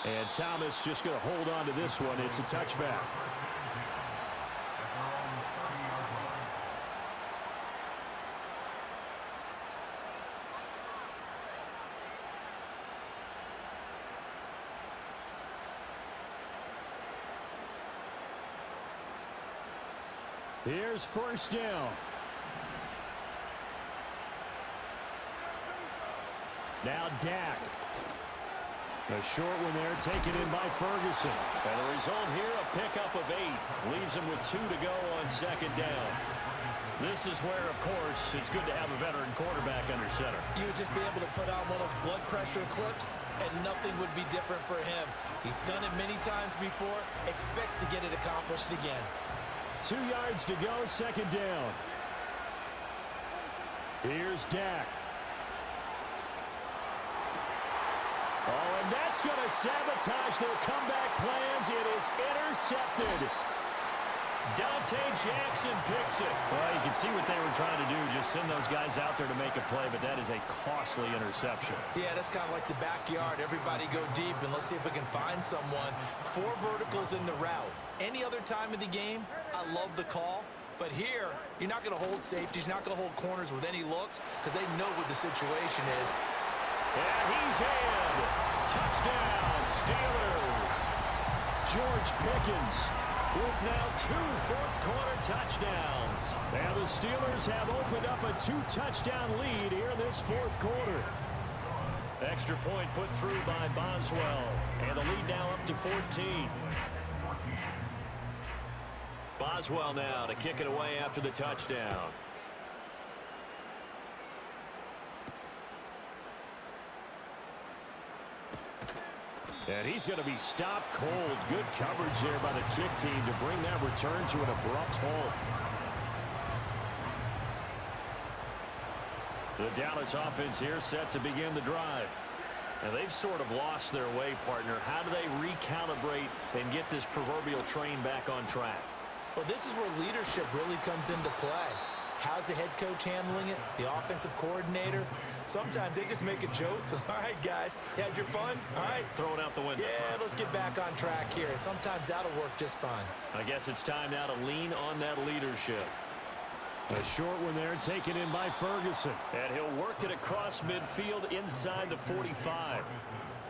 And Thomas just going to hold on to this one. It's a touchback. Here's first down. Now Dak. A short one there taken in by Ferguson. And the result here, a pickup of 8. Leaves him with 2 to go on 2nd down. This is where, of course, it's good to have a veteran quarterback under center. You would just be able to put on one of those blood pressure clips, and nothing would be different for him. He's done it many times before, expects to get it accomplished again. 2 yards to go, 2nd down. Here's Dak. Oh, and that's going to sabotage their comeback plans. It is intercepted. Dante Jackson picks it. Well, you can see what they were trying to do, just send those guys out there to make a play, but that is a costly interception. Yeah, that's kind of like the backyard. Everybody go deep, and let's see if we can find someone. 4 verticals in the route. Any other time of the game, I love the call. But here, you're not going to hold safeties. You're not going to hold corners with any looks because they know what the situation is. And he's in. Touchdown, Steelers. George Pickens with now 2 fourth-quarter touchdowns. And the Steelers have opened up a 2-touchdown lead here in this fourth quarter. Extra point put through by Boswell. And the lead now up to 14. Boswell now to kick it away after the touchdown. And he's going to be stopped cold. Good coverage there by the kick team to bring that return to an abrupt halt. The Dallas offense here set to begin the drive. And they've sort of lost their way, partner. How do they recalibrate and get this proverbial train back on track? Well, this is where leadership really comes into play. How's the head coach handling it? The offensive coordinator? Sometimes they just make a joke. All right, guys, you had your fun? All right. Throw it out the window. Yeah, let's get back on track here. And sometimes that'll work just fine. I guess it's time now to lean on that leadership. A short one there taken in by Ferguson. And he'll work it across midfield inside the 45.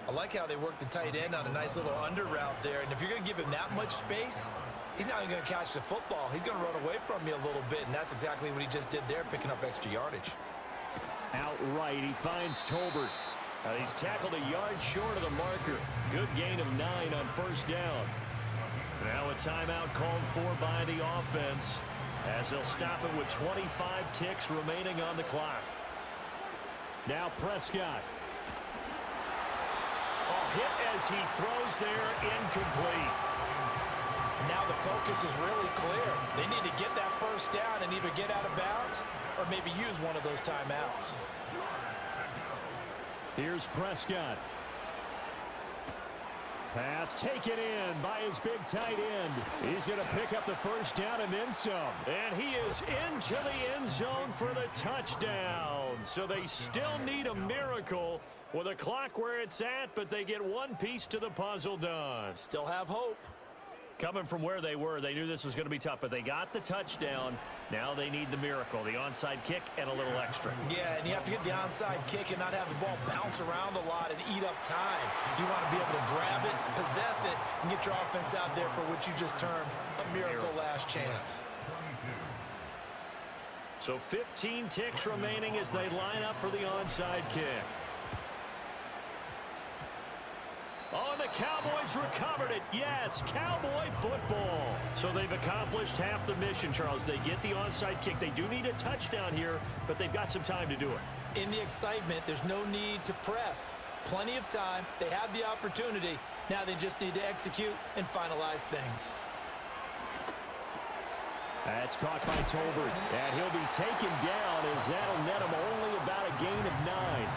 I like how they work the tight end on a nice little under route there. And if you're going to give him that much space, he's not even going to catch the football. He's going to run away from you a little bit, and that's exactly what he just did there, picking up extra yardage. Outright, he finds Tolbert. He's tackled a yard short of the marker. Good gain of 9 on first down. Now a timeout called for by the offense as they'll stop it with 25 ticks remaining on the clock. Now Prescott. Hit as he throws there, incomplete. Now the focus is really clear. They need to get that first down and either get out of bounds or maybe use one of those timeouts. Here's Prescott. Pass taken in by his big tight end. He's going to pick up the first down and then some. And he is into the end zone for the touchdown. So they still need a miracle with a clock where it's at, but they get one piece to the puzzle done. Still have hope. Coming from where they were, they knew this was going to be tough, but they got the touchdown. Now they need the miracle, the onside kick and a little extra. Yeah, and you have to get the onside kick and not have the ball bounce around a lot and eat up time. You want to be able to grab it, possess it, and get your offense out there for what you just termed a miracle last chance. So 15 ticks remaining as they line up for the onside kick. Oh, and the Cowboys recovered it. Yes, Cowboy football. So they've accomplished half the mission, Charles. They get the onside kick. They do need a touchdown here, but they've got some time to do it. In the excitement, there's no need to press. Plenty of time. They have the opportunity. Now they just need to execute and finalize things. That's caught by Tolbert. And he'll be taken down as that'll net him only about a gain of 9.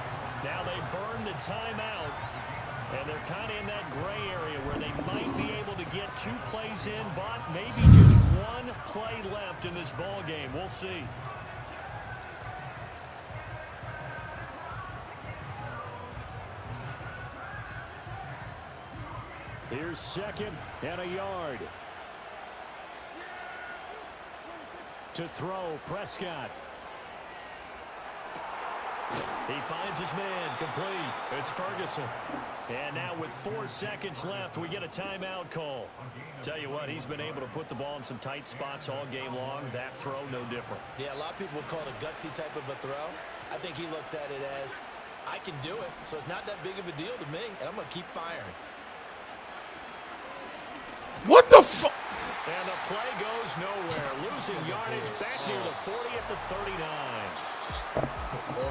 Now they burn the timeout. And they're kind of in that gray area where they might be able to get 2 plays in, but maybe just 1 play left in this ball game. We'll see. Here's 2nd and a yard. To throw, Prescott. He finds his man, complete. It's Ferguson. And now with 4 seconds left, we get a timeout call. Tell you what, he's been able to put the ball in some tight spots all game long. That throw, no different. Yeah, a lot of people would call it a gutsy type of a throw. I think he looks at it as, I can do it, so it's not that big of a deal to me, and I'm going to keep firing. What the fuck? And the play goes nowhere. Losing yardage back near the 40 at the 39.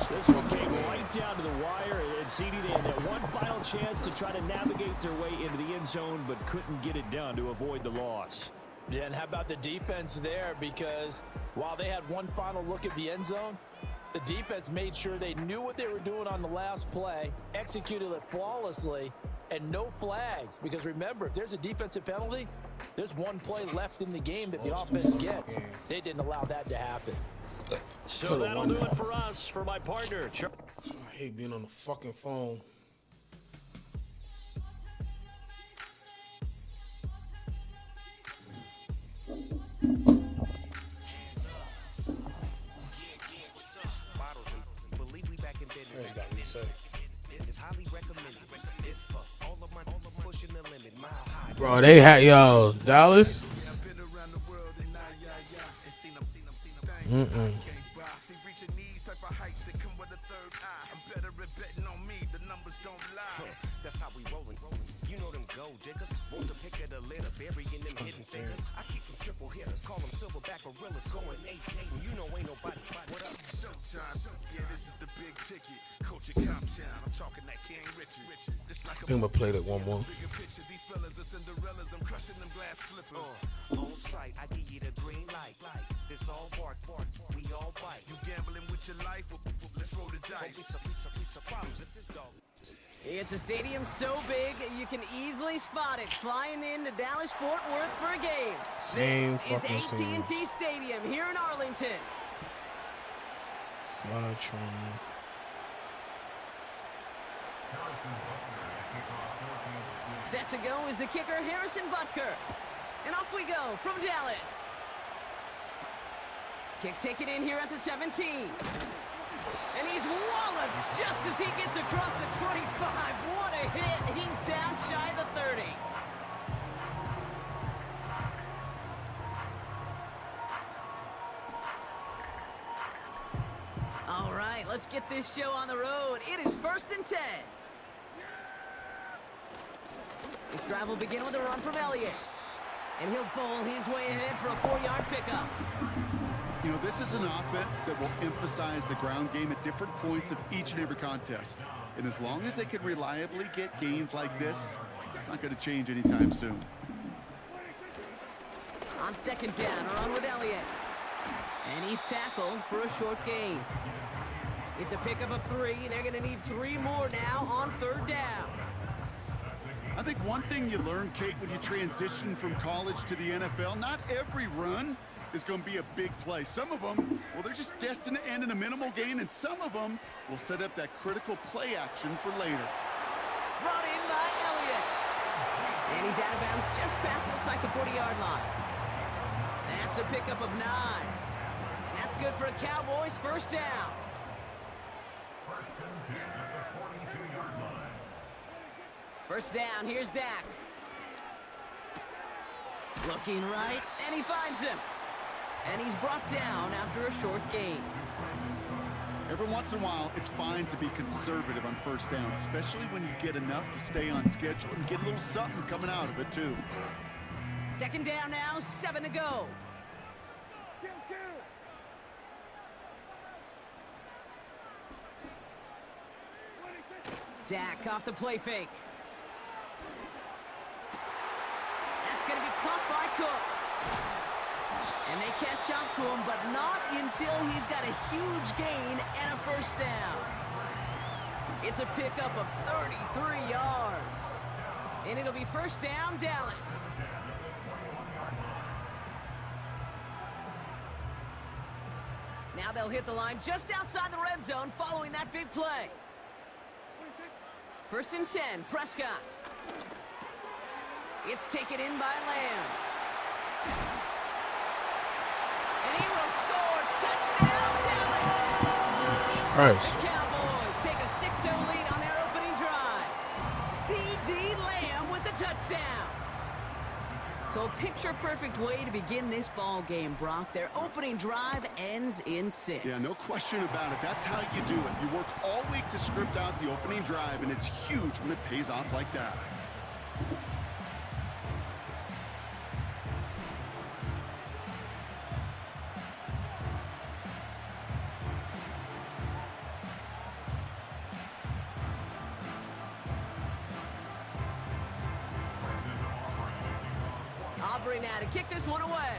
This one came right down to the wire, and CD, they had that one final chance to try to navigate their way into the end zone, but couldn't get it done to avoid the loss. Yeah, and how about the defense there? Because while they had one final look at the end zone, the defense made sure they knew what they were doing on the last play, executed it flawlessly, and no flags. Because remember, if there's a defensive penalty, There's one play left in the game that the offense gets. They didn't allow that to happen. So that'll do it for us. For my partner, I hate being on the fucking phone. Bro, they had Dallas. That's how we rollin'. You know them gold diggers. Want to pick at a litter, burying them hidden figures. I keep them triple hitters, call them silverback gorillas, going 8-8. You know ain't nobody. What up? Showtime. Yeah, this is the big ticket. Culture Comptown. I'm talking that King Richard. I think I'm gonna play that one more. These fellas are Cinderellas. I'm crushing them glass slippers. On sight, I give you the green light. It's all bark. We all bite. You gambling with your life? Let's roll the dice. Piece of problems if this dog. It's a stadium so big you can easily spot it flying into Dallas-Fort Worth for a game. Same This fucking is AT&T Stadium here in Arlington. Set to go is the kicker, Harrison Butker. And off we go from Dallas. Kick taken in here at the 17. And he's walloped just as he gets across the 25. What a hit. He's down shy of the 30. All right, let's get this show on the road. It is 1st and 10. This drive will begin with a run from Elliott. And he'll bowl his way ahead for a 4-yard pickup. You know, this is an offense that will emphasize the ground game at different points of each and every contest. And as long as they can reliably get gains like this, it's not going to change anytime soon. On 2nd down, a run with Elliott. And he's tackled for a short gain. It's a pickup of 3. They're going to need 3 more now on 3rd down. I think one thing you learn, Kate, when you transition from college to the NFL, not every run is going to be a big play. Some of them, well, they're just destined to end in a minimal gain, and some of them will set up that critical play action for later. Brought in by Elliott. And he's out of bounds just past, looks like the 40-yard line. That's a pickup of 9. And that's good for a Cowboys 1st down. First down, here's Dak. Looking right, and he finds him. And he's brought down after a short gain. Every once in a while, it's fine to be conservative on 1st down, especially when you get enough to stay on schedule and get a little something coming out of it, too. 2nd down now, 7 to go. Dak off the play fake. That's going to be caught by Cooks. And they catch up to him, but not until he's got a huge gain and a 1st down. It's a pickup of 33 yards. And it'll be 1st down, Dallas. Now they'll hit the line just outside the red zone following that big play. 1st and 10, Prescott. It's taken in by Lamb. And he will score. Touchdown, Dallas. Christ. The Cowboys take a 6-0 lead on their opening drive. C.D. Lamb with the touchdown. So a picture-perfect way to begin this ball game, Brock. Their opening drive ends in 6. Yeah, no question about it. That's how you do it. You work all week to script out the opening drive, and it's huge when it pays off like that. Aubrey now to kick this one away.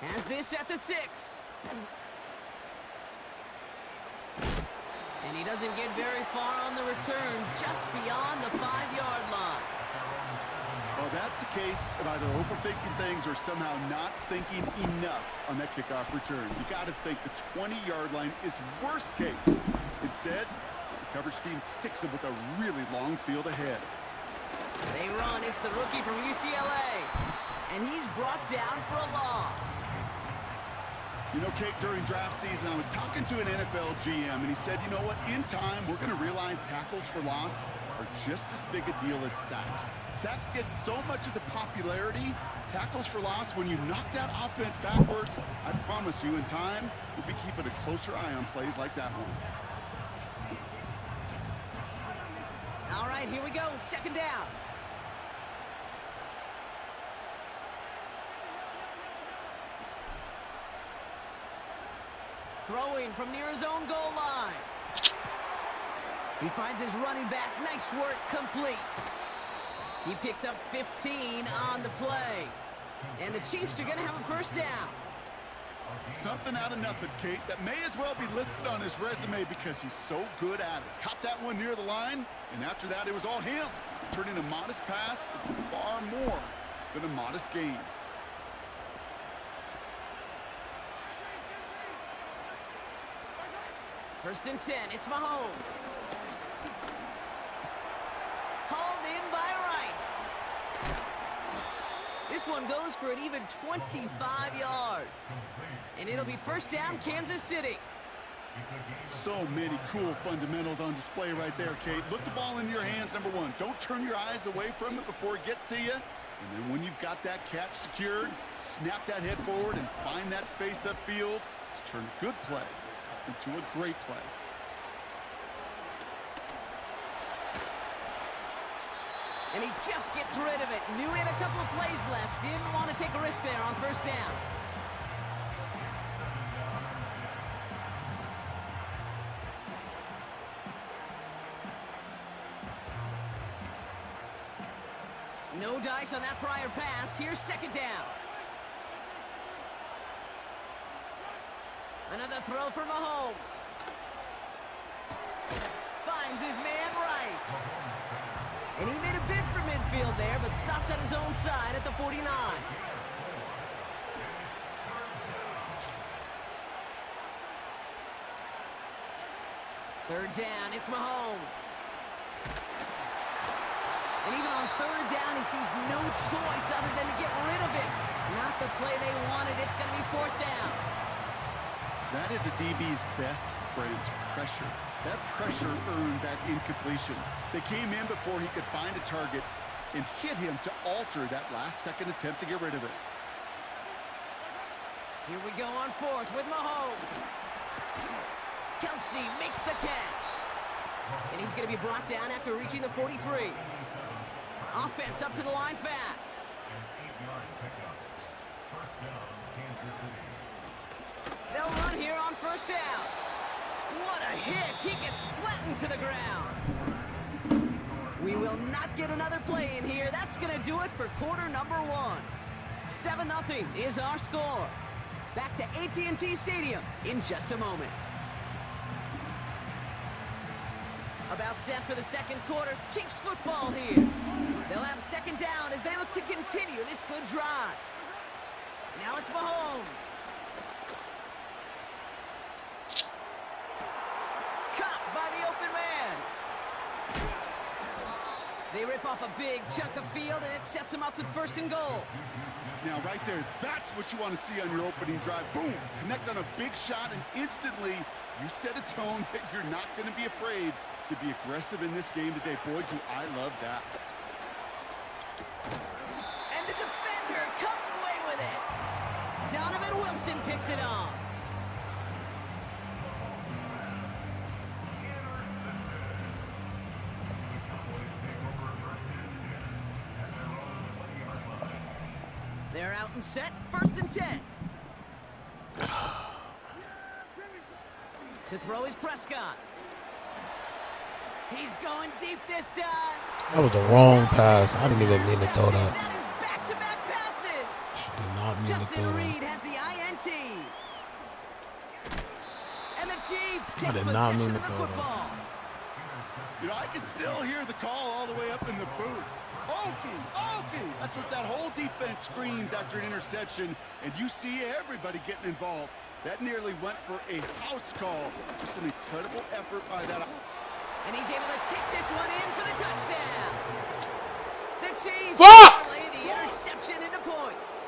Has this at the 6. And he doesn't get very far on the return, just beyond the 5-yard line. Well, that's the case of either overthinking things or somehow not thinking enough on that kickoff return. You got to think the 20-yard line is worst case. Instead, the coverage team sticks him with a really long field ahead. They run. It's the rookie from UCLA. And he's brought down for a loss. You know, Kate, during draft season, I was talking to an NFL GM, and he said, you know what, in time, we're going to realize tackles for loss are just as big a deal as sacks. Sacks get so much of the popularity. Tackles for loss, when you knock that offense backwards, I promise you, in time, we'll be keeping a closer eye on plays like that one. All right, here we go. Second down. Throwing from near his own goal line. He finds his running back. Nice work, complete. He picks up 15 on the play. And the Chiefs are going to have a first down. Something out of nothing, Kate, that may as well be listed on his resume because he's so good at it. Caught that one near the line, and after that, it was all him, turning a modest pass into far more than a modest gain. First and 10, it's Mahomes. Hauled in by Rice. This one goes for an even 25 yards. And it'll be first down, Kansas City. So many cool fundamentals on display right there, Kate. Look the ball in your hands, number one. Don't turn your eyes away from it before it gets to you. And then when you've got that catch secured, snap that head forward and find that space upfield to turn a good play into a great play. And he just gets rid of it. Knew he had a couple of plays left. Didn't want to take a risk there on first down. No dice on that prior pass. Here's second down. Another throw for Mahomes. Finds his man Rice. And he made a bid for midfield there, but stopped on his own side at the 49. Third down, it's Mahomes. And even on third down, he sees no choice other than to get rid of it. Not the play they wanted. It's going to be fourth down. That is a DB's best friend, pressure. That pressure earned that incompletion. They came in before he could find a target and hit him to alter that last-second attempt to get rid of it. Here we go on fourth with Mahomes. Kelsey makes the catch. And he's going to be brought down after reaching the 43. Offense up to the line fast. They'll run here on first down. What a hit. He gets flattened to the ground. We will not get another play in here. That's going to do it for quarter number one. 7-0 is our score. Back to AT&T Stadium in just a moment. About set for the second quarter. Chiefs football here. They'll have second down as they look to continue this good drive. Now it's Mahomes. Caught by the open man. They rip off a big chunk of field, and it sets them up with first and goal. Now, right there, that's what you want to see on your opening drive. Boom! Connect on a big shot, and instantly you set a tone that you're not going to be afraid to be aggressive in this game today. Boy, do I love that. And the defender comes away with it. Donovan Wilson picks it off. They're out and set, first and 10. To throw is Prescott. He's going deep this time. That was the wrong pass. I didn't even mean to throw that. That is back-to-back passes. Did not mean to Justin throw Reed that. has the INT. And the Chiefs I take did not mean possession to of the go there. football. You know, I can still hear the call all the way up in the booth. Okie, Okie. That's what that whole defense screams after an interception, and you see everybody getting involved. That nearly went for a house call. Just an incredible effort by that. And he's able to take this one in for the touchdown. The Chiefs parlay the interception into points.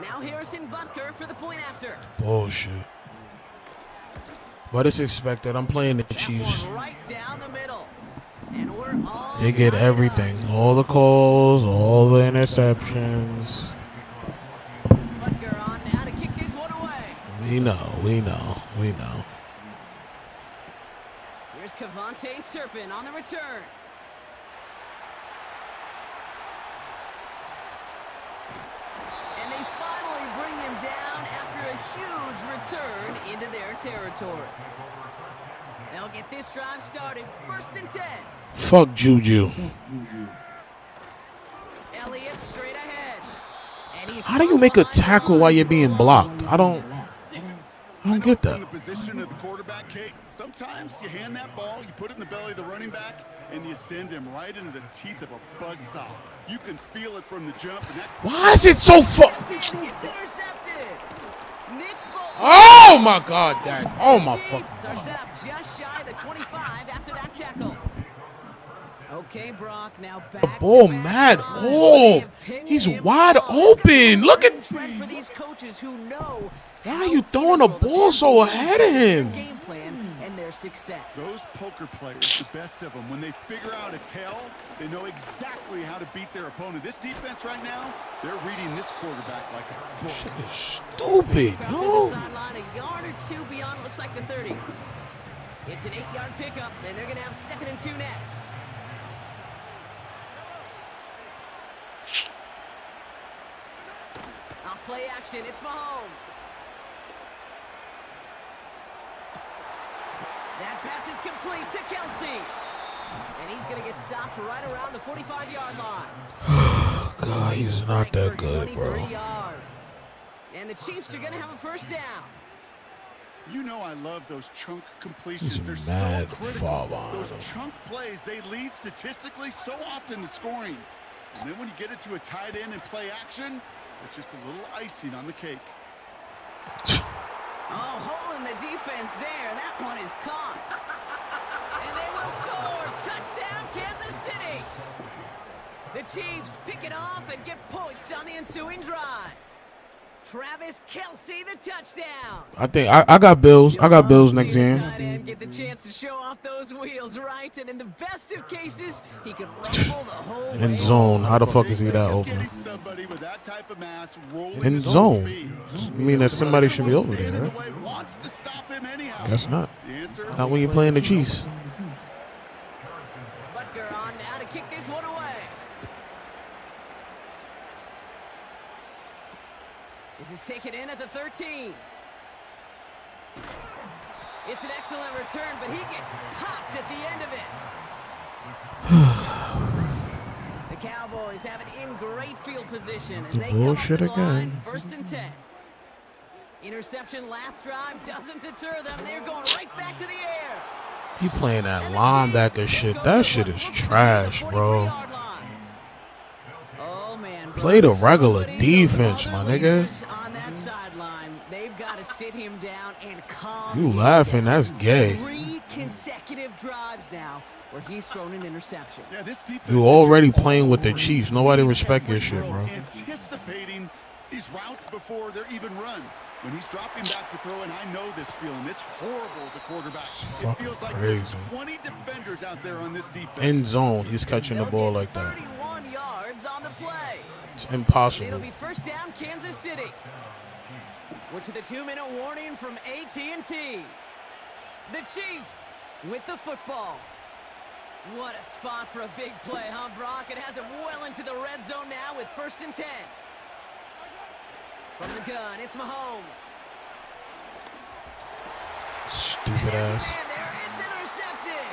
Now Harrison Butker for the point after. Bullshit. But it's expected. I'm playing the Chiefs. Right down the middle. And we're all They get everything. All the calls, all the interceptions. Butker on now to kick this one away. We know. Here's Cavante Turpin on the return. And they finally bring him down after a huge return into their territory. They'll get this drive started. 1st and 10. Fuck Juju. Elliott straight ahead. And he's How do you make a tackle while you're being blocked? I don't get that. From the position of the quarterback, Kate, sometimes you hand that ball, you put it in the belly of the running back, and you send him right into the teeth of a buzzsaw. You can feel it from the jump. And that Why is it so far? It's intercepted. Nick Bolton. Oh my God, Dad. Oh my fucking Chiefs are set up just shy of the 25 after that tackle. Okay, Brock, now back. The ball to back mad. runs. Oh, They have pinned he's him wide down. open. Look at. Trend for these coaches who know Why are you throwing the ball so ahead of him? game plan and their success. Those poker players, the best of them, when they figure out a tell, they know exactly how to beat their opponent. This defense right now, they're reading this quarterback like a book. Shit is stupid. Crosses No. the sideline a yard or two beyond, it looks like the 30. It's an 8-yard pickup, and they're going to have 2nd and 2 next. Off play action, it's Mahomes. That pass is complete to Kelsey. And he's going to get stopped right around the 45-yard line. God, he's not that good, bro. 23 yards. And the Chiefs are going to have a 1st down. You know I love those chunk completions. He's They're mad so critical. foul on Those him. chunk plays, they lead statistically so often to scoring. And then when you get it to a tight end and play action, it's just a little icing on the cake. Oh, hole in the defense there. That one is caught. And they will score. Touchdown, Kansas City. The Chiefs pick it off and get points on the ensuing drive. Travis Kelsey, the touchdown. I think I got Bills. I got Bills next Tight game. end get the chance to show off those wheels, right? And in the best of cases, he could rumble the whole way. In zone. How the fuck is he that open? Getting somebody with that type of mass rolling In at zone. speed. I mean, that somebody should be over there, Standing in right? the way, wants to stop him anyhow. Guess not. The answer? Not when you're playing the Chiefs. Butker on now to kick this one away. This is taken in at the 13. It's an excellent return, but he gets popped at the end of it. The Cowboys have it in great field position as they come up to Bullshit the line, again. 1st and 10. Interception last drive doesn't deter them. They're going right back to the air. He playing that linebacker shit. That shit is trash, bro. Oh man. Play the regular defense, my nigga. On that sideline, they've got to sit him down and calm You him laughing? down. That's gay. 3 consecutive drives now where he's thrown an interception. Yeah, this defense You is already just playing with the all Chiefs. Nobody over respect your every shit, throw, bro. Anticipating these routes before they're even run. When he's dropping back to throw, and I know this feeling. It's horrible as a quarterback. It Fucking feels like crazy. there's 20 defenders out there on this defense. In zone, he's catching the ball like that. 31 yards on the play. It's It'll impossible. be 1st down, Kansas City. We're to the 2-minute warning from AT&T. The Chiefs with the football. What a spot for a big play, huh, Brock? It has him well into the red zone now with 1st and 10. From the gun, it's Mahomes. Stupid ass. And there, it's intercepted.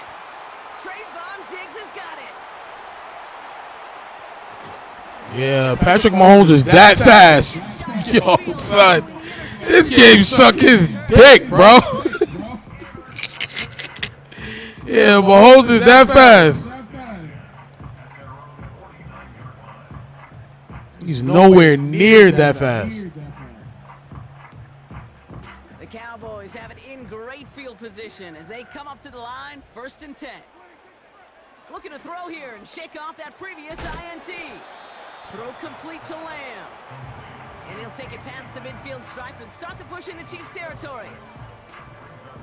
Trayvon Diggs has got it. Yeah, Patrick Mahomes is that fast. Yo, son. This game suck his dick, bro. Yeah, but Holmes is that fast. He's nowhere near that fast. The Cowboys have it in great field position as they come up to the line, 1st and 10. Looking to throw here and shake off that previous INT. Throw complete to Lamb. And he'll take it past the midfield stripe and start the push into Chiefs territory.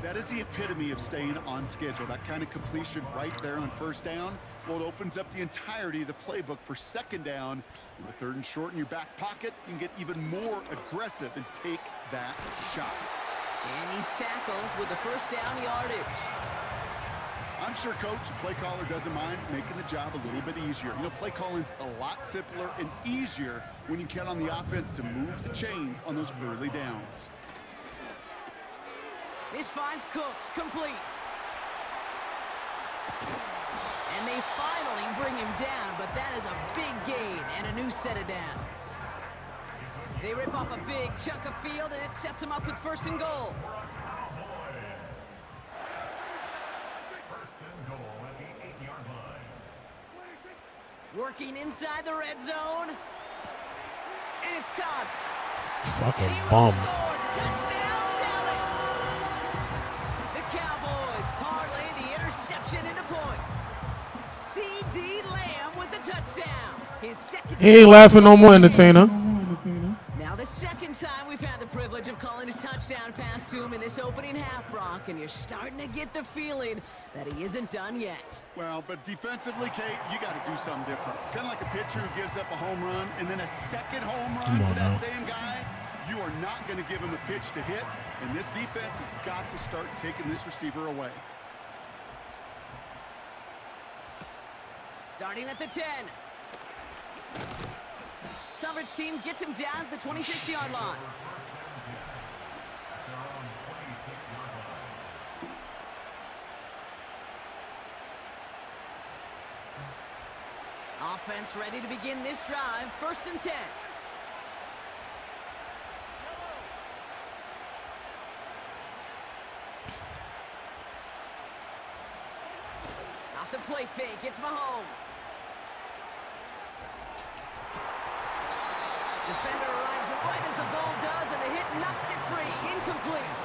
That is the epitome of staying on schedule. That kind of completion right there on 1st down. Well, it opens up the entirety of the playbook for 2nd down. With 3rd and short in your back pocket, you can get even more aggressive and take that shot. And he's tackled with the 1st down yardage. I'm sure Coach, the play caller, doesn't mind making the job a little bit easier. You know, play calling's a lot simpler and easier when you count on the offense to move the chains on those early downs. This finds Cooks complete. And they finally bring him down, but that is a big gain and a new set of downs. They rip off a big chunk of field, and it sets them up with 1st and goal. Working inside the red zone. And it's caught. Fucking bum. Touchdown, Dallas. The Cowboys parlay the interception into points. C.D. Lamb with the touchdown. His 2nd. He ain't laughing no more, entertainer. Now the 2nd time we've had the privilege of calling a touchdown pass to him in this opening half, Brock, and you're starting to get the feeling that he isn't done yet. Well, but defensively, Kate, you got to do something different. It's kind of like a pitcher who gives up a home run and then a 2nd home run to that same guy. You are not going to give him a pitch to hit, and this defense has got to start taking this receiver away. Starting at the 10. Coverage team gets him down at the 26-yard line. Offense ready to begin this drive, 1st and 10. Off the play fake, it's Mahomes. Defender arrives right as the ball does, and the hit knocks it free. Incomplete.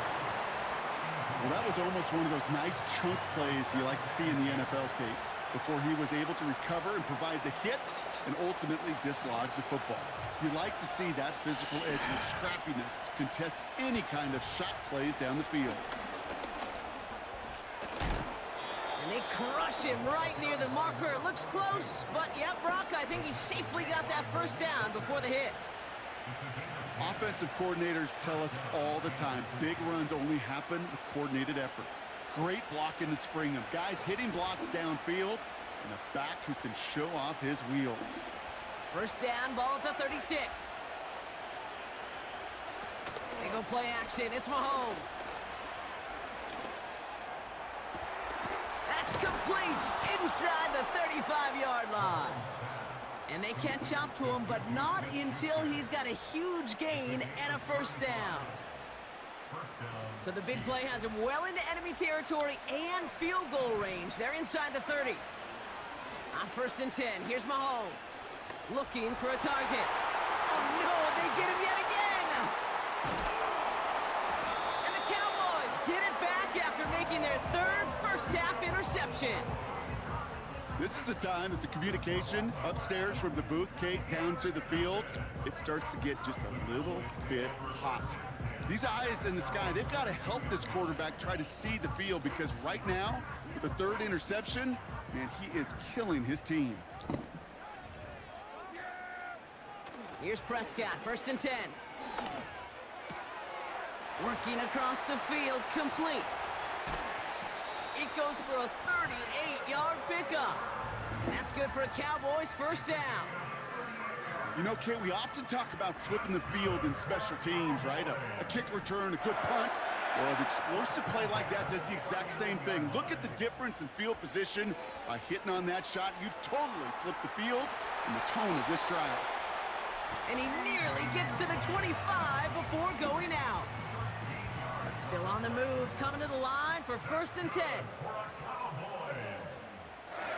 Well, that was almost one of those nice chunk plays you like to see in the NFL, Kate, before he was able to recover and provide the hit and ultimately dislodge the football. You like to see that physical edge and scrappiness to contest any kind of shot plays down the field. And they crush him right near the marker. It looks close, but yeah, Brock, I think he safely got that 1st down before the hit. Offensive coordinators tell us all the time, big runs only happen with coordinated efforts. Great blocking to spring them. Guys hitting blocks downfield, and a back who can show off his wheels. 1st down, ball at the 36. They go play action. It's Mahomes. That's complete inside the 35-yard line. And they catch up to him, but not until he's got a huge gain and a 1st down. So the big play has him well into enemy territory and field goal range. They're inside the 30. On 1st and 10, here's Mahomes. Looking for a target. Oh no, they get him yet again! And the Cowboys get it back after making their 3rd first-half interception. This is a time that the communication upstairs from the booth, Kate, down to the field, it starts to get just a little bit hot. These eyes in the sky, they've got to help this quarterback try to see the field, because right now, with the 3rd interception, man, he is killing his team. Here's Prescott, 1st and 10. Working across the field, complete. It goes for a 38-yard pickup. And that's good for a Cowboys 1st down. You know, Kate, we often talk about flipping the field in special teams, right? A kick return, a good punt. Well, an explosive play like that does the exact same thing. Look at the difference in field position by hitting on that shot. You've totally flipped the field and the tone of this drive. And he nearly gets to the 25 before going out. Still on the move, coming to the line for 1st and 10.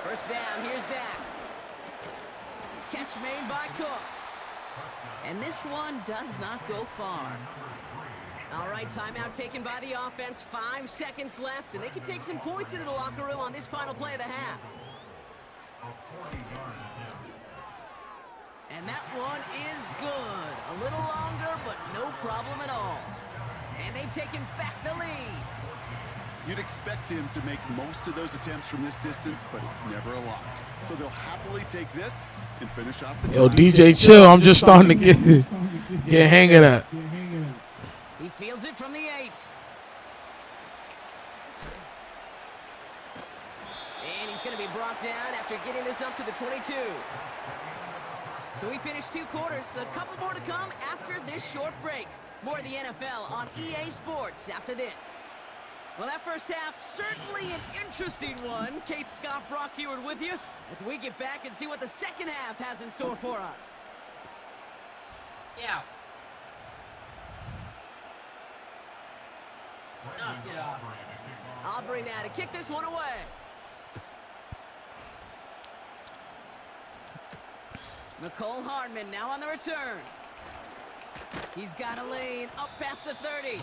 First down, here's Dak. Catch made by Cooks. And this one does not go far. All right, timeout taken by the offense. 5 seconds left, and they can take some points into the locker room on this final play of the half. And that one is good. A little longer, but no problem at all. And they've taken back the lead. You'd expect him to make most of those attempts from this distance, but it's never a lock. So they'll happily take this and finish off the drive. Yo, DJ, chill. I'm just starting to get hang of that. He fields it from the 8. And he's going to be brought down after getting this up to the 22. So we finished 2 quarters. A couple more to come after this short break. More of the NFL on EA Sports after this. Well, that first half, certainly an interesting one. Kate Scott, Brock Eward with you as we get back and see what the second half has in store for us. Yeah. Knock it off. Aubrey now to kick this one away. Nicole Hardman now on the return. He's got a lane up past the 30.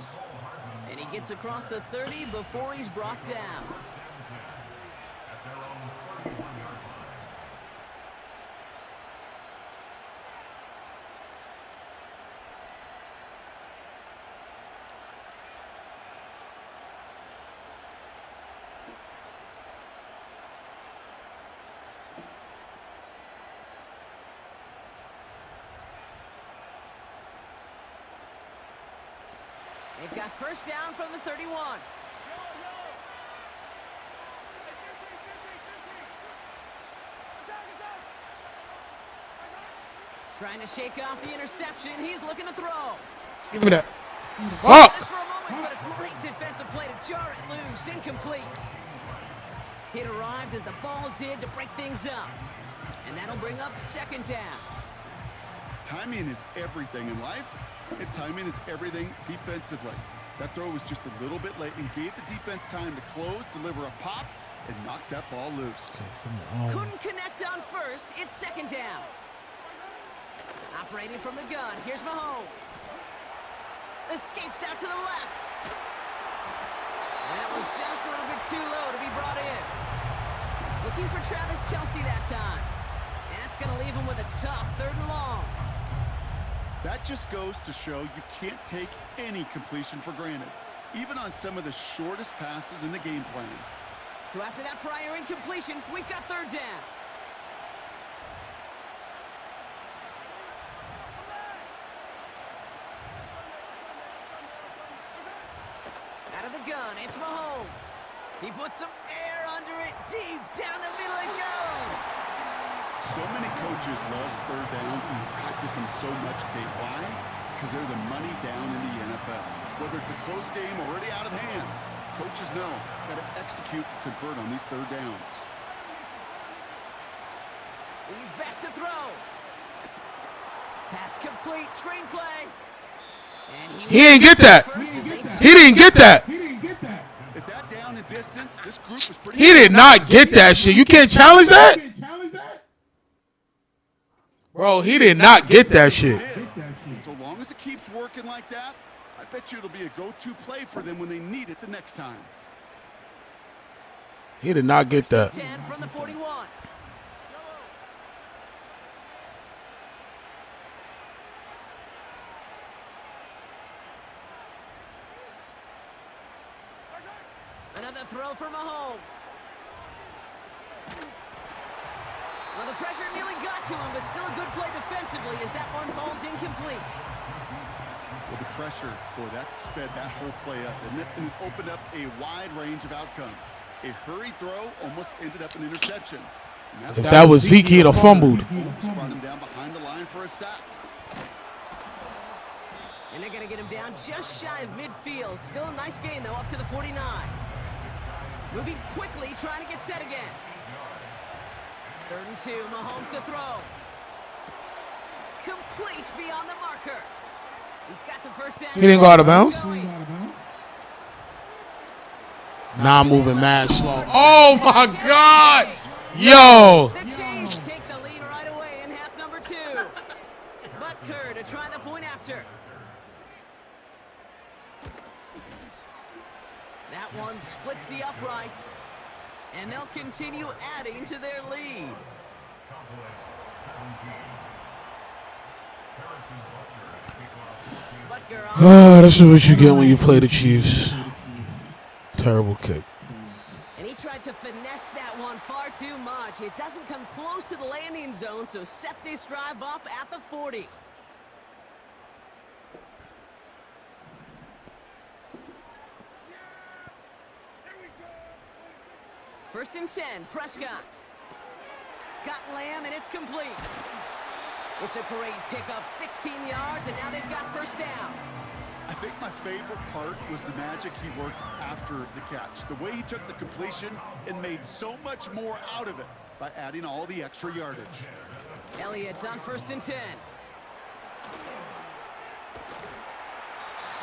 And he gets across the 30 before he's brought down. They've got first down from the 31. Trying to shake off the interception. He's looking to throw. Give me that. Fuck! For a moment, but a great defensive play to jar it loose. Incomplete. It arrived as the ball did to break things up. And that'll bring up second down. Timing is everything in life, and timing is everything defensively. That throw was just a little bit late and gave the defense time to close, deliver a pop, and knock that ball loose. Couldn't connect on first. It's second down. Operating from the gun, here's Mahomes. Escapes out to the left. That was just a little bit too low to be brought in. Looking for Travis Kelce that time. And that's going to leave him with a tough 3rd and long. That just goes to show you can't take any completion for granted, even on some of the shortest passes in the game plan. So after that prior incompletion, we've got 3rd down. Out of the gun, it's Mahomes. He puts some air under it. Deep down the middle it goes. So many coaches love 3rd downs and practice them so much, Kate. Why? Because they're the money down in the NFL. Whether it's a close game already out of hand, coaches know got to execute, convert on these 3rd downs. He's back to throw. Pass complete, screenplay. And He didn't get that. He didn't get that. At that down and distance, this group was pretty. He did not get that shit. You can't challenge that? Bro, he did not get that shit. So long as it keeps working like that, I bet you it'll be a go-to play for them when they need it the next time. He did not get that. 10 from the 41. Another throw for Mahomes. Well, the pressure nearly got to him, but still a good play defensively as that one falls incomplete. Well, the pressure, boy, that sped that whole play up, didn't it? And it opened up a wide range of outcomes. A hurried throw almost ended up an interception. If that was Zeke, he'd have fumbled. Almost brought him down behind the line for a sack. And they're going to get him down just shy of midfield. Still a nice gain, though, up to the 49. Moving quickly, trying to get set again. 3rd and 2, Mahomes to throw. complete beyond the marker. He's got the first down. He didn't go out of bounds? Now I'm moving mad slow. Oh, my God. Yo. The Chiefs take the lead right away in half number 2. Butker to try the point after. That one splits the uprights. And they'll continue adding to their lead. This is what you get when you play the Chiefs. Terrible kick. And he tried to finesse that one far too much. It doesn't come close to the landing zone, so set this drive up at the 40. First and 10, Prescott. Got Lamb, and it's complete. It's a great pickup, 16 yards, and now they've got first down. I think my favorite part was the magic he worked after the catch. The way he took the completion and made so much more out of it by adding all the extra yardage. Elliott's on first and 10.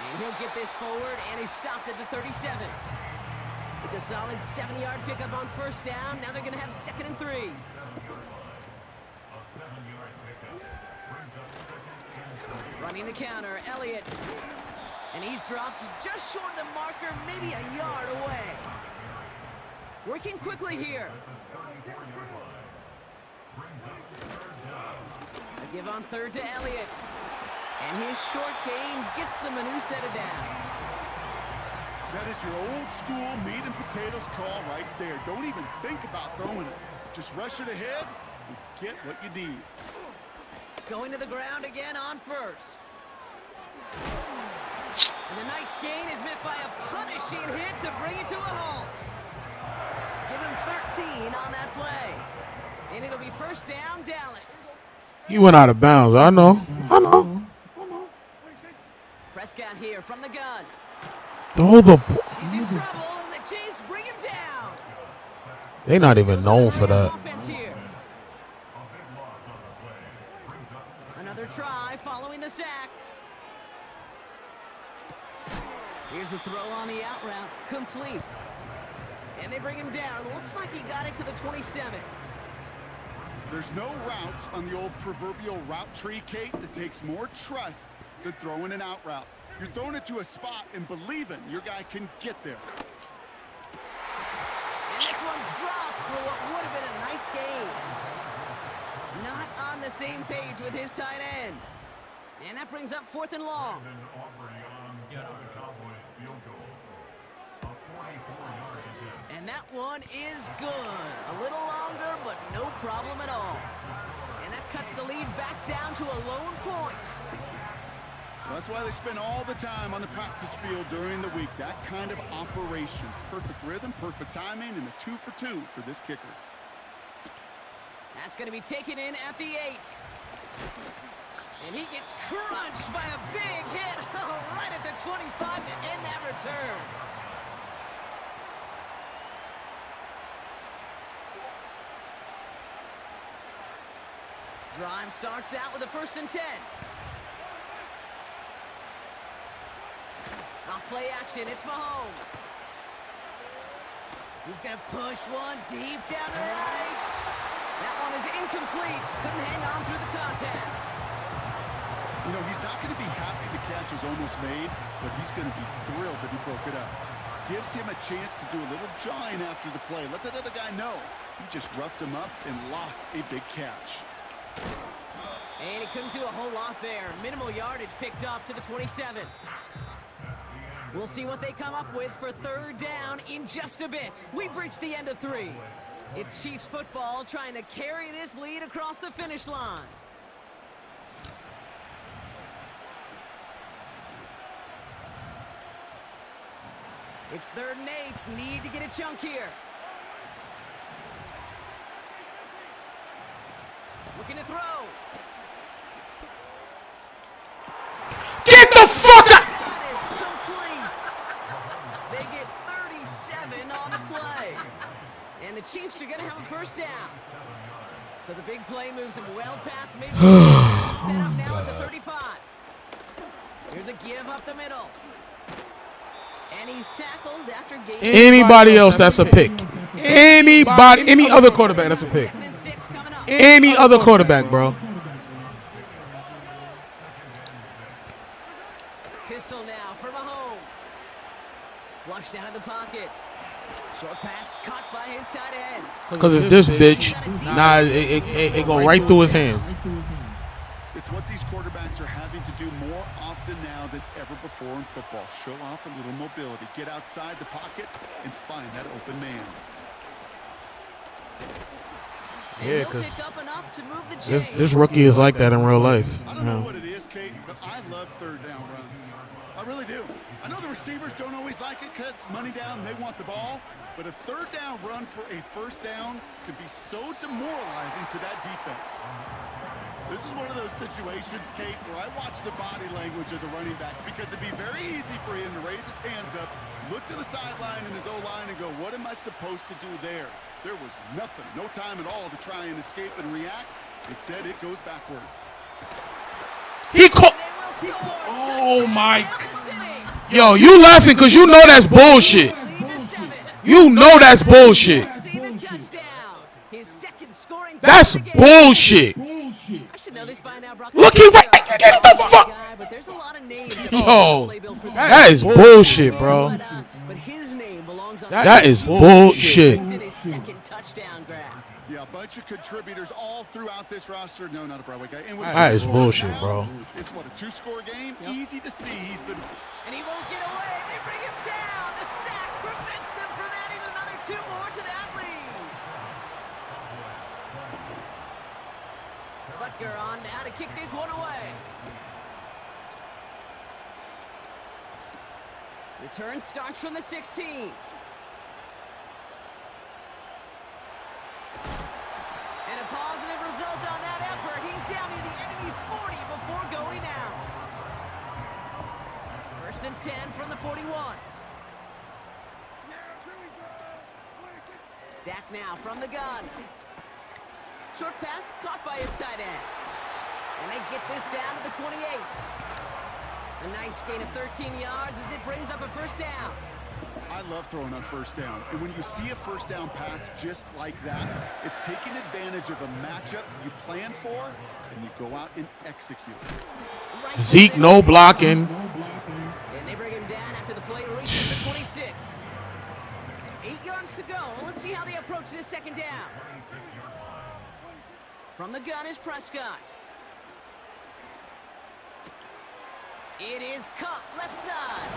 And he'll get this forward, and he's stopped at the 37. It's a solid 7-yard pickup on first down. Now they're going to have 2nd and 3. Running the counter, Elliott. And he's dropped just short of the marker, maybe a yard away. Working quickly here. A give on third to Elliott. And his short gain gets them a new set of downs. That is your old school meat and potatoes call right there. Don't even think about throwing it. Just rush it ahead and get what you need. Going to the ground again on first. And the nice gain is met by a punishing hit to bring it to a halt. Give him 13 on that play. And it'll be first down, Dallas. He went out of bounds. I know. Prescott here from the gun. Hold up. He's in trouble, and the Chiefs bring him down. They're not even known for that. Another try following the sack. Here's a throw on the out route. Complete. And they bring him down. Looks like he got it to the 27. There's no routes on the old proverbial route tree, Kate, that takes more trust than throwing an out route. You're throwing it to a spot and believing your guy can get there. And this one's dropped for what would have been a nice gain. Not on the same page with his tight end. And that brings up 4th and long. And that one is good. A little longer, but no problem at all. And that cuts the lead back down to a lone point. Well, that's why they spend all the time on the practice field during the week. That kind of operation. Perfect rhythm, perfect timing, and a 2 for 2 for this kicker. That's going to be taken in at the 8. And he gets crunched by a big hit right at the 25 to end that return. Drive starts out with a 1st and 10. Off play action, it's Mahomes. He's going to push one deep down the right. That one is incomplete. Couldn't hang on through the contact. You know, he's not going to be happy the catch was almost made, but he's going to be thrilled that he broke it up. Gives him a chance to do a little jawing after the play. Let that other guy know. He just roughed him up and lost a big catch. And he couldn't do a whole lot there. Minimal yardage picked up to the 27. We'll see what they come up with for 3rd down in just a bit. We've reached the end of 3. It's Chiefs football trying to carry this lead across the finish line. It's 3rd and 8. Need to get a chunk here. Looking to throw. Get the fuck out! It's complete. They get 37 on the play. And the Chiefs are going to have a first down. So the big play moves him well past midfield. Set up now at the 35. Here's a give up the middle. And he's tackled after gaining. Anybody else, that's a pick. Anybody, any other quarterback, that's a pick. Any other quarterback, bro. Pistol now for Mahomes. Flushed out of the pocket. Short pass caught by his tight end. Because it's this bitch. Nah, it go right through his hands. It's what these quarterbacks are having to do more often now than ever before in football. Show off a little mobility. Get outside the pocket and find that open man. Yeah, because this rookie is like that in real life. I don't know what it is, Kate, but I love third down runs. I really do. I know the receivers don't always like it because money down, they want the ball. But a third down run for a first down could be so demoralizing to that defense. This is one of those situations, Kate, where I watch the body language of the running back because it'd be very easy for him to raise his hands up, look to the sideline in his O-line and go, what am I supposed to do there? There was nothing, no time at all to try and escape and react. Instead, it goes backwards. He caught. Oh, my. Yo, you laughing because you know that's bullshit. You know that's bullshit. That's bullshit. Look, he right. Get the fuck. Yo, that is bullshit, bro. That is bullshit. Yeah, a bunch of contributors all throughout this roster. No, not a Broadway guy. That is bullshit, bro. It's what, a two-score game? Yep. Easy to see. He's been. And he won't get away. They bring him down. The sack prevents them from adding another 2 more to that lead. Butker on now to kick this one away. Return starts from the 16. And a positive result on that effort. He's down near the enemy 40 before going out. 1st and 10 from the 41. Dak now from the gun. Short pass caught by his tight end. And they get this down to the 28. A nice gain of 13 yards as it brings up a first down. I love throwing on first down. And when you see a first down pass just like that, it's taking advantage of a matchup you plan for, and you go out and execute. Zeke, no blocking. And they bring him down after the play reaches the 26. 8 yards to go. Let's see how they approach this second down. From the gun is Prescott. It is cut left side.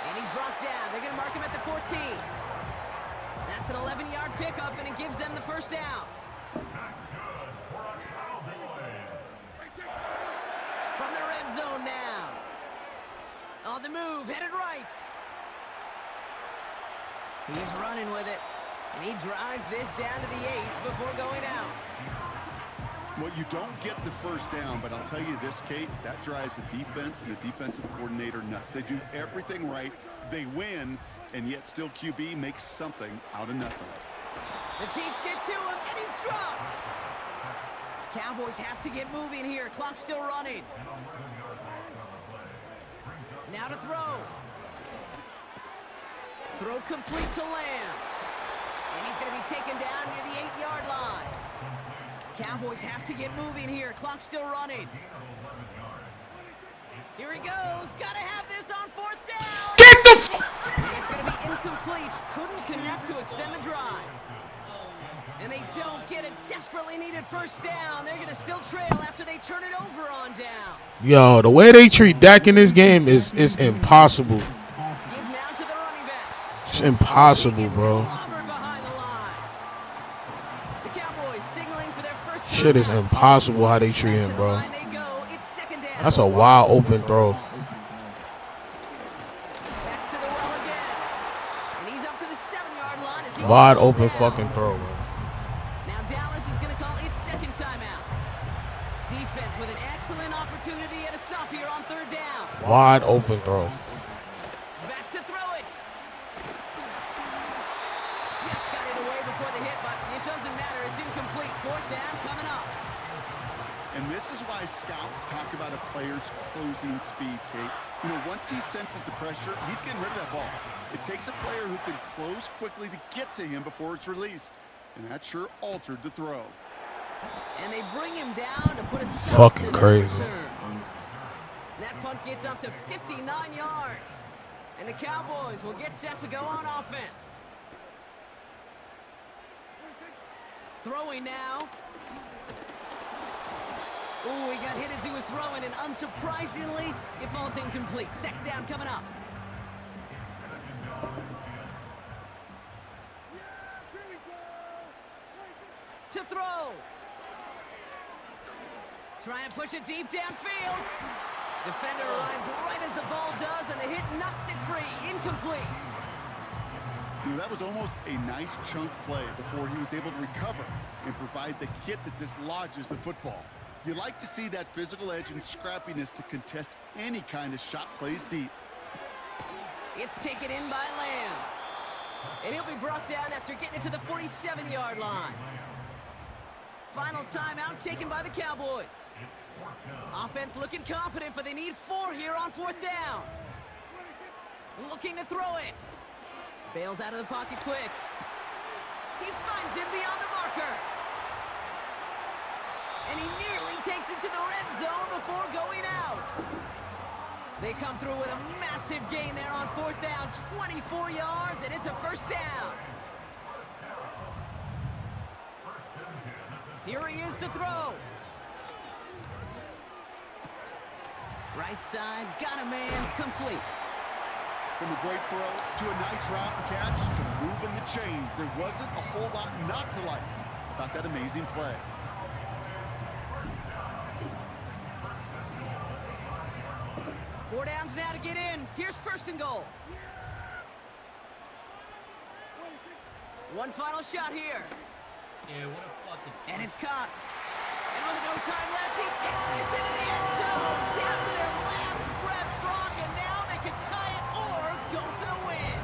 And he's brought down. They're going to mark him at the 14. That's an 11-yard pickup, and it gives them the first down. From the red zone now. On the move, headed right. He's running with it. And he drives this down to the 8 before going out. Well, you don't get the first down, but I'll tell you this, Kate, that drives the defense and the defensive coordinator nuts. They do everything right, they win, and yet still QB makes something out of nothing. The Chiefs get to him, and he's dropped. Cowboys have to get moving here. Clock still running. Now to throw. Throw complete to Lamb. And he's going to be taken down near the 8-yard line. Cowboys have to get moving here. Clock still running. Here he goes. Got to have this on 4th down. Get the And it's going to be incomplete. Couldn't connect to extend the drive. And they don't get a desperately needed first down. They're going to still trail after they turn it over on down. Yo, the way they treat Dak in this game is impossible. Give now to the running back. It's impossible, bro. Shit is impossible how they treat him, bro. That's a wide open throw. Wide open fucking throw, bro. Now Dallas is going to call its second timeout. Defense with an excellent opportunity at a stop here on 3rd down. Wide open throw. Back to throw it. Just got it away there before the hit, but it doesn't matter. It's incomplete. Fourth down coming up. And this is why scouts talk about a player's closing speed, Kate. You know, once he senses the pressure, he's getting rid of that ball. It takes a player who can close quickly to get to him before it's released. And that sure altered the throw. And they bring him down to put a stop Fucking to crazy. the return. That punt gets up to 59 yards. And the Cowboys will get set to go on offense. Throwing now. Ooh, he got hit as he was throwing, and unsurprisingly, it falls incomplete. Second down coming up. To throw. Trying to push it deep downfield. Defender arrives right as the ball does, and the hit knocks it free. Incomplete. You know, that was almost a nice chunk play before he was able to recover and provide the hit that dislodges the football. You like to see that physical edge and scrappiness to contest any kind of shot plays deep. It's taken in by Lamb. And he'll be brought down after getting it to the 47-yard line. Final timeout taken by the Cowboys. Offense looking confident, but they need 4 here on fourth down. Looking to throw it. Bails out of the pocket quick. He finds him beyond the marker. And he nearly takes it to the red zone before going out. They come through with a massive gain there on fourth down, 24 yards, and it's a first down. Here he is to throw. Right side, got a man, complete. From a great throw to a nice route and catch to moving the chains. There wasn't a whole lot not to like about that amazing play. Four downs now to get in. Here's first and goal. One final shot here. Yeah, what a fucking... And it's caught. And with no time left, he takes this into the end zone. Down to their last breath, Brock, and now they can tie it or go for the win.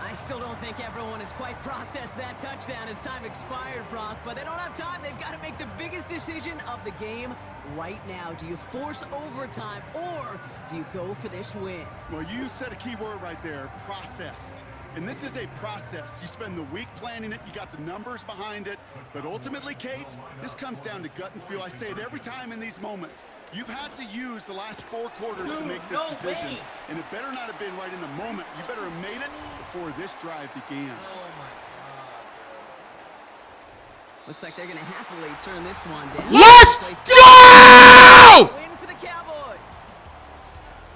I still don't think everyone has quite processed that touchdown as time expired, Brock, but they don't have time. They've got to make the biggest decision of the game right now. Do you force overtime or do you go for this win? Well, you said a key word right there, processed. And this is a process. You spend the week planning it, you got the numbers behind it, but ultimately, Kate, this comes down to gut and feel. I say it every time in these moments. You've had to use the last 4 quarters to make this decision, and it better not have been right in the moment. You better have made it before this drive began. Oh, my God. Looks like they're going to happily turn this one down. Let's go! Win for the Cowboys.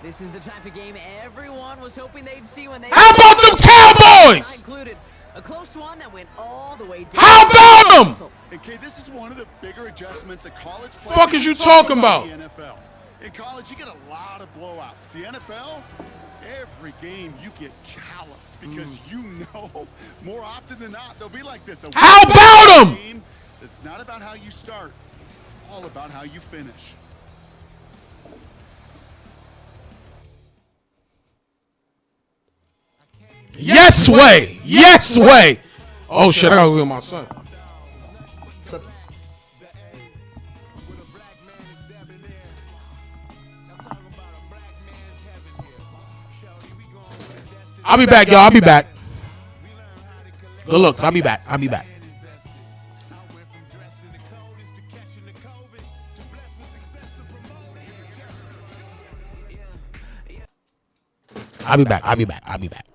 This is the type of game everyone was hoping they'd see when they... How about them Cowboys? Included a close one that went all the way down. How about them? Okay, this is one of the bigger adjustments a college player. Fuck is you talking about? The NFL. In college, you get a lot of blowouts. The NFL, every game you get calloused because you know more often than not they'll be like this. How about them? It's not about how you start. It's all about how you finish. Yes way. Yes way. Oh shit, I gotta go with my son. I'll be back, y'all. I'll be back. Good looks. I'll be back. I'll be back. I'll be back. I'll be back. I'll be back.